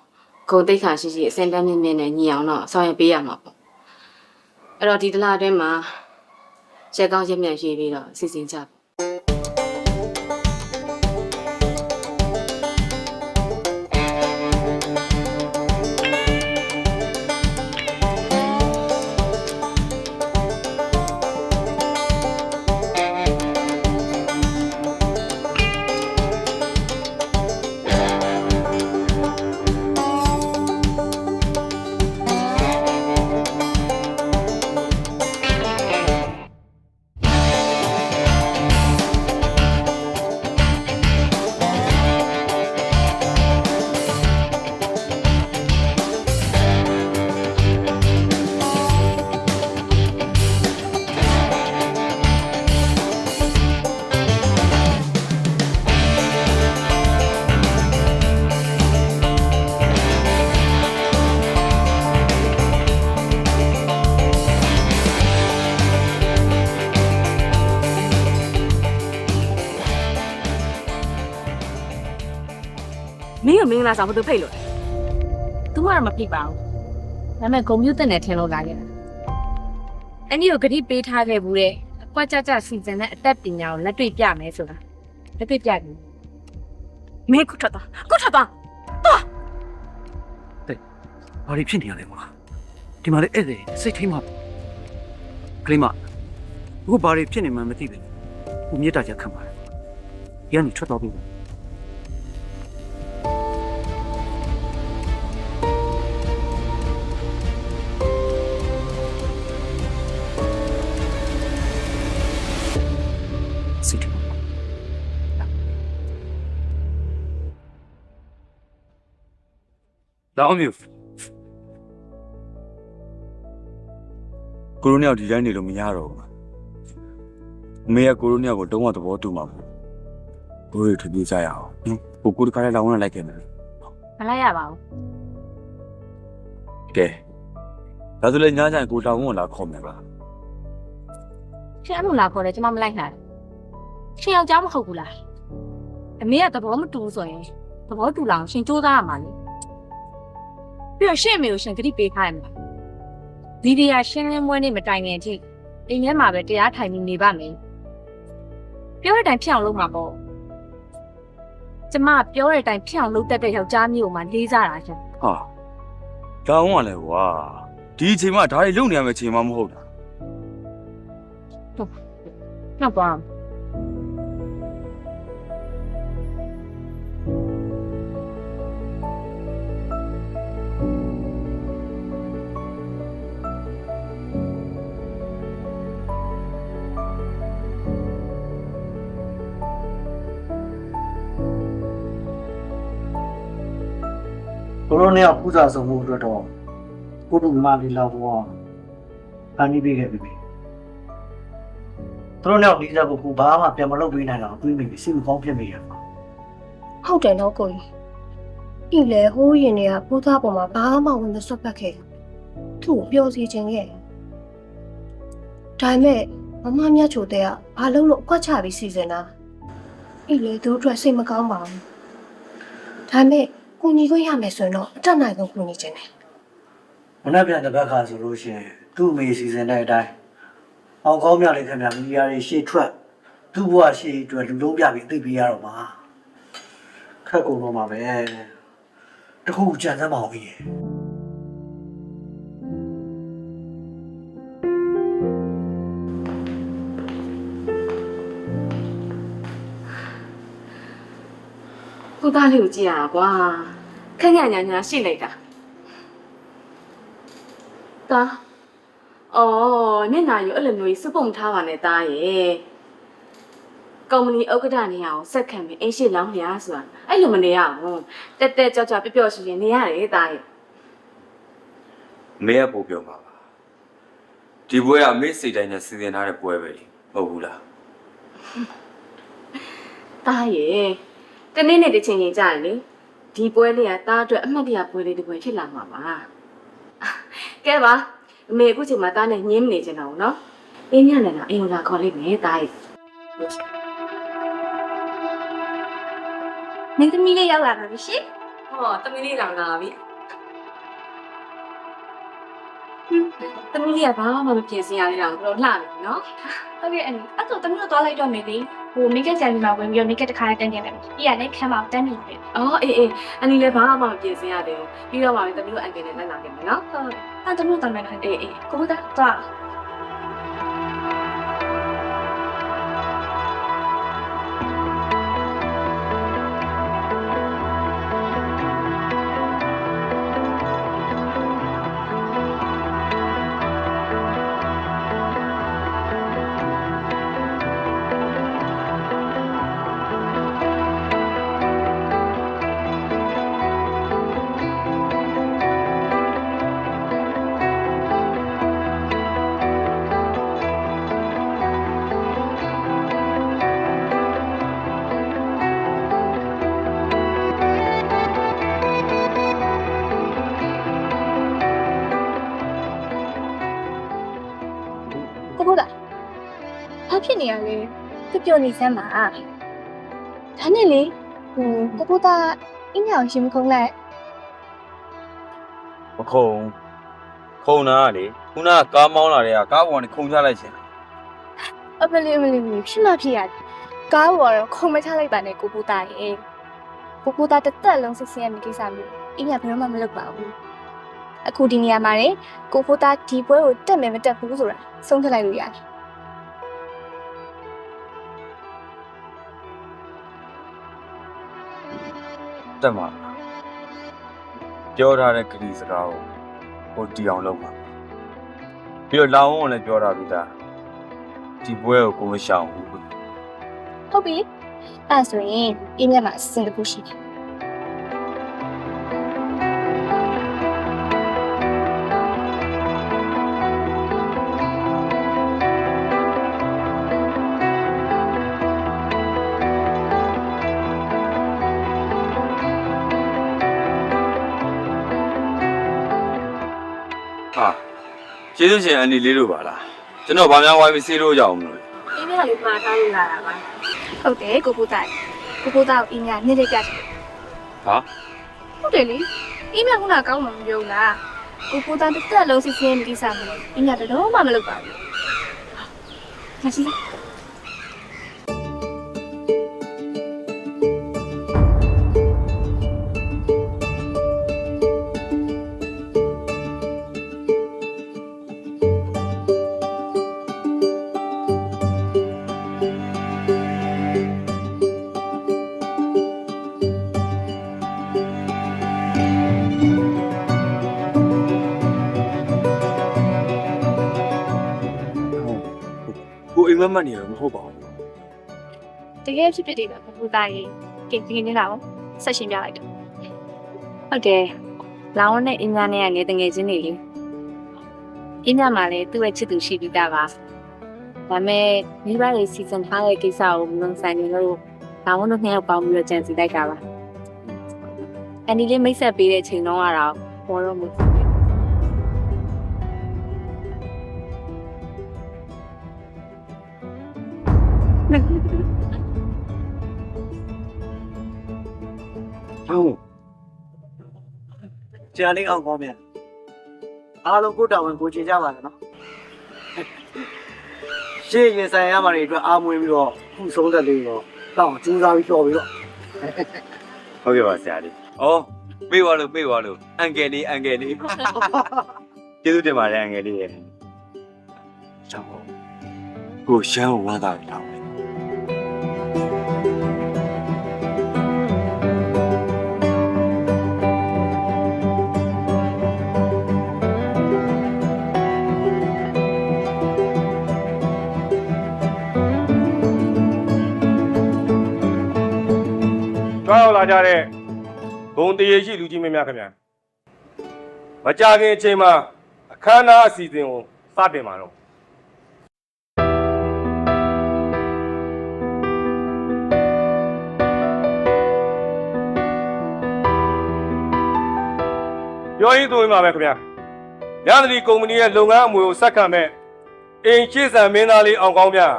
ဂုံတိတ်ခါရှိရှိအစင်တန်းမြင့်မြင့်နဲ့ညီအောင်တော့ဆောင်ရွက်ပေးရမှာပေါ့အဲ့တော့ဒီတလားအတွင်းမှာရက်ကောင်းရက်မြတ်ရေးပြီးတော့စီစဉ်ကြပါမင်းကမင်္ဂလာဆောင်ဘယ်သူဖိတ်လို့လဲ သူကတော့မဖိပါဘူးဒါပေမဲ့ဂုံမျိုးတက်နေထင်လို့လာခဲ့တာအန်ဒီကိုဂတိပေးထားခဲ့ဘူးတဲ့အကွက်ကြကြစီစဉ်တဲ့အသက်ပညာကိုလက်တွေ့ပြမယ်ဆိုတာလက်တွေ့ပြပြီမင်းခုထွက်သွားသွားဘာတွေဖြစ်နေရလဲမလားဒီမှာလေအဲ့ဒါစိတ်ထိမှကလေးမအခုဘာတွေဖြစ်နေမှမသိဘူးခုမြေတားချက်ခံပါတယ်ရန်ထွက်တော့ပြီ老米，ကိုရိုနီယာဒီတိုင်းနေလို့မရတော့ဘူး။မေကကိုရိုနီယာကိုတုံးဝသဘောတူမှာပေါ့။ကိုရီထပြေးကြရအောင်။ကိုတခါလေးလောင်းဝလိုက်ခဲ့မယ် မလိုက်ရပါဘူး ။ကဲဒါဆိုလည်းညကျရင်ကိုတောင်ဝန်လာခေါ်မယ်ပါ ရှင်အမှုလာခေါ်တယ်ကျမမလိုက်နိုင်ရှင်ယောက်ျားမဟုတ်ဘူးလားအမေကသဘောမတူဆိုရင်သဘောတူလောက်ရှင်စူးစမ်းရမှာလေပြီးတော့ရှင့်အမေကိုရှင်ဂတိပေးခိုင်းမှာဒီဒီယာရှင်းလင်းပွဲနေမတိုင်ခင်အထိအိမ်ထဲမှာပဲတရားထိုင်ပြီးနေပါမယ်ပြောတဲ့အတိုင်းဖြစ်အောင်လုပ်မှာပေါ့ကျမပြောတဲ့အတိုင်းဖြစ်အောင်လုပ်တတ်တဲ့ယောက်ျားမျိုးကိုမှလေးစားတာရှင် ။ဟာတောင်ဝန်လည်းကွာဒီအချိန်မှဒါတွေလုံနေရမယ့်အချိန်မှမဟုတ်တာ နောက်ပါ ကိုရိုနီယာပူဇာဆောင်မှုအတွက်တော့ကိုတို့မလေးလာဘောဖန်ပြီးပေးခဲ့ပြီသူတို့နဲ့လေးစားကိုဘာမှပြန်မလုပ်ပေးနိုင်တော့တွေးမိပြီစိတ်မကောင်းဖြစ်မိရပါ ဟုတ်တယ်နော်ကိုကြီးဤလေဟိုးရင်တွေကပိုးသားပေါ်မှာဘာမှဝင်မစွတ်ပတ်ခဲ့သူ့ကိုပြောစီခြင်းရဲ့ဒါပေမဲ့မမမြတ်ချိုတဲ့ကဘာလို့လို့အကွက်ချပြီးစီစဉ်တာဤလေသူတို့အတွက်စိတ်မကောင်းပါဘူးဒါပေမဲ့ကိုညီခွင့်ရမယ်ဆိုရင်တော့အတက်နိုင်ဆုံးကိုညီခြင်းတယ် မနေ့ပြန်တစ်ပတ်ခါဆိုလို့ရှိရင်သူ့အမေစီစဉ်တဲ့အတိုင်းအောင်ကောင်းမြလေးခင်ဗျာမီဒီယာတွေရှေ့ထွက်သူ့ဘဝရှေ့အတွက်လူလုံးပြပြီးသိပေးရတော့မှာခက်ကုန်တော့မှာပဲတခုကြံစမ်းမအောင်ကြီး ကိုသားလေးကိုကြည့်ရတာကွာခက်ညညာညာရှိလိုက်တာတာအော်မျက်နှာယူအဲ့လိုမျိုးစပုံထားပါနဲ့သားရဲ့ကုမ္ပဏီဥက္ကဋ္ဌနေရာကိုဆက်ခံပြီးအိမ်ရှိလောင်းလျာဆိုတာအဲ့လိုမနေရဘူးတက်တက်ကြောက်ကြောက်ပျော့ပျော့ရှိရင်နေရတယ်သားရဲ့ မေကပို့ပြောပါပါဒီပွဲကမေစိတ်တိုင်းနဲ့စီစဉ်ထားတဲ့ပွဲပဲလေမဟုတ်ဘူးလား သားရဲ့တနေ့နဲ့တစ်ချိန်ချိန်ကြာရင်လေဒီပွဲလေးကသားအတွက်အမှတ်တရပွဲလေးတစ်ပွဲဖြစ်လာမှာပါကဲပါအမေအခုချိန်မှာသားနဲ့ညင်းနေကြတော့နော်အင်းညနဲ့တော့အိမ်လာခေါ်လိုက်မယ်သားရဲ့ မင်းသမီးလေးရောက်လာတော့ရှင် ဟောတမီးလေးလာလာပြီတမီးလေးကဘာမှမပြင်ဆင်ရသေးတာတော့လှနေနော် ဟုတ်ကဲ့အဲ့တော့သမီးတို့သွားလိုက်တော့မယ်လေဟိုမိတ်ကဆန်ဒီမှာဝင်ပြီးတော့မိတ်ကတစ်ခါတန်းနေတယ်ပြီးရလည်းခမ်းမတန်းနေပြီ အော်အေးအန်နီလည်းဘာမှမပြင်ဆင်ရသေးဘူးပြီးတော့မှတမီးတို့အန်ကယ်နဲ့လိုက်လာခဲ့မယ်နော် ဟုတ်အဲ့သမီးတို့တမ်းမယ်အေးကိုဘုရားသွား ကိုဘုရားဘာဖြစ်နေရလဲပြနေစမ်းပါဒါနဲ့လေကိုဘုရားအင်းရောင်ရှင်မခုံးလိုက် မခုံနာကလေခုနကကားမောင်းလာတဲ့ကကားပေါ်ကနေခုံချလိုက်ခြင်း အမလေးဖြစ်မဖြစ်ရကားပေါ်တော့ခုံမချလိုက်ပါနဲ့ကိုဘုရားရေကိုဘုရားတစ်သက်လုံးစစ်စင်ရမယ့်ကိစ္စမျိုးအင်းရဘယ်တော့မှမလုပ်ပါဘူးအခုဒီနေရာမှာလေကိုဘုရားဒီပွဲကိုတက်မယ်မတက်ဘူးဆိုတာဆုံးဖြတ်လိုက်လို့ရတယ် တက်မှာပြောထားတဲ့ကတိစကားကိုဟိုတီအောင်လုပ်မှာပြီးတော့လောင်အောင်လည်းပြောထားပြီးသားဒီပွဲကိုကိုမရှောင်ဘူး ဟုတ်ပြီအဲ့ဆိုရင်အင်းမြတ်မှာအစင်တစ်ခုရှိတယ် ကျေးဇူးရှင်အန်ဒီလေးတို့ပါလားကျွန်တော်ဗာများဝိုင်းပြီးဆေးလို့ရအောင်မလို့ အင်းမြတ်လေးမှာထားလို့လာတာပါဟုတ်တယ်ကိုဘုရားကိုအင်းမြတ်နေ့လေးပြတယ် ဟာ ဟုတ်တယ်လေအင်းမြတ်ကကောင်းမှမပြောလားကိုဘုရားတစ်သက်လုံးစစ်စင်ကိစ္စမျိုးအင်းမြတ်တော့မှမလုပ်ပါဘူးဟာရှိလား ကိုအိမ်မက်မက်နေတော့မဟုတ်ပါဘူး တကယ်ဖြစ်ဖြစ်တယ်ပဲဘုရားရေကင်နေလာအောင်ဆက်ရှင်ပြလိုက်တော့ဟုတ်တယ်လောင်းနဲ့အင်းညာနဲ့ကနေတငယ်ချင်းတွေလေအင်းညာမှာလည်းသူ့ရဲ့ချစ်သူရှိပြီးသားပါဒါမဲ့မိဘတွေစီစဉ်ထားတဲ့ကိစ္စကိုမဆိုင်နေလို့လောင်းတို့နှစ်ယောက်ပေါင်းပြီးတော့ကြံစီလိုက်တာပါအန်ဒီလေးမိတ်ဆက်ပေးတဲ့ချိန်တော့ကတော့ဘောတော့မဟုတ် ဟုတ်ကျန်လေးအောင်ကောင်းပြန်အားလုံးကိုတာဝန်ကိုချေကြပါလားနော်ရှေ့ရင်ဆိုင်ရမှာတွေအတွက်အားမွေးပြီးတော့ခုဆုံးသက်လေးတော့တောင်းကျူးစားပြီးတော့ပြီးတော့ ဟုတ်ကဲ့ပါဆရာလေးဩပေးပါလို့အန်ကယ်လေးကျေးဇူးတင်ပါတယ်အန်ကယ်လေးရဲ့ကျောင်းကိုရှမ်းဝမ်းသာတောင်းရောက်လာကြတဲ့ဂုံတရေရှိလူကြီးမင်းများခင်ဗျာမကြခင်အချိန်မှာအခမ်းအနားအစီအစဉ်ကိုစတင်ပါတော့ပြောရင်းဆိုရင်ပါပဲခင်ဗျာညသတိကုမ္ပဏီရဲ့လုပ်ငန်းအမွေကိုဆက်ခံမဲ့အိမ်ရှိစံမင်းသားလေးအောင်ကောင်းများ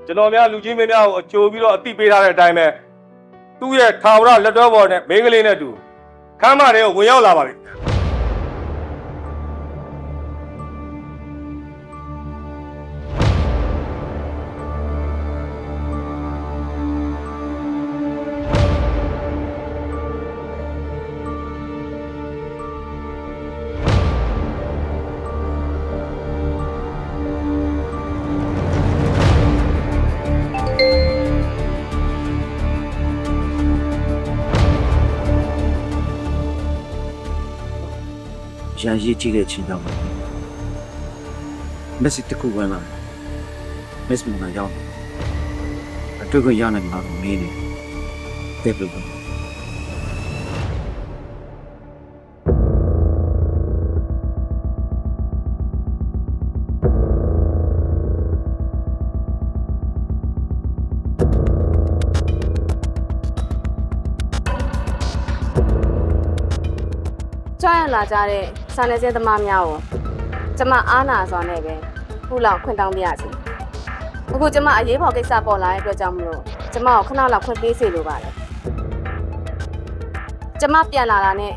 ကျွန်တော်များလူကြီးမင်းများကိုအကျိုးပြီးတော့အသိပေးထားတဲ့အတိုင်းပဲ သူ့ရဲ့ထာဝရလက်တော်ပေါ်နဲ့မိန်းကလေးနဲ့တူခမ်းမတွေကိုဝင်ရောက်လာပါပြီ ရန်ရေးကြည့်တဲ့အချိန်တော့မက်ဆေ့တစ်ခုဝင်လာမက်ဆေ့မှာရောက်အတွေ့ကိုရနိုင်မှာမင်းနေတယ်ဘယ်လိုလဲကြွရလာကြတဲ့စာနယ်ဇင်းသမားများကိုကျမအားနာစွာနဲ့ပဲခုလောက်ခွင့်တောင်းပြရစီအခုကျမအရေးပေါ်ကိစ္စပေါ်လာတဲ့အတွက်ကြောင့်မလို့ကျမကိုခဏလောက်ခွင့်ပေးစေလိုပါတယ်ကျမပြန်လာတာနဲ့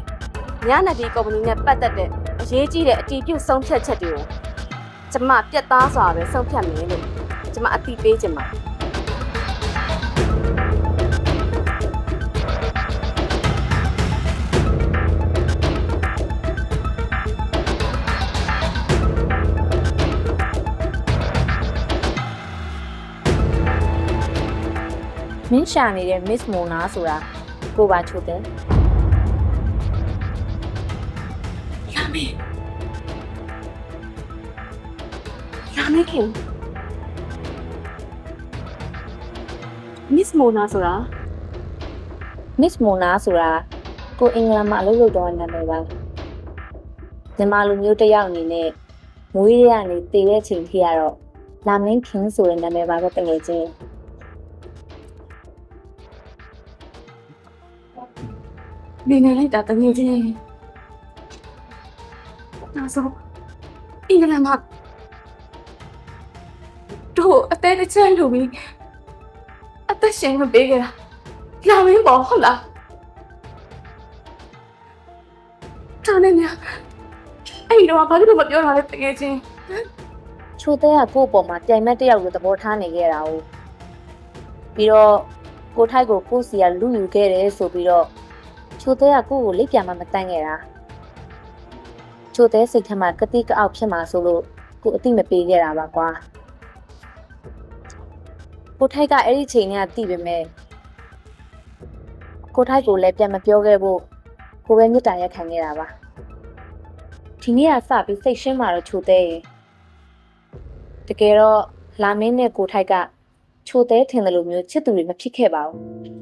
ညနဒီကုမ္ပဏီနဲ့ပတ်သက်တဲ့အရေးကြီးတဲ့အတီးပြုတ်ဆုံးဖြတ်ချက်တွေကိုကျမပြတ်သားစွာပဲဆုံးဖြတ်မယ်လို့ကျမအတိပေးချင်ပါတယ်မင်းရှာနေတဲ့ Miss Mona ဆိုတာကိုပါချိုတယ်လာမင်းခင် Miss Mona ဆိုတာ Miss Mona ဆိုတာကိုအင်္ဂလန်မှာအလုပ်လုပ်တော့နာမည်ပါမြန်မာလူမျိုးတစ်ယောက်အနေနဲ့မွေးရကနေတည်တဲ့ချိန်ထိကတော့လာမင်းခင်ဆိုတဲ့နာမည်ပါပဲတကယ်ချင်းနေနေလိုက်တာတကယ်ချင်းနောက်ဆုံးအင်္ဂလန်မှာတို့အသေးတစ်ချက်လို့ပြီးအသက်ရှင်မပေးခဲ့တာလာမင်းပေါ့ဟုတ်လားဒါနဲ့ညာအဲ့တော့ဘာလို့မပြောတာလဲတကယ်ချင်းချိုးတဲ့ကကို့ပေါ်မှာပြိုင်မဲ့တယောက်လိုသဘောထားနေခဲ့တာ哦ပြီးတော့ကိုထိုက်ကိုကိုစီကလူယူခဲ့တယ်ဆိုပြီးတော့ချိုးတဲ့ကကို့ကိုလိပ်ပြာမှမတန်းခဲ့တာချိုးတဲ့စိတ်ထဲမှာကတိကအောက်ဖြစ်မှာဆိုလို့ကိုအတိမပေးခဲ့တာပါကွာကိုထိုက်ကအဲ့ဒီချိန်ကတိပေမဲ့ကိုထိုက်ကိုလည်းပြန်မပြောခဲ့ဖို့ကိုပဲမြစ်တာရက်ခံခဲ့တာပါဒီနေ့ကစပြီးစိတ်ရှင်းမှာတော့ချိုးတဲ့ရေတကယ်တော့လာမင်းနဲ့ကိုထိုက်ကချိုးတဲ့ထင်တယ်လို့မျိုးချစ်သူတွေမဖြစ်ခဲ့ပါဘူး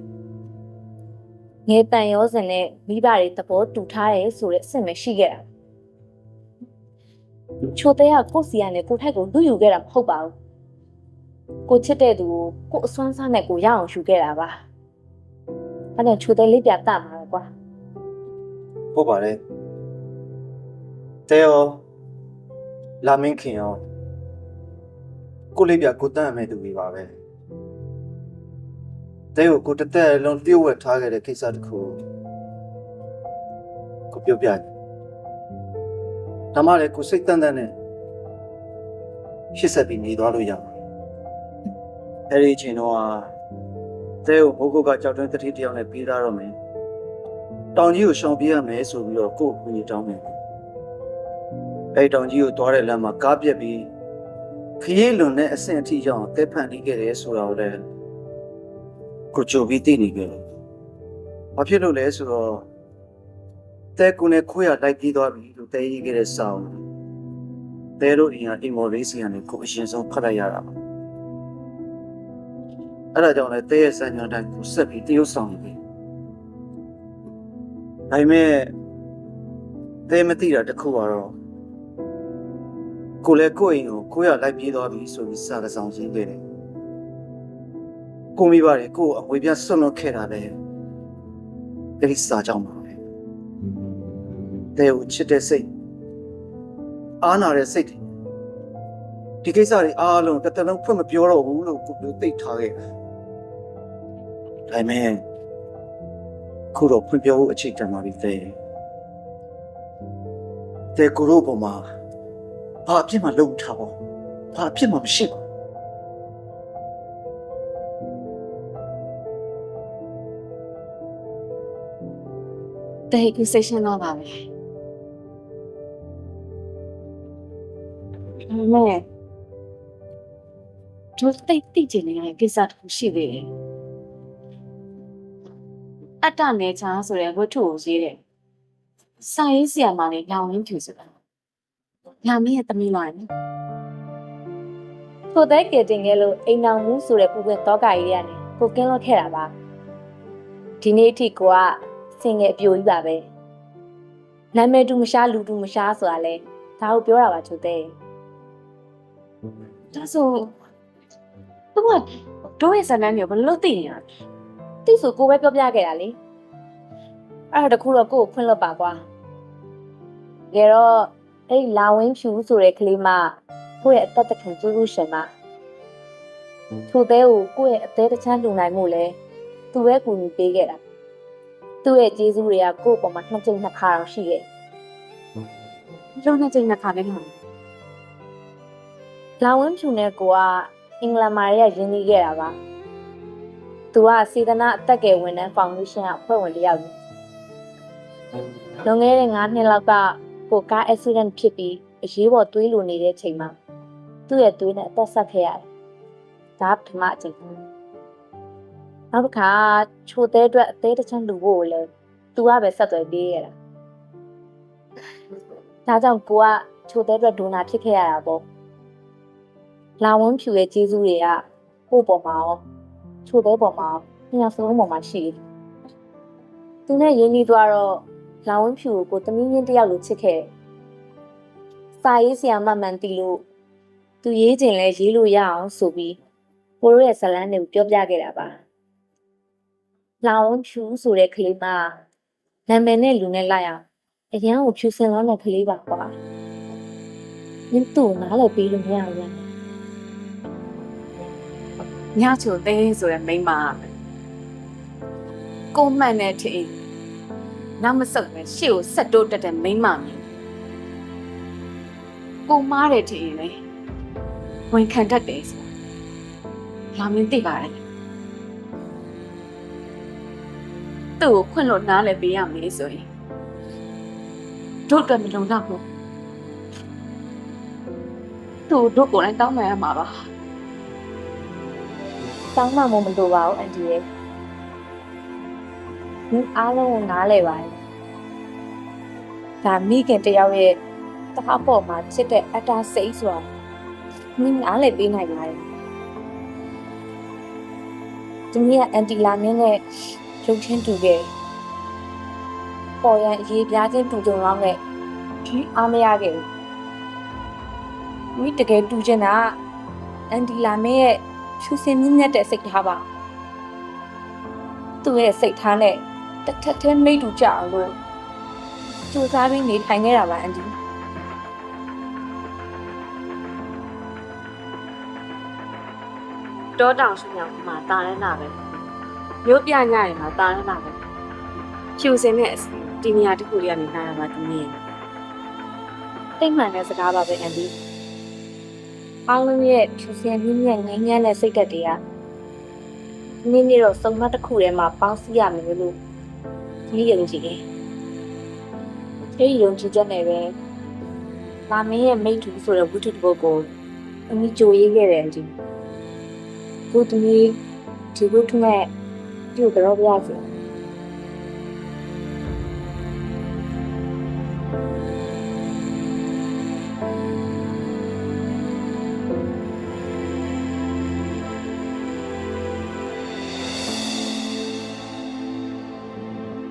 ငယ်တန်ရောစင်နဲ့မိဘတွေသဘောတူထားတယ်ဆိုတဲ့အဆင့်ပဲရှိခဲ့တာချိုးတဲ့ကကိုစီကနေကိုထိုက်ကိုလူယူခဲ့တာမဟုတ်ပါဘူးကိုချစ်တဲ့သူကိုအစွမ်းစားနဲ့ကိုရအောင်ယူခဲ့တာပါအဲ့ဒါချိုးတဲ့လေးပြတတ်မှာကွာဟုတ်ပါတယ်တဲရောလာမင်းခင်ရောကိုလေးပြကိုတန်းအမဲ့သူကြီးပါပဲတဲကိုတသက်လုံးပြုတ်ဝက်ထားခဲ့တဲ့ကိစ္စတစ်ခုကိုပြောပြတယ်ဒါမှလည်းကိုစိတ်တန်းတန်းနဲ့ရှစ်ဆက်ပြီးနေသွားလို့ရမှာအဲ့ဒီအချိန်တော့တဲကိုဘိုးကုတ်ကကြောက်တွင်းတတိတယောက်နဲ့ပြီးသားတော့မယ်တောင်ကြီးကိုရှောင်ပြေးရမယ်ဆိုပြီးတော့ကို့ကိုကြီးတောင်းတယ်အဲ့တောင်ကြီးကိုသွားတဲ့လမ်းမှာကားပြက်ပြီးခရီးလွန်တဲ့အဆင့်အထိရောက်အောင်တဲဖန်တီးခဲ့တယ်ဆိုတာကိုလည်းကိုချိုပြီးသိနေကြတယ်။ဘာဖြစ်လို့လဲဆိုတော့တဲကူနဲ့ခွေးရလိုက်ပြေးသွားပြီလို့တဲရေးခဲ့တဲ့ဆောင်းတဲတို့အင်ဟာအင်မော်လေးစီကနေကိုအရင်ဆုံးဖတ်လိုက်ရတာပါ။အဲ့ဒါကြောင့်လည်းတဲရဲ့စံညွှန်းတိုင်းကိုဆက်ပြီးတရုပ်ဆောင်နေပြီ။ဒါပေမဲ့တဲမသိတာတခုကတော့ကိုလည်းကိုယ့်အိမ်ကိုခွေးရလိုက်ပြေးသွားပြီဆိုပြီးစာကဆောင်ရှင်းခဲ့တယ်ကိုမိပါတယ်ကိုအမွေပြဆွတ်လွတ်ခဲ့တာလေအဲ့ဒီစာကြောင့်ပါပဲတဲကိုချစ်တဲ့စိတ်အားနာတဲ့စိတ်ဒီကိစ္စတွေအားလုံးတစ်သက်လုံးဖွင့်မပြောတော့ဘူးလို့ကိုပြောသိထားခဲ့တယ်ဒါပေမဲ့ ခုတော့ဖွင့်ပြဖို့အချိန်တန်ပါပြီတဲ့ကိုတို့ပေါ်မှာဘာအဖြစ်မှလုံထားပါဘာအဖြစ်မှမရှိပါ တဲ့ကူစိတ်ရှင်းတော့ပါပဲမဲတို့တိတ်ကျင်နေတဲ့ကိစ္စတစ်ခုရှိသေးတယ်အတ္တနယ်ချာဆိုတဲ့ဝတ္ထုကိုရေးတယ်စာရေးဆရာမလေးလောင်ရင်းဖြူဆိုတာညာမင်းရဲ့သမီးလိုက်ထိုတဲ့ကတင်ငယ်လို့အိမ်အောင်မှုဆိုတဲ့ပူပွင့်တော့ကကြီးတွေကနေကိုကင်းလွတ်ခဲ့တာပါဒီနေ့အထိကိုကစင်ငယ်အပြိုကြီးပါပဲနာမည်တူမရှားလူတူမရှားဆိုတာလဲဒါကိုပြောတာပါချိုတဲ့ဒါဆိုသူကတို့ရဲ့ဇာတ်လမ်းမျိုးဘယ်လိုသိနေရလဲသိဆိုကိုပဲပြောပြခဲ့တာလေအဲ့ဒါတခုတော့ကိုကိုခွင့်လွတ်ပါကွာကြတော့အဲ့လာဝင်းဖြူဆိုတဲ့ကလေးမကိုယ့်ရဲ့အသက်တခံကျူးကျူးရှင်မထို့တဲ့ကိုယ့်ရဲ့အသေးတချမ်းလူနိုင်မှုလဲသူပဲကူညီပေးခဲ့တာသူ့ရဲ့ကျေးဇူးတွေကကိုယ့်အပေါ်မှာနှစ်ကြိမ်နှစ်ခါတော့ရှိခဲ့လုံးနှစ်ကြိမ်နှစ်ခါလည်းမဟုတ်လာဝင်းဖြူနဲ့ကိုကအင်္ဂလန်မှာရင်းနှီးခဲ့တာပါသူကစေတနာအသက်ကယ်ဝန်ထမ်းဖောင်ဒေးရှင်းကအဖွဲ့ဝင်တစ်ယောက်လွန်ခဲ့တဲ့9နှစ်လောက်ကကိုကား accident ဖြစ်ပြီးအရေးပေါ်သွေးလိုနေတဲ့အချိန်မှာသူ့ရဲ့သွေးနဲ့အသက်ဆက်ခဲ့ရတယ်ဒါပထမအချိန်နောက်တစ်ခါချိုတဲ့အတွက်အသေးတစ်ချမ်းလူဖို့ကိုလည်းသူကပဲဆက်သွယ်ပေးရတာဒါကြောင့်ကိုကချိုတဲ့အတွက်ဒိုနာဖြစ်ခဲ့ရတာပေါ့လာဝန်းဖြူရဲ့ကျေးဇူးတွေကကို့ပေါ်မှာရောချိုတဲ့ပေါ်မှာညောင်စုံပေါ်မှာရှိတယ်သူနဲ့ရင်းနှီးသွားတော့လာဝန်းဖြူကိုသမီးချင်းတယောက်လိုချစ်ခဲ့စာရေးဆရာမမှန်တီလို့သူရေးခြင်းလဲရေးလို့ရအောင်ဆိုပြီးကိုတို့ရဲ့ဇလန်းတွေကိုပြောပြခဲ့တာပါလောင်ဖြူဆိုတဲ့ကလေးမနာမည်နဲ့လူနဲ့လိုက်အောင်အရန်ကိုဖြူစင်လုံးတဲ့ကလေးပါကွာမင်းတို့နားလည်းပြီးလို့မရဘူးညချိုသေးဆိုတဲ့မိန်းမကိုမှန်တဲ့ထင်နောက်မဆုတ်ပဲရှေ့ကိုဆက်တိုးတက်တဲ့မိန်းမမျိုးကိုမားတဲ့ထင်လေဝင်ခံတတ်တယ်ဆိုလာမင်းသိပါတယ်သူ့ကိုခွင့်လို့နားလည်းပေးရမယ်ဆိုရင်တို့အတွက်မလုံလောက်ဘူးသူ့တို့ကိုလည်းတောင်းပန်ရမှာပါတောင်းမှမလိုပါဘူးအန်တီရဲ့ဒီအားလုံးကိုနားလဲပါတယ်ဒါမိခင်တယောက်ရဲ့တခါပေါ်မှာချစ်တဲ့အတ္တစိတ်ဆိုတာမင်းနားလဲပေးနိုင်ပါတယ်ဒီနေ့ကအန်တီလာမင်းနဲ့ရုပ်ချင်းတူခဲ့ပေါ်ရန်အရေးပြားချင်းတူကြုံတော့နဲ့ဒီအားမရခဲ့ဘူးမိတကယ်တူချင်တာအန်တီလာမင်းရဲ့ဖြူစင်မြင့်မြတ်တဲ့စိတ်ထားပါသူ့ရဲ့စိတ်ထားနဲ့တစ်ထက်ထဲမိတ်တူကြအောင်လို့စူးစမ်းပြီးနေထိုင်ခဲ့တာပါအန်တီတောတောင်ရှင်မြောင်မှာတာရဲနာပဲမျိုးပြညရင်မှာတာရဲနာပဲဖြူစင်တဲ့အစီဒီနေရာတစ်ခုလေးကနေနားရပါတမီးတိတ်မှန်တဲ့စကားပါပဲအန်တီအားလုံးရဲ့ဖြူစင်မြင့်မြတ်ငိမ့်ညမ်းတဲ့စိတ်ဓာတ်တွေကနေ့နေ့တော့စုံမတစ်ခုထဲမှာပေါင်းစည်းရမယ်လို့ဒီယုံကြည်တယ်ဒီယုံကြည်ချက်နဲ့ပဲလာမင်းရဲ့မိတ်တူဆိုတဲ့ဝတ္ထုတစ်ပုဒ်ကိုအမိကြိုရေးခဲ့တယ်အန်တီကိုတမီးဒီဝတ္ထုနဲ့ပြုတော့ပြရစီ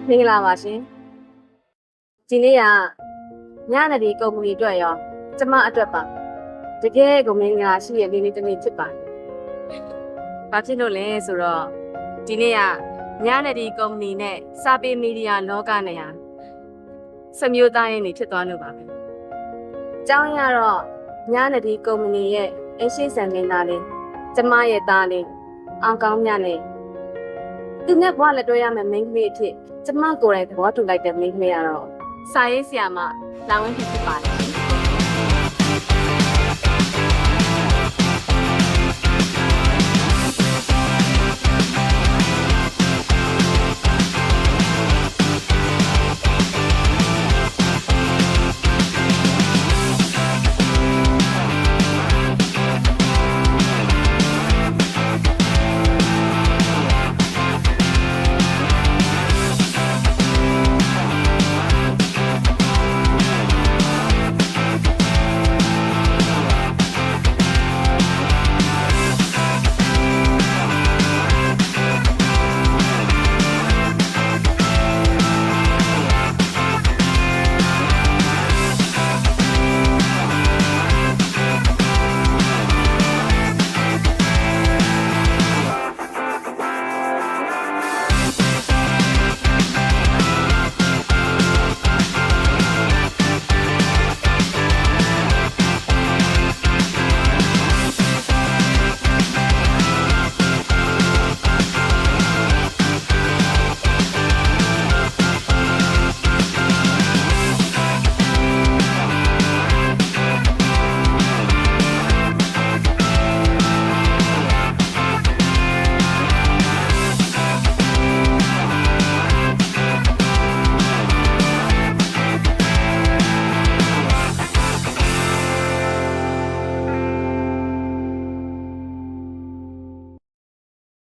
မင်္ဂလာပါရှင်ဒီနေ့ကညနေဒီကုမ္ပဏီအတွက်ရောကျမအတွက်ပါတကယ်ကိုမင်္ဂလာရှိရဲ့နေ့လေးတစ်နေ့ဖြစ်ပါတယ်။ဘာဖြစ်လို့လဲဆိုတော့ဒီနေ့ကညနေဒီကုမ္ပဏီနဲ့စာပေမီဒီယာလောကနဲ့ဟာစမျိုးသားရင်းနေဖြစ်သွားလို့ပါပဲ။အကြောင်းရတော့ညနေဒီကုမ္ပဏီရဲ့အရှိစံမင်းသားလေးကျမရဲ့သားလေးအောင်ကောင်းမြတ်နဲ့ သူနဲ့ဘွားလက်တွဲရမယ်မိန်းကလေးအဖြစ်ကျမကိုယ်တိုင်သဘောတူလိုက်တဲ့မိန်းကလေးကတော့ စာရေးဆရာမလောင်ဝင်းဖြစ်ပါတယ်